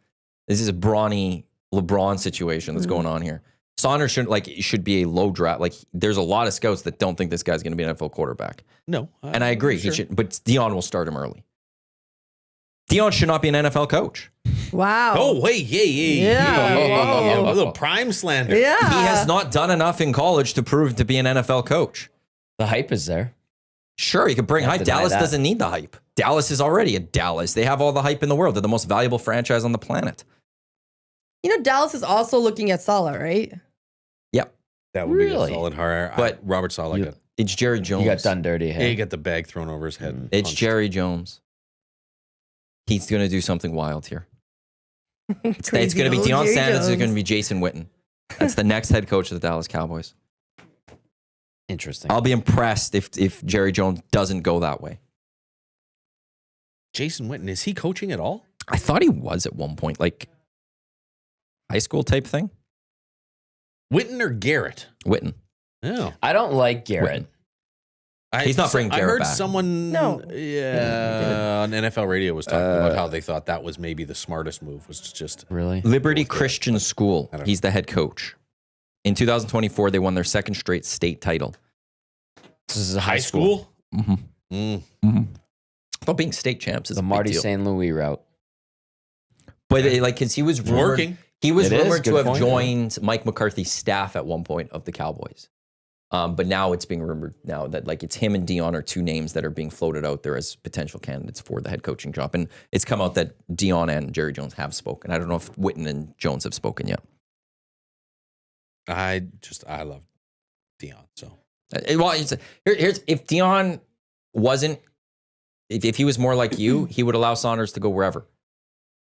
Speaker 1: This is a brawny LeBron situation that's going on here. Saunders should be a low draft. Like, there's a lot of scouts that don't think this guy's going to be an NFL quarterback.
Speaker 4: No.
Speaker 1: And I agree.
Speaker 4: Sure.
Speaker 1: He should, but Dion will start him early. Dion should not be an NFL coach.
Speaker 3: Wow.
Speaker 4: Oh, wait,
Speaker 3: Yeah, whoa.
Speaker 4: A little prime slander.
Speaker 3: Yeah.
Speaker 1: He has not done enough in college to prove to be an NFL coach.
Speaker 5: The hype is there.
Speaker 1: Sure, you could bring
Speaker 5: Can't
Speaker 1: hype.
Speaker 5: deny
Speaker 1: Dallas
Speaker 5: that.
Speaker 1: doesn't need the hype. Dallas is already a Dallas. They have all the hype in the world. They're the most valuable franchise on the planet.
Speaker 3: You know, Dallas is also looking at Salah, right?
Speaker 1: Yep.
Speaker 4: That would be
Speaker 5: Really?
Speaker 4: a solid hire.
Speaker 1: But
Speaker 4: Robert Saleh
Speaker 5: You-
Speaker 4: got,
Speaker 1: It's Jerry Jones.
Speaker 5: You got done dirty. Hey?
Speaker 4: he got the bag thrown over his head. and
Speaker 1: It's
Speaker 4: punched.
Speaker 1: Jerry Jones. He's going to do something wild here. It's going to be Deion Sanders. It's going to be Jason Witten. That's the next head coach of the Dallas Cowboys.
Speaker 5: Interesting.
Speaker 1: I'll be impressed if Jerry Jones doesn't go that way.
Speaker 4: Jason Witten, is he coaching at all?
Speaker 1: I thought he was at one point, like high school type thing.
Speaker 4: Witten or Garrett?
Speaker 1: Witten.
Speaker 4: No.
Speaker 5: I don't like Garrett.
Speaker 1: He's not bringing
Speaker 4: I
Speaker 1: Garrett
Speaker 4: heard
Speaker 1: back.
Speaker 4: someone
Speaker 3: No.
Speaker 4: on NFL radio was talking about how they thought that was maybe the smartest move, was just
Speaker 5: Really?
Speaker 1: Liberty Christian School.
Speaker 4: I don't
Speaker 1: He's the head coach. In 2024, they won their second straight state title.
Speaker 5: This is a
Speaker 4: high school.
Speaker 1: Mm-hmm.
Speaker 4: Mm.
Speaker 1: Well, being state champs is
Speaker 5: The
Speaker 1: a
Speaker 5: Marty
Speaker 1: big deal.
Speaker 5: St. Louis route.
Speaker 1: But because he was
Speaker 4: It's
Speaker 1: rumored,
Speaker 4: working.
Speaker 1: he was
Speaker 5: It is,
Speaker 1: rumored to
Speaker 5: good
Speaker 1: have
Speaker 5: point.
Speaker 1: joined Mike McCarthy's staff at one point of the Cowboys. But now it's being rumored now that like it's him and Dion are two names that are being floated out there as potential candidates for the head coaching job. And it's come out that Dion and Jerry Jones have spoken. I don't know if Witten and Jones have spoken yet.
Speaker 4: I love Dion. So
Speaker 1: Well, here's if Dion wasn't, if he was more like you, he would allow Saunders to go wherever.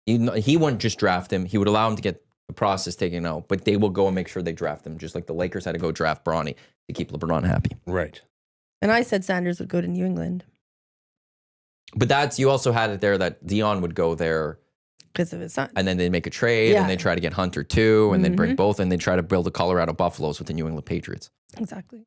Speaker 1: He wouldn't just draft him. He would allow him to get the process taken out, but they will go and make sure they draft him, just like the Lakers had to go draft Bronny to keep LeBron happy.
Speaker 4: right.
Speaker 3: And I said Sanders would go to New England
Speaker 1: But you also had it there that Dion would go there,
Speaker 3: because of his son.
Speaker 1: and then they make a trade,
Speaker 3: Yeah.
Speaker 1: and they try to get Hunter too, and then bring
Speaker 3: Mhm.
Speaker 1: both, and they try to build a Colorado Buffaloes with the New England Patriots.
Speaker 3: Exactly.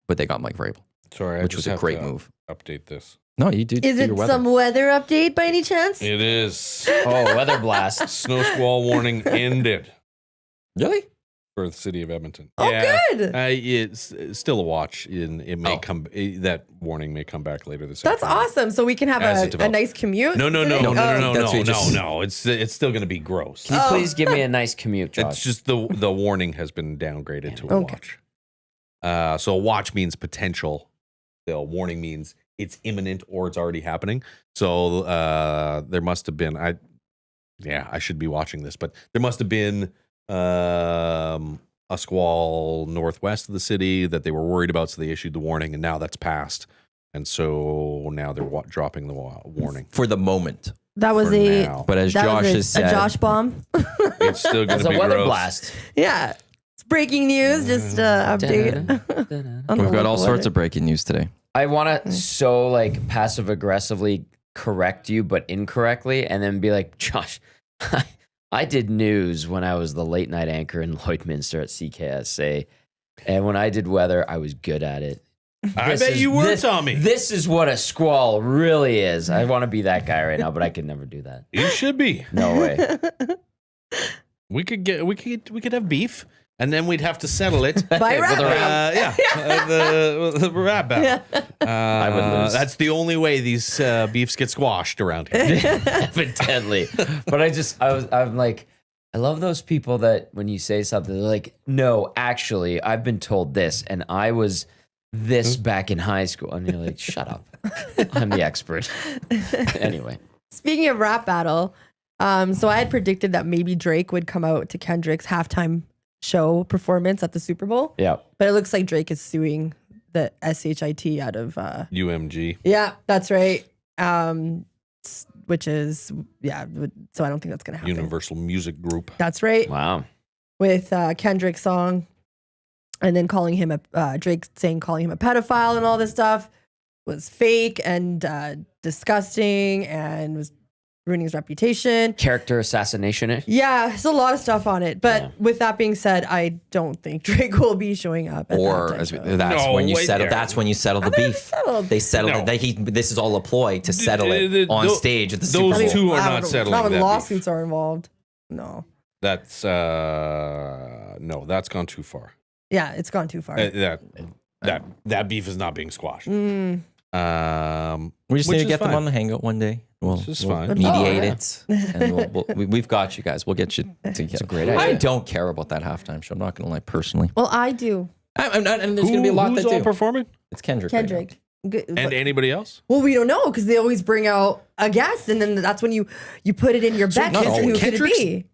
Speaker 1: But they got Mike Vrabel,
Speaker 4: Sorry,
Speaker 1: which was a great move.
Speaker 4: Update this.
Speaker 1: No, you did.
Speaker 3: Is
Speaker 1: do
Speaker 3: it
Speaker 1: your weather.
Speaker 3: some weather update by any chance?
Speaker 4: It is.
Speaker 5: Oh, weather blast.
Speaker 4: Snow squall warning ended
Speaker 1: Really?
Speaker 4: for the city of Edmonton.
Speaker 3: Oh, good.
Speaker 4: It's still a watch. And it may
Speaker 1: Oh.
Speaker 4: come. That warning may come back later this
Speaker 3: That's
Speaker 4: afternoon.
Speaker 3: awesome. So we can have
Speaker 4: As it
Speaker 3: a
Speaker 4: develops.
Speaker 3: nice commute.
Speaker 4: No,
Speaker 3: today? Oh.
Speaker 1: That's what you just-
Speaker 4: no. It's still going to be gross.
Speaker 5: Can you please give me a nice commute, Josh?
Speaker 4: It's just the warning has been downgraded to a
Speaker 3: Okay.
Speaker 4: watch. So a watch means potential. The warning means it's imminent or it's already happening. So there must have been. I should be watching this, but there must have been a squall northwest of the city that they were worried about, so they issued the warning, and now that's passed, and so now they're dropping the warning.
Speaker 1: For the moment.
Speaker 3: That was
Speaker 4: for
Speaker 3: a
Speaker 4: now.
Speaker 1: But as
Speaker 3: that
Speaker 1: Josh
Speaker 3: was
Speaker 1: has
Speaker 3: a
Speaker 1: said,
Speaker 3: Josh bomb.
Speaker 4: It's still going
Speaker 5: It's
Speaker 4: to
Speaker 5: a
Speaker 4: be
Speaker 5: weather
Speaker 4: gross.
Speaker 5: blast.
Speaker 3: Yeah. It's breaking news. Just update. on the
Speaker 1: we've got all
Speaker 3: local
Speaker 1: sorts
Speaker 3: weather.
Speaker 1: of breaking news today.
Speaker 5: I want to so like passive aggressively correct you, but incorrectly, and then be like, Josh, I did news when I was the late night anchor in Lloydminster at CKSA, and when I did weather, I was good at it.
Speaker 4: I
Speaker 5: This
Speaker 4: bet
Speaker 5: is-
Speaker 4: you were,
Speaker 5: this-
Speaker 4: Tommy.
Speaker 5: This is what a squall really is. I want to be that guy right now, but I could never do that.
Speaker 4: You should be.
Speaker 5: No way.
Speaker 4: We could have beef, and then we'd have to settle it.
Speaker 3: By
Speaker 5: With a
Speaker 3: rap.
Speaker 5: rap.
Speaker 4: The rap battle.
Speaker 5: I would lose.
Speaker 4: That's the only way these beefs get squashed around here.
Speaker 5: Evidently. But I'm like, I love those people that when you say something, they're like, no, actually, I've been told this, and I was this back in high school. And you're like, shut up. I'm the expert. Anyway.
Speaker 3: Speaking of rap battle, so I had predicted that maybe Drake would come out to Kendrick's halftime show performance at the Super Bowl,
Speaker 5: Yeah.
Speaker 3: but it looks like Drake is suing the SHIT out of.
Speaker 4: UMG.
Speaker 3: Yeah, that's right. Which is so I don't think that's gonna happen.
Speaker 4: Universal Music Group.
Speaker 3: That's right.
Speaker 5: Wow.
Speaker 3: With Kendrick's song, and then calling him Drake calling him a pedophile and all this stuff was fake and disgusting and was ruining his reputation.
Speaker 5: Character assassination.
Speaker 3: Yeah, there's a lot of stuff on it. But
Speaker 5: Yeah.
Speaker 3: with that being said, I don't think Drake will be showing up. At
Speaker 1: Or
Speaker 3: that
Speaker 1: as
Speaker 3: show.
Speaker 1: that's
Speaker 4: No,
Speaker 1: when you
Speaker 4: wait
Speaker 1: settle.
Speaker 4: there.
Speaker 1: That's when you settle the beef.
Speaker 3: settled.
Speaker 1: They settle
Speaker 4: No.
Speaker 1: it. This is all a ploy to settle it on
Speaker 4: Those
Speaker 1: stage at the
Speaker 4: those
Speaker 1: Super Bowl.
Speaker 4: two are
Speaker 3: I
Speaker 4: not
Speaker 3: don't know.
Speaker 4: settling
Speaker 3: Not when
Speaker 4: that beef.
Speaker 3: lawsuits are involved. No.
Speaker 4: That's no, that's gone too far.
Speaker 3: Yeah, it's gone too far.
Speaker 4: That beef is not being squashed.
Speaker 1: We just need to get them on the hangout one day. We'll
Speaker 4: fine.
Speaker 1: mediate it, and we've got you guys. We'll get you together. It's a
Speaker 5: great idea.
Speaker 1: I don't care about that halftime show. I'm not going to lie, personally.
Speaker 3: Well, I do.
Speaker 1: I'm not, and there's going to be a lot
Speaker 4: who's
Speaker 1: that
Speaker 4: all
Speaker 1: do.
Speaker 4: performing?
Speaker 1: It's Kendrick. right now.
Speaker 3: Kendrick. Good,
Speaker 4: And anybody else?
Speaker 3: well, we don't know because they always bring out a guest, and then that's when you put it in your bet.
Speaker 1: not all
Speaker 3: Who could it
Speaker 4: Kendrick's-
Speaker 3: be?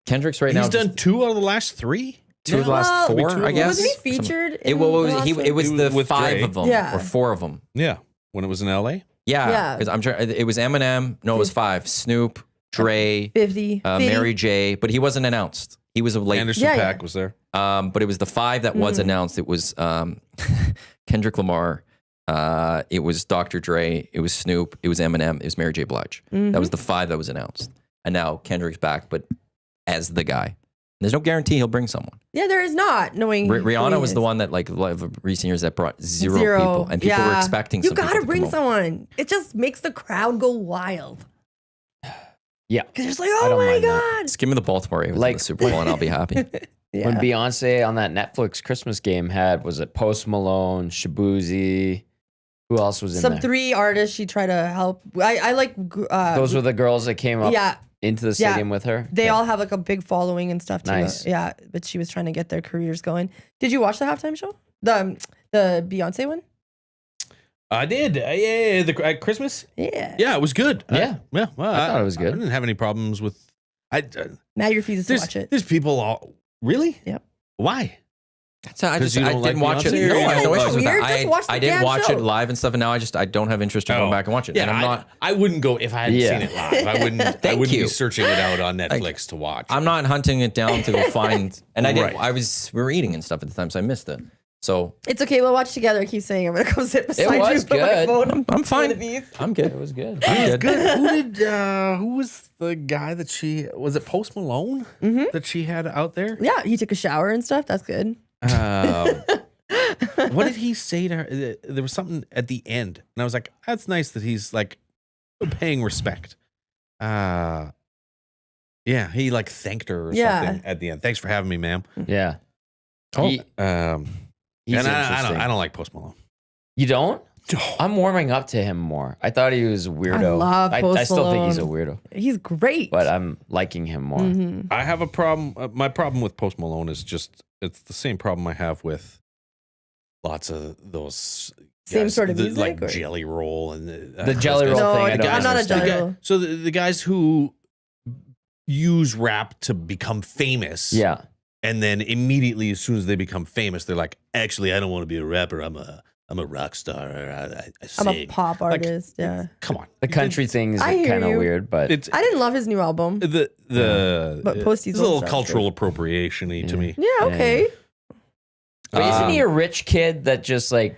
Speaker 1: Kendrick's right now.
Speaker 4: He's done 2 out of the last 3.
Speaker 1: two of the last
Speaker 3: Well,
Speaker 1: 4, I guess.
Speaker 3: Wasn't he featured?
Speaker 1: It
Speaker 3: in
Speaker 1: was,
Speaker 3: the last one?
Speaker 1: it was the
Speaker 4: With
Speaker 1: 5
Speaker 4: Dre.
Speaker 1: of them,
Speaker 3: Yeah.
Speaker 1: or 4 of them.
Speaker 4: Yeah, when it was in LA.
Speaker 1: Yeah,
Speaker 3: Yeah.
Speaker 1: because I'm sure it was Eminem. No, it was 5. Snoop, Dre,
Speaker 3: 50.
Speaker 1: Mary J. But he wasn't announced. He was a late.
Speaker 4: Anderson
Speaker 3: Yeah,
Speaker 4: Paak
Speaker 3: yeah.
Speaker 4: was there.
Speaker 1: But it was the 5 that was announced. It was Kendrick Lamar. It was Dr. Dre. It was Snoop. It was Eminem. It was Mary J. Blige. That was the 5 that was announced. And now Kendrick's back, but as the guy. There's no guarantee he'll bring someone.
Speaker 3: Yeah, there is not knowing.
Speaker 1: Rihanna was the one that, like, of recent years that brought zero people, and people were expecting.
Speaker 3: You
Speaker 1: some people
Speaker 3: gotta
Speaker 1: to
Speaker 3: bring
Speaker 1: come over.
Speaker 3: someone. It just makes the crowd go wild.
Speaker 5: Yeah.
Speaker 3: Because it's like,
Speaker 5: I
Speaker 3: oh
Speaker 5: don't
Speaker 3: my
Speaker 5: mind that.
Speaker 3: god.
Speaker 1: Just give me the Baltimore Ravens in
Speaker 5: Like-
Speaker 1: the Super Bowl, and I'll be happy.
Speaker 3: Yeah.
Speaker 5: When Beyonce on that Netflix Christmas game was it Post Malone, Shabuzi? Who else was in
Speaker 3: Some
Speaker 5: there?
Speaker 3: 3 artists she tried to help. I like.
Speaker 5: Those were the girls that came up
Speaker 3: yeah.
Speaker 5: into the stadium with her.
Speaker 3: They
Speaker 5: Okay.
Speaker 3: all have like a big following and stuff too.
Speaker 5: Nice.
Speaker 3: Yeah, but she was trying to get their careers going. Did you watch the halftime show? The Beyonce one?
Speaker 4: I did. Yeah, at Christmas.
Speaker 3: Yeah.
Speaker 4: Yeah, it was good.
Speaker 5: Yeah.
Speaker 4: Yeah. Well,
Speaker 5: I thought it was good.
Speaker 4: I didn't have any problems with.
Speaker 3: Matt refuses to watch it.
Speaker 4: There's people all really.
Speaker 3: Yep.
Speaker 4: Why?
Speaker 1: So I
Speaker 4: 'Cause
Speaker 1: just
Speaker 4: you
Speaker 1: I
Speaker 4: don't
Speaker 1: didn't
Speaker 4: like
Speaker 1: watch it.
Speaker 4: Beyonce, or
Speaker 1: No,
Speaker 4: you
Speaker 1: I have
Speaker 4: don't
Speaker 1: no
Speaker 4: like-
Speaker 1: issues with
Speaker 3: Weird,
Speaker 1: that.
Speaker 3: just watch the
Speaker 1: I didn't
Speaker 3: damn
Speaker 1: watch
Speaker 3: show.
Speaker 1: it live and stuff, and now I don't have interest in going back and watch it.
Speaker 4: Yeah,
Speaker 1: and I'm not.
Speaker 4: I wouldn't go if I hadn't
Speaker 5: Yeah.
Speaker 4: seen it live. I wouldn't. I
Speaker 1: Thank
Speaker 4: wouldn't
Speaker 1: you.
Speaker 4: be searching it out on Netflix to watch.
Speaker 1: I'm not hunting it down to go find. And I didn't.
Speaker 4: Right.
Speaker 1: We were eating and stuff at the time, so I missed it. So
Speaker 3: It's okay. We'll watch together. I keep saying I'm gonna come sit beside
Speaker 5: was
Speaker 3: you with my
Speaker 5: good.
Speaker 3: phone.
Speaker 1: I'm fine.
Speaker 3: One of these.
Speaker 1: I'm good.
Speaker 5: It was good.
Speaker 1: I'm good.
Speaker 4: Who was the guy that she was? It Post Malone that she had out there.
Speaker 3: Yeah, he took a shower and stuff. That's good.
Speaker 4: What did he say to her? There was something at the end, and I was like, "That's nice that he's like paying respect." Yeah, he like thanked her or
Speaker 3: Yeah.
Speaker 4: something at the end. Thanks for having me, ma'am.
Speaker 5: Yeah.
Speaker 1: Oh.
Speaker 5: He-
Speaker 4: And
Speaker 5: he's
Speaker 4: I
Speaker 5: interesting.
Speaker 4: don't like Post Malone.
Speaker 5: You don't? I'm warming up to him more. I thought he was a weirdo.
Speaker 3: love Post
Speaker 5: I still think he's a
Speaker 3: Malone.
Speaker 5: weirdo,
Speaker 3: He's great.
Speaker 5: but I'm liking him more.
Speaker 3: Mhm.
Speaker 4: I have a problem. My problem with Post Malone is just it's the same problem I have with lots of those
Speaker 3: Same
Speaker 4: guys,
Speaker 3: sort of
Speaker 4: the,
Speaker 3: music,
Speaker 4: like
Speaker 3: or-
Speaker 4: Jelly Roll and
Speaker 5: The Jelly Roll
Speaker 3: No,
Speaker 5: thing, I
Speaker 3: I'm
Speaker 5: don't
Speaker 3: not a
Speaker 5: understand.
Speaker 3: Jelly Roll.
Speaker 4: So the guys who use rap to become famous,
Speaker 5: Yeah.
Speaker 4: and then immediately as soon as they become famous, they're like, actually, I don't want to be a rapper. I'm a rock star. I
Speaker 3: I'm a
Speaker 4: sing.
Speaker 3: pop
Speaker 4: Like,
Speaker 3: artist. Yeah.
Speaker 4: Come on,
Speaker 5: The country thing is
Speaker 3: I hear
Speaker 5: kind of
Speaker 3: you.
Speaker 5: weird, but
Speaker 4: It's
Speaker 3: I didn't love his new album.
Speaker 4: the
Speaker 3: But Posty's
Speaker 4: it's a little
Speaker 3: old stuff,
Speaker 4: cultural appropriation-y to me.
Speaker 3: Yeah, okay.
Speaker 5: But isn't he a rich kid that just like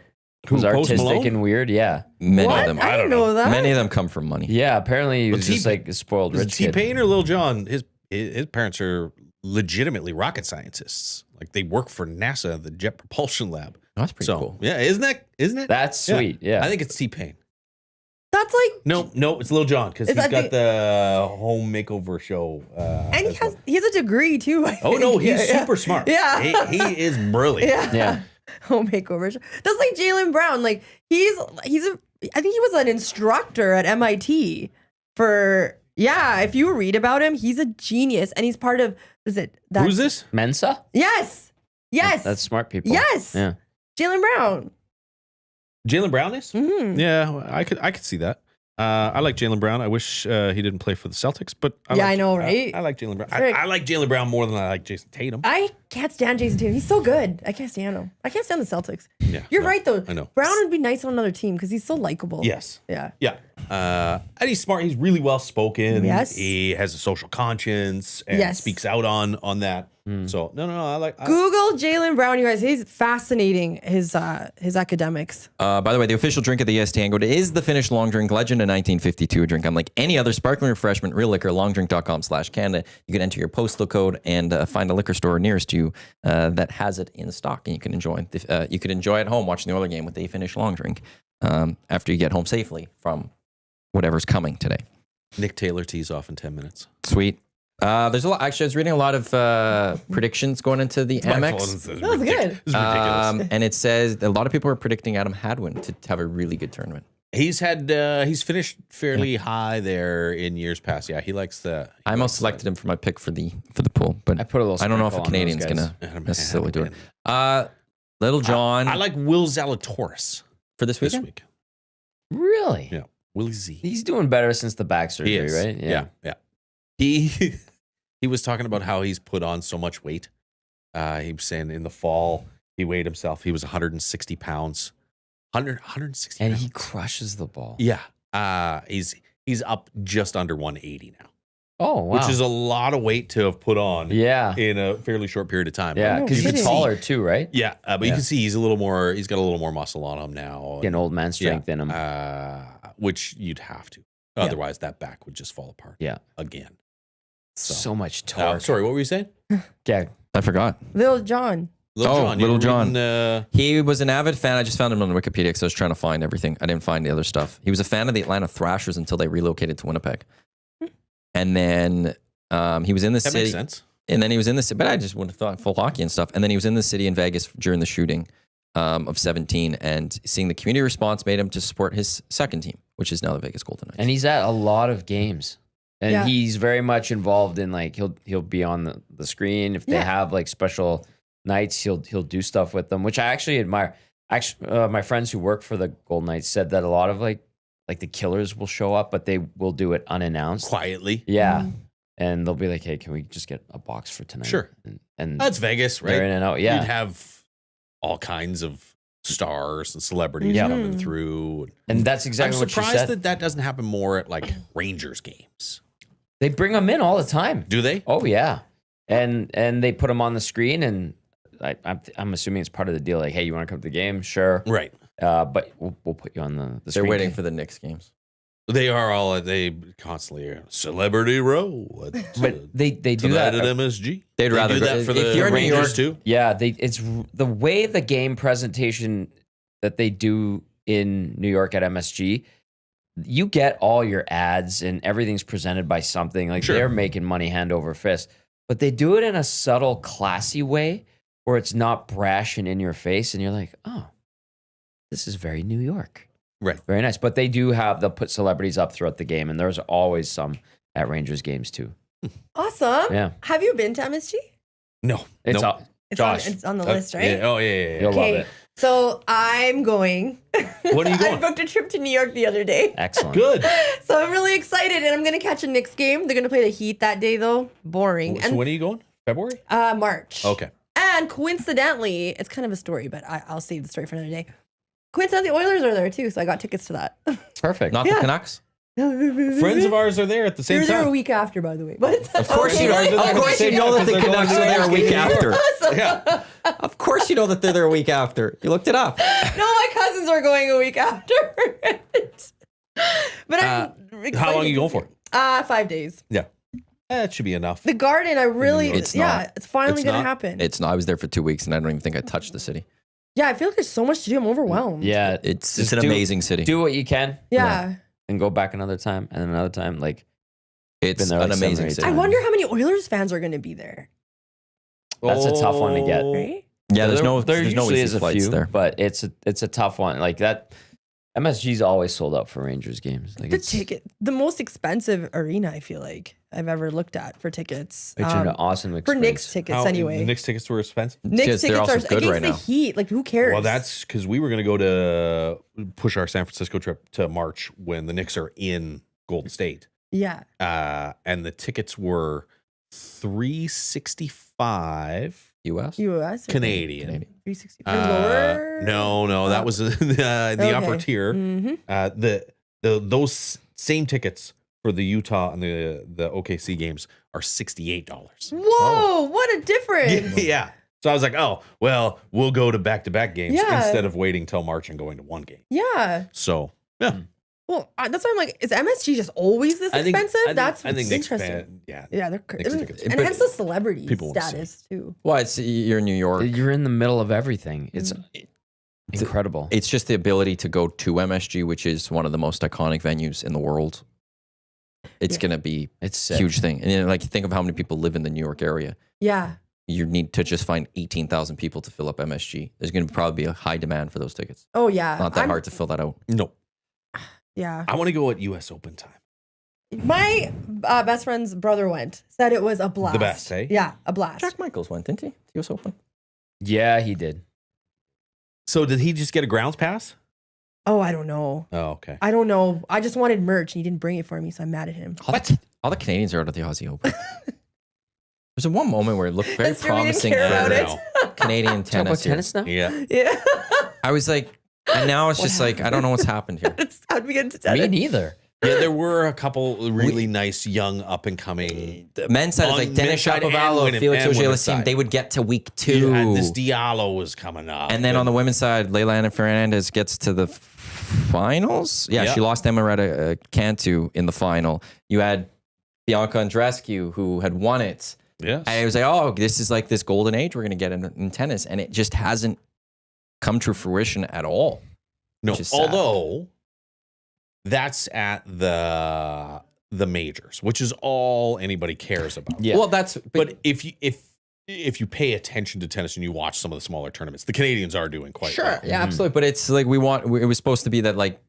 Speaker 5: was
Speaker 4: Who, Post
Speaker 5: artistic
Speaker 4: Malone?
Speaker 5: and weird? Yeah.
Speaker 1: Many
Speaker 3: What?
Speaker 1: of them.
Speaker 3: I didn't
Speaker 4: don't
Speaker 3: know that.
Speaker 1: Many of them come from money.
Speaker 5: Yeah. Apparently he
Speaker 4: Well,
Speaker 5: was just
Speaker 4: T-
Speaker 5: like a spoiled
Speaker 4: Was it
Speaker 5: rich kid.
Speaker 4: T-Pain or Lil Jon? His parents are legitimately rocket scientists. Like they work for NASA, the Jet Propulsion Lab.
Speaker 1: That's pretty
Speaker 4: So
Speaker 1: cool.
Speaker 4: yeah, isn't it?
Speaker 5: That's
Speaker 4: Yeah.
Speaker 5: sweet. Yeah.
Speaker 4: I think it's T-Pain.
Speaker 3: That's like,
Speaker 4: No, it's Lil Jon because
Speaker 3: Is
Speaker 4: he's
Speaker 3: that
Speaker 4: got
Speaker 3: the-
Speaker 4: the home makeover show.
Speaker 3: and
Speaker 4: as well.
Speaker 3: he has a degree too. I
Speaker 4: Oh no,
Speaker 3: think.
Speaker 4: he's
Speaker 3: Yeah,
Speaker 4: super smart.
Speaker 3: Yeah.
Speaker 4: he is brilliant.
Speaker 3: Yeah.
Speaker 5: yeah.
Speaker 3: Home makeover. That's like Jaylen Brown. Like I think he was an instructor at MIT for, yeah, if you read about him, he's a genius. And he's part of,
Speaker 4: Who's this?
Speaker 5: Mensa?
Speaker 3: Yes. Yes.
Speaker 5: That's smart people.
Speaker 3: Yes.
Speaker 5: Yeah.
Speaker 3: Jaylen Brown.
Speaker 4: Jaylen Brown is?
Speaker 3: Mhm.
Speaker 4: Yeah, I could see that. I like Jaylen Brown. I wish he didn't play for the Celtics, but
Speaker 3: Yeah, I know, right?
Speaker 4: I like Jaylen Brown.
Speaker 3: Frick.
Speaker 4: I like Jaylen Brown more than I like Jason Tatum.
Speaker 3: I can't stand Jason Tatum. He's so good. I can't stand him. I can't stand the Celtics.
Speaker 4: Yeah,
Speaker 3: You're
Speaker 4: no,
Speaker 3: right, though.
Speaker 4: I know.
Speaker 3: Brown would be nice on another team because he's so likable.
Speaker 4: Yes.
Speaker 3: Yeah.
Speaker 4: Yeah. And he's smart. He's really well spoken.
Speaker 3: Yes.
Speaker 4: He has a social conscience and
Speaker 3: Yes.
Speaker 4: speaks out on that. So no. I like.
Speaker 3: Google Jaylen Brown, you guys. He's fascinating. His academics.
Speaker 1: By the way, the official drink of the EST Hangout is the Finnish long drink legend, a 1952 drink. Unlike any other sparkling refreshment, real liquor, longdrink.com/Canada. You can enter your postal code and find a liquor store nearest you that has it in stock, and you can enjoy. You can enjoy at home watching the Oilers game with a Finnish long drink after you get home safely from whatever's coming today.
Speaker 4: Nick Taylor tees off in 10 minutes.
Speaker 1: Sweet. There's a lot. Actually, I was reading a lot of predictions going into the Amex.
Speaker 3: That was good.
Speaker 4: This is ridiculous.
Speaker 1: And it says that a lot of people are predicting Adam Hadwin to have a really good tournament.
Speaker 4: He's finished fairly high there in years past. Yeah, he likes the.
Speaker 1: I almost selected him for my pick for the pool, but
Speaker 5: I put a little.
Speaker 1: I don't know if a
Speaker 5: sprinkle on those
Speaker 1: Canadian's
Speaker 5: guys.
Speaker 1: gonna necessarily do it. Little John
Speaker 4: I like Will Zalatoris
Speaker 1: for this
Speaker 4: this
Speaker 1: weekend.
Speaker 4: week.
Speaker 5: Really?
Speaker 4: Yeah, Willie Z.
Speaker 5: He's doing better since the back surgery,
Speaker 4: He is.
Speaker 5: right?
Speaker 4: Yeah. He was talking about how he's put on so much weight. He was saying in the fall he weighed himself. He was 160 pounds. 160
Speaker 5: And
Speaker 4: pounds.
Speaker 5: he crushes the ball.
Speaker 4: Yeah. He's up just under 180 now,
Speaker 5: Oh, wow.
Speaker 4: which is a lot of weight to have put on
Speaker 5: yeah.
Speaker 4: in a fairly short period of time.
Speaker 5: Yeah,
Speaker 3: No
Speaker 5: because he's
Speaker 3: kidding.
Speaker 5: taller too, right?
Speaker 4: Yeah, but you can see he's got a little more muscle on him now.
Speaker 5: Getting old man strength in him.
Speaker 4: Which you'd have to. Otherwise, that back would just fall apart.
Speaker 5: Yeah.
Speaker 4: Again.
Speaker 5: So much torque.
Speaker 4: Sorry, what were you saying?
Speaker 5: Yeah.
Speaker 1: I forgot.
Speaker 3: Little John.
Speaker 1: Little John.
Speaker 4: Reading,
Speaker 1: He was an avid fan. I just found him on Wikipedia because I was trying to find everything. I didn't find the other stuff. He was a fan of the Atlanta Thrashers until they relocated to Winnipeg. And then he was in the
Speaker 4: that
Speaker 1: city.
Speaker 4: makes sense.
Speaker 1: And then he was in the city, but I just would have thought full hockey and stuff. And then he was in the city in Vegas during the shooting of 17. And seeing the community response made him to support his second team, which is now the Vegas Golden Knights.
Speaker 5: And he's at a lot of games. And
Speaker 3: Yeah.
Speaker 5: he's very much involved in like he'll be on the screen. If they
Speaker 3: Yeah.
Speaker 5: have like special nights, he'll do stuff with them, which I actually admire. Actually, my friends who work for the Golden Knights said that a lot of like the killers will show up, but they will do it unannounced.
Speaker 4: Quietly.
Speaker 5: Yeah. And they'll be like, hey, can we just get a box for tonight?
Speaker 4: Sure.
Speaker 5: And
Speaker 4: That's Vegas, right?
Speaker 5: they're in and out. Yeah.
Speaker 4: You'd have all kinds of stars and celebrities
Speaker 5: Yeah.
Speaker 4: coming through.
Speaker 5: And that's exactly
Speaker 4: I'm
Speaker 5: what she
Speaker 4: surprised
Speaker 5: said.
Speaker 4: that doesn't happen more at like Rangers games.
Speaker 5: They bring them in all the time.
Speaker 4: Do they?
Speaker 5: Oh yeah, and they put them on the screen, and I'm assuming it's part of the deal. Like, hey, you want to come to the game? Sure.
Speaker 4: Right.
Speaker 5: But we'll put you on the
Speaker 1: They're
Speaker 5: screen.
Speaker 1: waiting for the Knicks games.
Speaker 4: They constantly are celebrity row.
Speaker 5: But they do
Speaker 4: tonight
Speaker 5: that.
Speaker 4: at MSG.
Speaker 1: They'd rather
Speaker 4: do
Speaker 1: go-
Speaker 4: that for
Speaker 1: if
Speaker 4: the
Speaker 1: you're in New
Speaker 4: Rangers
Speaker 1: York-
Speaker 4: too.
Speaker 5: Yeah, it's the way the game presentation that they do in New York at MSG. You get all your ads and everything's presented by something. Like
Speaker 4: Sure.
Speaker 5: they're making money hand over fist, but they do it in a subtle, classy way where it's not brash and in your face. And you're like, oh, this is very New York.
Speaker 4: Right.
Speaker 5: Very nice. But they'll put celebrities up throughout the game. And there's always some at Rangers games too.
Speaker 3: Awesome.
Speaker 5: Yeah.
Speaker 3: Have you been to MSG?
Speaker 4: No.
Speaker 5: It's
Speaker 4: Nope.
Speaker 5: all,
Speaker 3: It's
Speaker 5: Josh,
Speaker 3: on the list, right?
Speaker 4: Yeah. Oh yeah.
Speaker 5: you'll
Speaker 3: Okay.
Speaker 5: love it.
Speaker 3: So I'm going.
Speaker 4: When are you
Speaker 3: I
Speaker 4: going?
Speaker 3: booked a trip to New York the other day.
Speaker 5: Excellent.
Speaker 4: Good.
Speaker 3: So I'm really excited, and I'm gonna catch a Knicks game. They're gonna play the Heat that day, though. Boring.
Speaker 4: So
Speaker 3: And
Speaker 4: when are you going? February?
Speaker 3: March.
Speaker 4: Okay.
Speaker 3: And coincidentally, it's kind of a story, but I'll save the story for another day. Coincidentally, the Oilers are there too, so I got tickets to that.
Speaker 5: Perfect.
Speaker 1: Not
Speaker 3: Yeah.
Speaker 1: the Canucks.
Speaker 4: Friends of ours are there at the same
Speaker 3: They're there a
Speaker 4: time.
Speaker 3: week after, by the way. But
Speaker 1: Of course you know.
Speaker 4: Ours are there
Speaker 1: Of course you know that the Canucks are there a week after.
Speaker 4: Yeah.
Speaker 1: Of course you know that they're there a week after. You looked it up.
Speaker 3: No, my cousins are going a week after. But I'm excited.
Speaker 4: How long are you going for?
Speaker 3: 5 days.
Speaker 4: Yeah. That should be enough.
Speaker 3: The Garden, I really,
Speaker 1: It's
Speaker 3: yeah,
Speaker 1: not.
Speaker 3: it's finally
Speaker 4: It's
Speaker 3: gonna
Speaker 4: not.
Speaker 3: happen.
Speaker 1: It's not. I was there for 2 weeks and I don't even think I touched the city.
Speaker 3: Yeah, I feel like there's so much to do. I'm overwhelmed.
Speaker 5: Yeah.
Speaker 1: It's
Speaker 5: Just
Speaker 1: an
Speaker 5: do-
Speaker 1: amazing city.
Speaker 5: Do what you can
Speaker 3: Yeah.
Speaker 5: and go back another time and then another time. Like,
Speaker 1: It's
Speaker 5: been there
Speaker 1: an
Speaker 5: like 7 or
Speaker 1: amazing
Speaker 5: 8
Speaker 1: city.
Speaker 3: I wonder how many Oilers fans are gonna be there,
Speaker 5: That's a tough one to get.
Speaker 3: right?
Speaker 1: Yeah, there's no
Speaker 5: there
Speaker 1: there's no
Speaker 5: usually
Speaker 1: easy
Speaker 5: is a
Speaker 1: flights
Speaker 5: few,
Speaker 1: there.
Speaker 5: but it's a tough one. Like that, MSG's always sold out for Rangers games. Like
Speaker 3: The most expensive arena I feel like I've ever looked at for tickets.
Speaker 5: picture an awesome
Speaker 3: For
Speaker 5: experience.
Speaker 3: Knicks tickets, anyway.
Speaker 4: The Knicks tickets were expensive.
Speaker 3: Knicks
Speaker 1: Because they're
Speaker 3: tickets
Speaker 1: also
Speaker 3: are
Speaker 1: good
Speaker 3: against
Speaker 1: right
Speaker 3: the
Speaker 1: now.
Speaker 3: Heat. Like, who cares?
Speaker 4: Well, that's because we were going to go to push our San Francisco trip to March when the Knicks are in Golden State.
Speaker 3: yeah.
Speaker 4: And the tickets were $365
Speaker 1: US?
Speaker 3: US.
Speaker 4: Canadian.
Speaker 3: 360. Lower.
Speaker 4: No, that was the upper tier.
Speaker 3: Mm-hmm.
Speaker 4: Those same tickets for the Utah and the OKC games are $68.
Speaker 3: Whoa! What a difference.
Speaker 4: Yeah. So I was like, oh, well, we'll go to back-to-back games
Speaker 3: Yeah.
Speaker 4: instead of waiting till March and going to one game.
Speaker 3: Yeah.
Speaker 4: So yeah,
Speaker 3: Well, that's why I'm like, is MSG just always this expensive? That's
Speaker 4: I think Knicks
Speaker 3: interesting.
Speaker 4: fan, yeah.
Speaker 3: Yeah, they're
Speaker 4: Knicks
Speaker 3: and,
Speaker 4: tickets.
Speaker 3: and
Speaker 1: But
Speaker 3: hence the celebrity
Speaker 4: people wanna see.
Speaker 3: status too.
Speaker 1: Well, you're in New York.
Speaker 5: You're in the middle of everything. It's
Speaker 3: Mm.
Speaker 5: incredible.
Speaker 1: It's just the ability to go to MSG, which is one of the most iconic venues in the world. it's going to be
Speaker 5: It's
Speaker 1: a huge thing. And then, like, think of how many people live in the New York area.
Speaker 3: Yeah.
Speaker 1: You need to just find 18,000 people to fill up MSG. There's going to probably be a high demand for those tickets.
Speaker 3: Oh yeah.
Speaker 1: Not that hard to fill that out.
Speaker 4: No,
Speaker 3: Yeah.
Speaker 4: I want to go at U.S. Open time.
Speaker 3: My best friend's brother went. Said it was a blast.
Speaker 4: The best, eh?
Speaker 3: Yeah, a blast.
Speaker 1: Jack Michaels went, didn't he? He was open.
Speaker 5: Yeah, he did.
Speaker 4: So did he just get a grounds pass?
Speaker 3: Oh, I don't know.
Speaker 4: Oh, okay.
Speaker 3: I don't know. I just wanted merch and he didn't bring it for me, so I'm mad at him.
Speaker 1: All the Canadians are out of the Aussie Open. There's one moment where it looked very
Speaker 3: That's true, we didn't
Speaker 1: promising
Speaker 3: care about
Speaker 1: for
Speaker 3: it.
Speaker 1: Canadian
Speaker 5: Talk about
Speaker 1: tennis. Here.
Speaker 5: tennis now?
Speaker 4: Yeah.
Speaker 3: Yeah.
Speaker 1: I was like, and now it's just like, I don't know what's happened here.
Speaker 3: How'd we get into
Speaker 5: Me
Speaker 3: tennis?
Speaker 5: neither.
Speaker 4: Yeah, there were a couple really nice young up and coming.
Speaker 1: The men's side is
Speaker 4: On
Speaker 1: like Denis
Speaker 4: men's side and
Speaker 1: Shapovalov,
Speaker 4: women-
Speaker 1: Felix
Speaker 4: and women's
Speaker 1: Auger-Aliassime.
Speaker 4: side.
Speaker 1: They would get to week 2.
Speaker 4: You had this Diallo was coming up,
Speaker 1: And then on the women's side, Leilani Fernandez gets to the finals. Yeah,
Speaker 4: Yep.
Speaker 1: she lost Emirata Cantu in the final. You had Bianca Andreescu, who had won it.
Speaker 4: yes,
Speaker 1: I was like, oh, this is like this golden age we're going to get in tennis. And it just hasn't come to fruition at all.
Speaker 4: no.
Speaker 1: which is sad.
Speaker 4: Although that's at the majors, which is all anybody cares about.
Speaker 5: Yeah.
Speaker 1: Well, that's,
Speaker 4: But if you pay attention to tennis and you watch some of the smaller tournaments, the Canadians are doing quite
Speaker 1: sure.
Speaker 4: well.
Speaker 1: Yeah, absolutely. But it's like it was supposed to be that like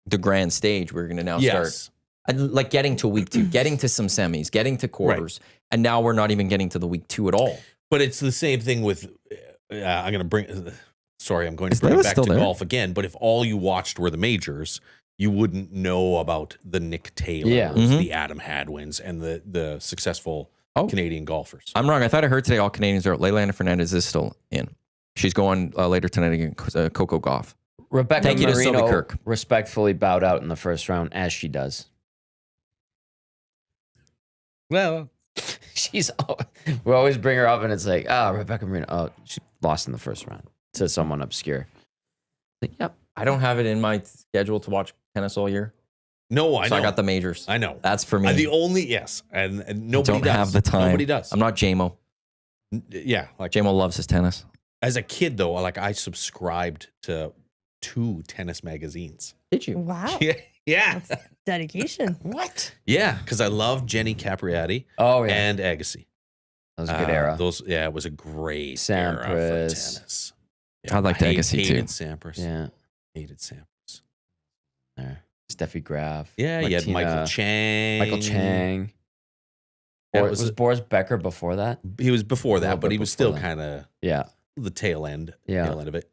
Speaker 1: the grand stage. We're going to now start.
Speaker 4: Yes.
Speaker 1: Like getting to week 2, getting to some semis, getting to quarters, and now we're not even getting to the week 2 at all.
Speaker 4: But it's the same thing with. I'm going to bring. Sorry, I'm going to
Speaker 1: Is
Speaker 4: bring it
Speaker 1: Leila
Speaker 4: back
Speaker 1: still
Speaker 4: to
Speaker 1: there?
Speaker 4: golf again. But if all you watched were the majors, you wouldn't know about the Nick Taylors,
Speaker 5: Yeah.
Speaker 1: Mhm.
Speaker 4: the Adam Hadwins, and the successful
Speaker 1: Oh.
Speaker 4: Canadian golfers.
Speaker 1: I'm wrong. I thought I heard today all Canadians are out. Leilani Fernandez is still in. She's going later tonight against Coco Gauff.
Speaker 5: Rebecca
Speaker 1: Thank you to Sylvie
Speaker 5: Marino
Speaker 1: Kirk.
Speaker 5: respectfully bowed out in the first round, as she does.
Speaker 4: Well,
Speaker 5: We always bring her up, and it's like, Rebecca Marino. Oh, she lost in the first round to someone obscure. Like, yep.
Speaker 1: I don't have it in my schedule to watch tennis all year.
Speaker 4: no, I
Speaker 1: So
Speaker 4: know.
Speaker 1: I got the majors.
Speaker 4: I know.
Speaker 1: That's for me.
Speaker 4: The only yes, and nobody
Speaker 1: don't
Speaker 4: does.
Speaker 1: have the time.
Speaker 4: Nobody does.
Speaker 1: I'm not JMO.
Speaker 4: Yeah, like
Speaker 1: JMO loves his tennis.
Speaker 4: as a kid though, like I subscribed to 2 tennis magazines.
Speaker 1: Did you?
Speaker 3: Wow.
Speaker 4: Yeah,
Speaker 3: Dedication.
Speaker 5: What?
Speaker 4: yeah, because I love Jenny Capriati
Speaker 5: Oh, yeah.
Speaker 4: and Agassi.
Speaker 5: That was a good era.
Speaker 4: It was a great era for
Speaker 5: Sampras.
Speaker 4: tennis.
Speaker 1: I liked Agassi, too.
Speaker 4: Hated Sampras.
Speaker 5: Yeah.
Speaker 4: Hated Sampras.
Speaker 5: There. Steffi Graf.
Speaker 4: Yeah, you had Michael
Speaker 5: Martina-
Speaker 4: Chang.
Speaker 5: Michael Chang.
Speaker 4: Yeah,
Speaker 5: Or was Boris Becker before that?
Speaker 4: He was before
Speaker 5: A little
Speaker 4: that, but
Speaker 5: bit
Speaker 4: he was
Speaker 5: before
Speaker 4: still
Speaker 5: that.
Speaker 4: kind of
Speaker 5: Yeah.
Speaker 4: the tail end of it.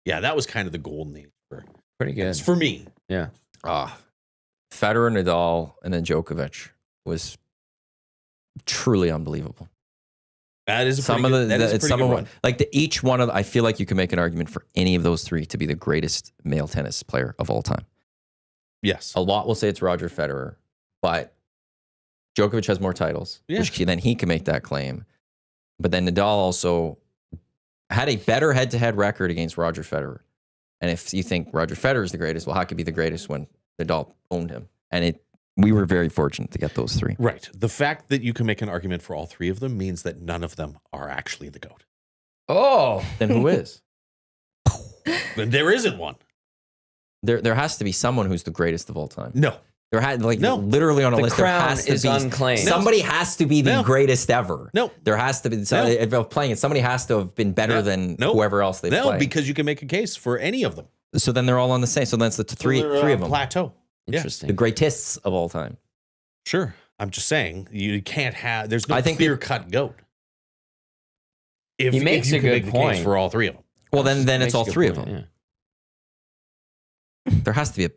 Speaker 4: Yeah, that was kind of the golden age for
Speaker 5: Pretty good.
Speaker 4: tennis for me.
Speaker 5: Yeah.
Speaker 1: Federer, Nadal, and then Djokovic was truly unbelievable.
Speaker 4: That is a
Speaker 1: Some
Speaker 4: pretty
Speaker 1: of
Speaker 4: good, that is a
Speaker 1: it's
Speaker 4: pretty
Speaker 1: some
Speaker 4: good
Speaker 1: of
Speaker 4: run.
Speaker 1: like each one of I feel like you can make an argument for any of those 3 to be the greatest male tennis player of all time.
Speaker 4: Yes.
Speaker 1: A lot will say it's Roger Federer, but Djokovic has more titles,
Speaker 4: Yeah.
Speaker 1: which then he can make that claim. But then Nadal also had a better head-to-head record against Roger Federer. And if you think Roger Federer is the greatest, well, how could he be the greatest when Nadal owned him? And we were very fortunate to get those 3.
Speaker 4: Right. The fact that you can make an argument for all 3 of them means that none of them are actually the GOAT.
Speaker 5: Oh.
Speaker 1: Then who is?
Speaker 4: Then there isn't one.
Speaker 1: There has to be someone who's the greatest of all time.
Speaker 4: No.
Speaker 1: There had
Speaker 4: No.
Speaker 1: literally on a
Speaker 5: The
Speaker 1: list. There
Speaker 5: crown
Speaker 1: has to
Speaker 5: is
Speaker 1: be
Speaker 5: unclaimed.
Speaker 1: somebody has to be the
Speaker 4: No.
Speaker 1: greatest ever.
Speaker 4: No.
Speaker 1: There has to be.
Speaker 4: No.
Speaker 1: If they're playing it, somebody has to have been better
Speaker 4: No.
Speaker 1: than
Speaker 4: No.
Speaker 1: whoever else they
Speaker 4: No,
Speaker 1: play.
Speaker 4: because you can make a case for any of them.
Speaker 1: So then they're all on the same. So that's the three
Speaker 4: They're,
Speaker 1: of them.
Speaker 4: Plateau. Yeah.
Speaker 5: Interesting.
Speaker 1: The greatest of all time.
Speaker 4: Sure. I'm just saying you can't have. There's no
Speaker 1: I think
Speaker 4: clear cut GOAT. If,
Speaker 5: He makes
Speaker 4: if you
Speaker 5: a
Speaker 4: can
Speaker 5: good
Speaker 4: make the
Speaker 5: point.
Speaker 4: case for all 3 of them.
Speaker 1: Well, then it's
Speaker 5: Makes a
Speaker 1: all
Speaker 5: good
Speaker 1: 3 of
Speaker 5: point,
Speaker 1: them.
Speaker 5: yeah.
Speaker 1: There has to be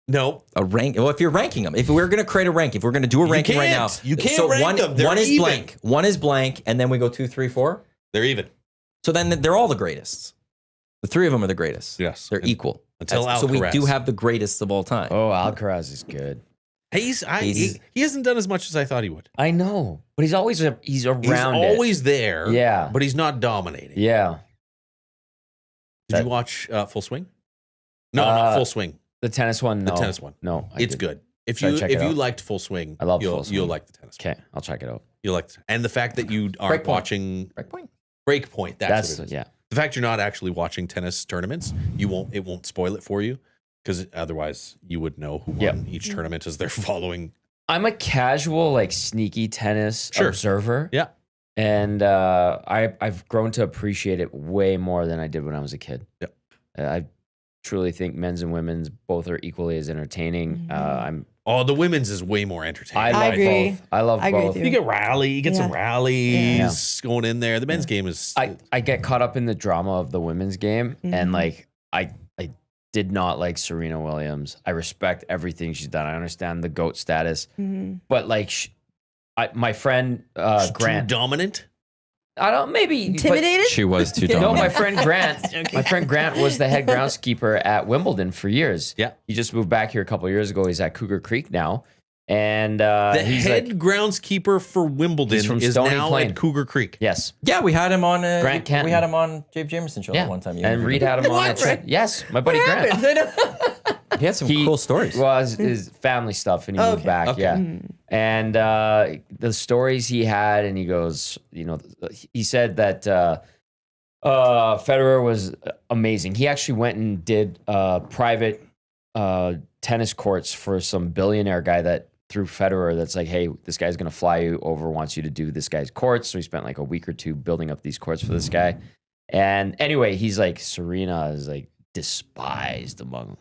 Speaker 4: No.
Speaker 1: a rank. Well, if you're ranking them, if we're going to create a rank, if we're going to do a ranking right now,
Speaker 4: can't. You can't
Speaker 1: so
Speaker 4: rank
Speaker 1: one,
Speaker 4: them. They're
Speaker 1: one is
Speaker 4: even.
Speaker 1: blank. One is blank, and then we go 2, 3, 4.
Speaker 4: They're even.
Speaker 1: So then they're all the greatest. The 3 of them are the greatest.
Speaker 4: Yes.
Speaker 1: They're equal.
Speaker 4: Until
Speaker 1: So we
Speaker 4: Alcaraz.
Speaker 1: do have the greatest of all time.
Speaker 5: Oh, Alcaraz is good.
Speaker 1: He's-
Speaker 4: He hasn't done as much as I thought he would.
Speaker 5: I know, but he's always around.
Speaker 4: He's
Speaker 5: it.
Speaker 4: always there.
Speaker 5: Yeah.
Speaker 4: But he's not dominating.
Speaker 5: Yeah.
Speaker 4: Did you watch Full Swing? No, not Full Swing.
Speaker 5: The tennis one. No.
Speaker 4: The tennis one.
Speaker 5: No.
Speaker 4: It's good. If
Speaker 5: Should I
Speaker 4: you
Speaker 5: check it out?
Speaker 4: liked Full Swing,
Speaker 5: I love
Speaker 4: you'll,
Speaker 5: Full Swing.
Speaker 4: You'll like the tennis. one.
Speaker 5: Okay, I'll check it out.
Speaker 4: You'll like and the fact that you aren't
Speaker 1: Breakpoint.
Speaker 4: watching
Speaker 1: Breakpoint.
Speaker 4: Breakpoint. That's what it is.
Speaker 5: Yeah.
Speaker 4: The fact you're not actually watching tennis tournaments, it won't spoil it for you because otherwise you would know who won
Speaker 5: Yep.
Speaker 4: each tournament as they're following
Speaker 5: I'm a casual, like sneaky tennis observer.
Speaker 4: Yeah.
Speaker 5: And I've grown to appreciate it way more than I did when I was a kid.
Speaker 4: Yep.
Speaker 5: I truly think men's and women's both are equally as entertaining.
Speaker 4: The women's is way more entertaining.
Speaker 5: I love
Speaker 3: agree.
Speaker 5: both. I love
Speaker 3: agree
Speaker 5: both.
Speaker 3: with
Speaker 4: You get some rallies going in there. The men's game is.
Speaker 5: I get caught up in the drama of the women's game, and like I did not like Serena Williams. I respect everything she's done. I understand the GOAT status, but like my friend Grant,
Speaker 4: too dominant.
Speaker 5: I don't maybe
Speaker 3: Intimidated?
Speaker 1: She was too
Speaker 5: No,
Speaker 1: dominant.
Speaker 5: my friend Grant. My friend Grant was the head groundskeeper at Wimbledon for years.
Speaker 4: Yeah.
Speaker 5: He just moved back here a couple of years ago. He's at Cougar Creek now. And
Speaker 4: The
Speaker 5: he's
Speaker 4: head
Speaker 5: like,
Speaker 4: groundskeeper for Wimbledon
Speaker 5: He's from
Speaker 4: is
Speaker 5: Stony
Speaker 4: now
Speaker 5: Plain.
Speaker 4: at Cougar Creek.
Speaker 5: yes.
Speaker 1: Yeah, we had him on.
Speaker 5: Grant Canton.
Speaker 1: We had him on Dave Jamerson show
Speaker 5: Yeah.
Speaker 1: that one time. You
Speaker 5: And Reed had him on it. Yes, my buddy Grant.
Speaker 1: He had some cool stories.
Speaker 5: Well, his family stuff, and he moved back.
Speaker 1: Okay.
Speaker 5: Yeah, and the stories he had, and he goes, he said that Federer was amazing. He actually went and did private tennis courts for some billionaire guy that through Federer. That's like, hey, this guy's gonna fly you over, wants you to do this guy's courts. So he spent like a week or two building up these courts for this guy. And anyway, he's like, Serena is like despised among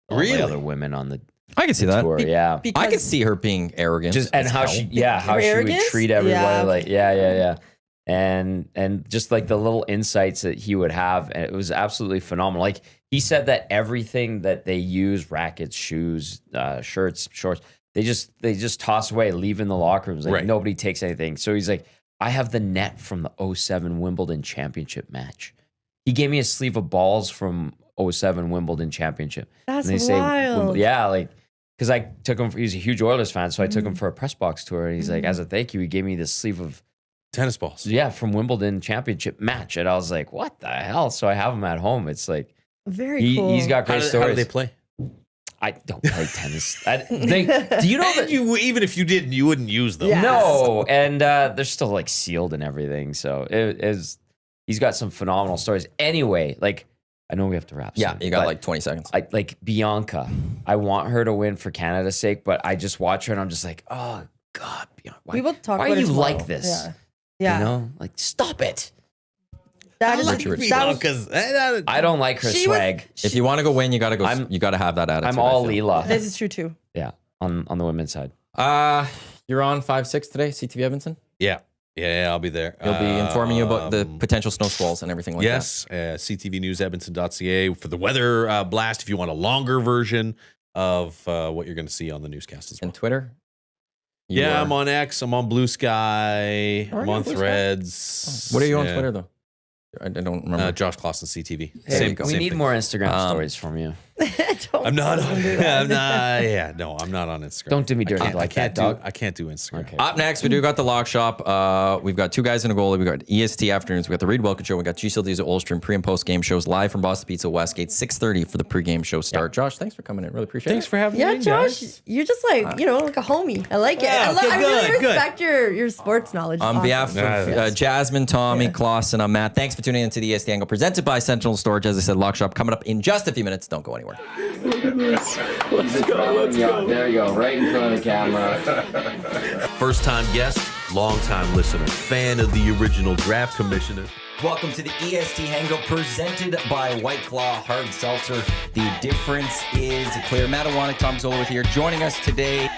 Speaker 5: all the other women on the
Speaker 1: I can see that.
Speaker 5: tour. Yeah.
Speaker 1: I could see her being arrogant.
Speaker 5: Just and
Speaker 1: as
Speaker 5: how
Speaker 1: hell.
Speaker 5: she how
Speaker 3: Her
Speaker 5: she would
Speaker 3: arrogance?
Speaker 5: treat everybody
Speaker 3: Yeah.
Speaker 5: like yeah. And just like the little insights that he would have, and it was absolutely phenomenal. Like he said that everything that they use, rackets, shoes, shirts, shorts, they just toss away, leave in the locker rooms. Like nobody takes anything. So he's like, I have the net from the 2007 Wimbledon championship match. He gave me a sleeve of balls from 2007 Wimbledon championship.
Speaker 3: That's
Speaker 5: and they
Speaker 3: wild.
Speaker 5: yeah, like because I took him. He's a huge Oilers fan, so I took him for a press box tour. And he's like, as a thank you, he gave me this sleeve of
Speaker 4: Tennis balls.
Speaker 5: yeah from Wimbledon championship match, and I was like, what the hell? So I have him at home. It's like
Speaker 3: Very cool.
Speaker 5: he's got great
Speaker 4: How
Speaker 5: stories.
Speaker 4: do they play?
Speaker 5: I don't play tennis. Do you know
Speaker 4: And
Speaker 5: that?
Speaker 4: even if you didn't, you wouldn't use them.
Speaker 3: Yeah.
Speaker 5: No, and they're still like sealed and everything. So he's got some phenomenal stories. Anyway, like I know we have to wrap.
Speaker 1: Yeah,
Speaker 5: soon,
Speaker 1: you got
Speaker 5: but
Speaker 1: like 20 seconds.
Speaker 5: I like Bianca. I want her to win for Canada's sake, but I just watch her and I'm just like, oh God, Bianca,
Speaker 3: We will talk
Speaker 5: why
Speaker 3: about
Speaker 5: are
Speaker 3: it
Speaker 5: you
Speaker 3: tomorrow.
Speaker 5: like this?
Speaker 3: Yeah. Yeah.
Speaker 5: You know, like stop it.
Speaker 3: That is
Speaker 1: like
Speaker 4: Bianca's.
Speaker 5: I don't like her
Speaker 3: She was-
Speaker 5: swag.
Speaker 1: If you want to go win, you got to go.
Speaker 5: I'm-
Speaker 1: You got to have that attitude.
Speaker 5: I'm all
Speaker 1: I feel.
Speaker 5: Leela.
Speaker 3: This is true too.
Speaker 5: Yeah, on the women's side.
Speaker 1: You're on 5-6 today, CTV Edmonton.
Speaker 4: Yeah, I'll be there.
Speaker 1: You'll be informing you about the potential snow squalls and everything like
Speaker 4: yes, CTVNewsEdmonton.ca for the weather blast. If you want a longer version of what you're going to see on the newscast as
Speaker 1: that.
Speaker 4: well.
Speaker 1: And Twitter. You
Speaker 4: Yeah,
Speaker 1: are-
Speaker 4: I'm on X. I'm on Blue Sky.
Speaker 1: Are
Speaker 4: I'm
Speaker 1: you
Speaker 4: on
Speaker 1: on Blue Sky?
Speaker 4: Threads.
Speaker 1: What are you on
Speaker 4: Yeah.
Speaker 1: Twitter though? I don't remember.
Speaker 4: Josh Classen, CTV.
Speaker 5: Hey,
Speaker 1: go.
Speaker 5: we
Speaker 4: Same
Speaker 5: need
Speaker 4: thing.
Speaker 5: more Instagram stories from you.
Speaker 3: Don't
Speaker 4: I'm not on.
Speaker 3: do that.
Speaker 4: I'm not. Yeah, no, I'm not on Instagram.
Speaker 5: Don't do me dirty
Speaker 4: I
Speaker 5: like
Speaker 4: can't
Speaker 5: that, dog.
Speaker 4: I can't do Instagram.
Speaker 5: Okay.
Speaker 1: Up next, we do got the Lock Shop. We've got two guys in a goalie. We got EST afternoons. We got the Reed Wilkins show. We got GCLD's at Ulstrom pre and post game shows live from Boston Pizza Westgate 6:30 for the pregame show start. Josh, thanks for coming in. Really appreciate
Speaker 4: Thanks
Speaker 1: it.
Speaker 4: for having
Speaker 3: Yeah,
Speaker 4: me.
Speaker 3: Josh,
Speaker 4: guys.
Speaker 3: you're just like like a homie. I like it.
Speaker 4: Yeah, okay,
Speaker 3: I really
Speaker 4: good, good.
Speaker 3: respect your sports knowledge.
Speaker 1: On
Speaker 3: Awesome.
Speaker 1: behalf of Jasmine, Tommy, Classen, I'm Matt. Thanks for tuning into the EST Angle presented by Sentinel Storage. As I said, Lock Shop coming up in just a few minutes. Don't go anywhere.
Speaker 6: Let's go. There you go, right in front of the camera.
Speaker 4: First time guest, long time listener, fan of the original draft commissioner.
Speaker 1: Welcome to the EST Hangout presented by White Claw Hard Seltzer. The difference is clear. Matt Iwanyk, Tom Gazzola with here. Joining us today,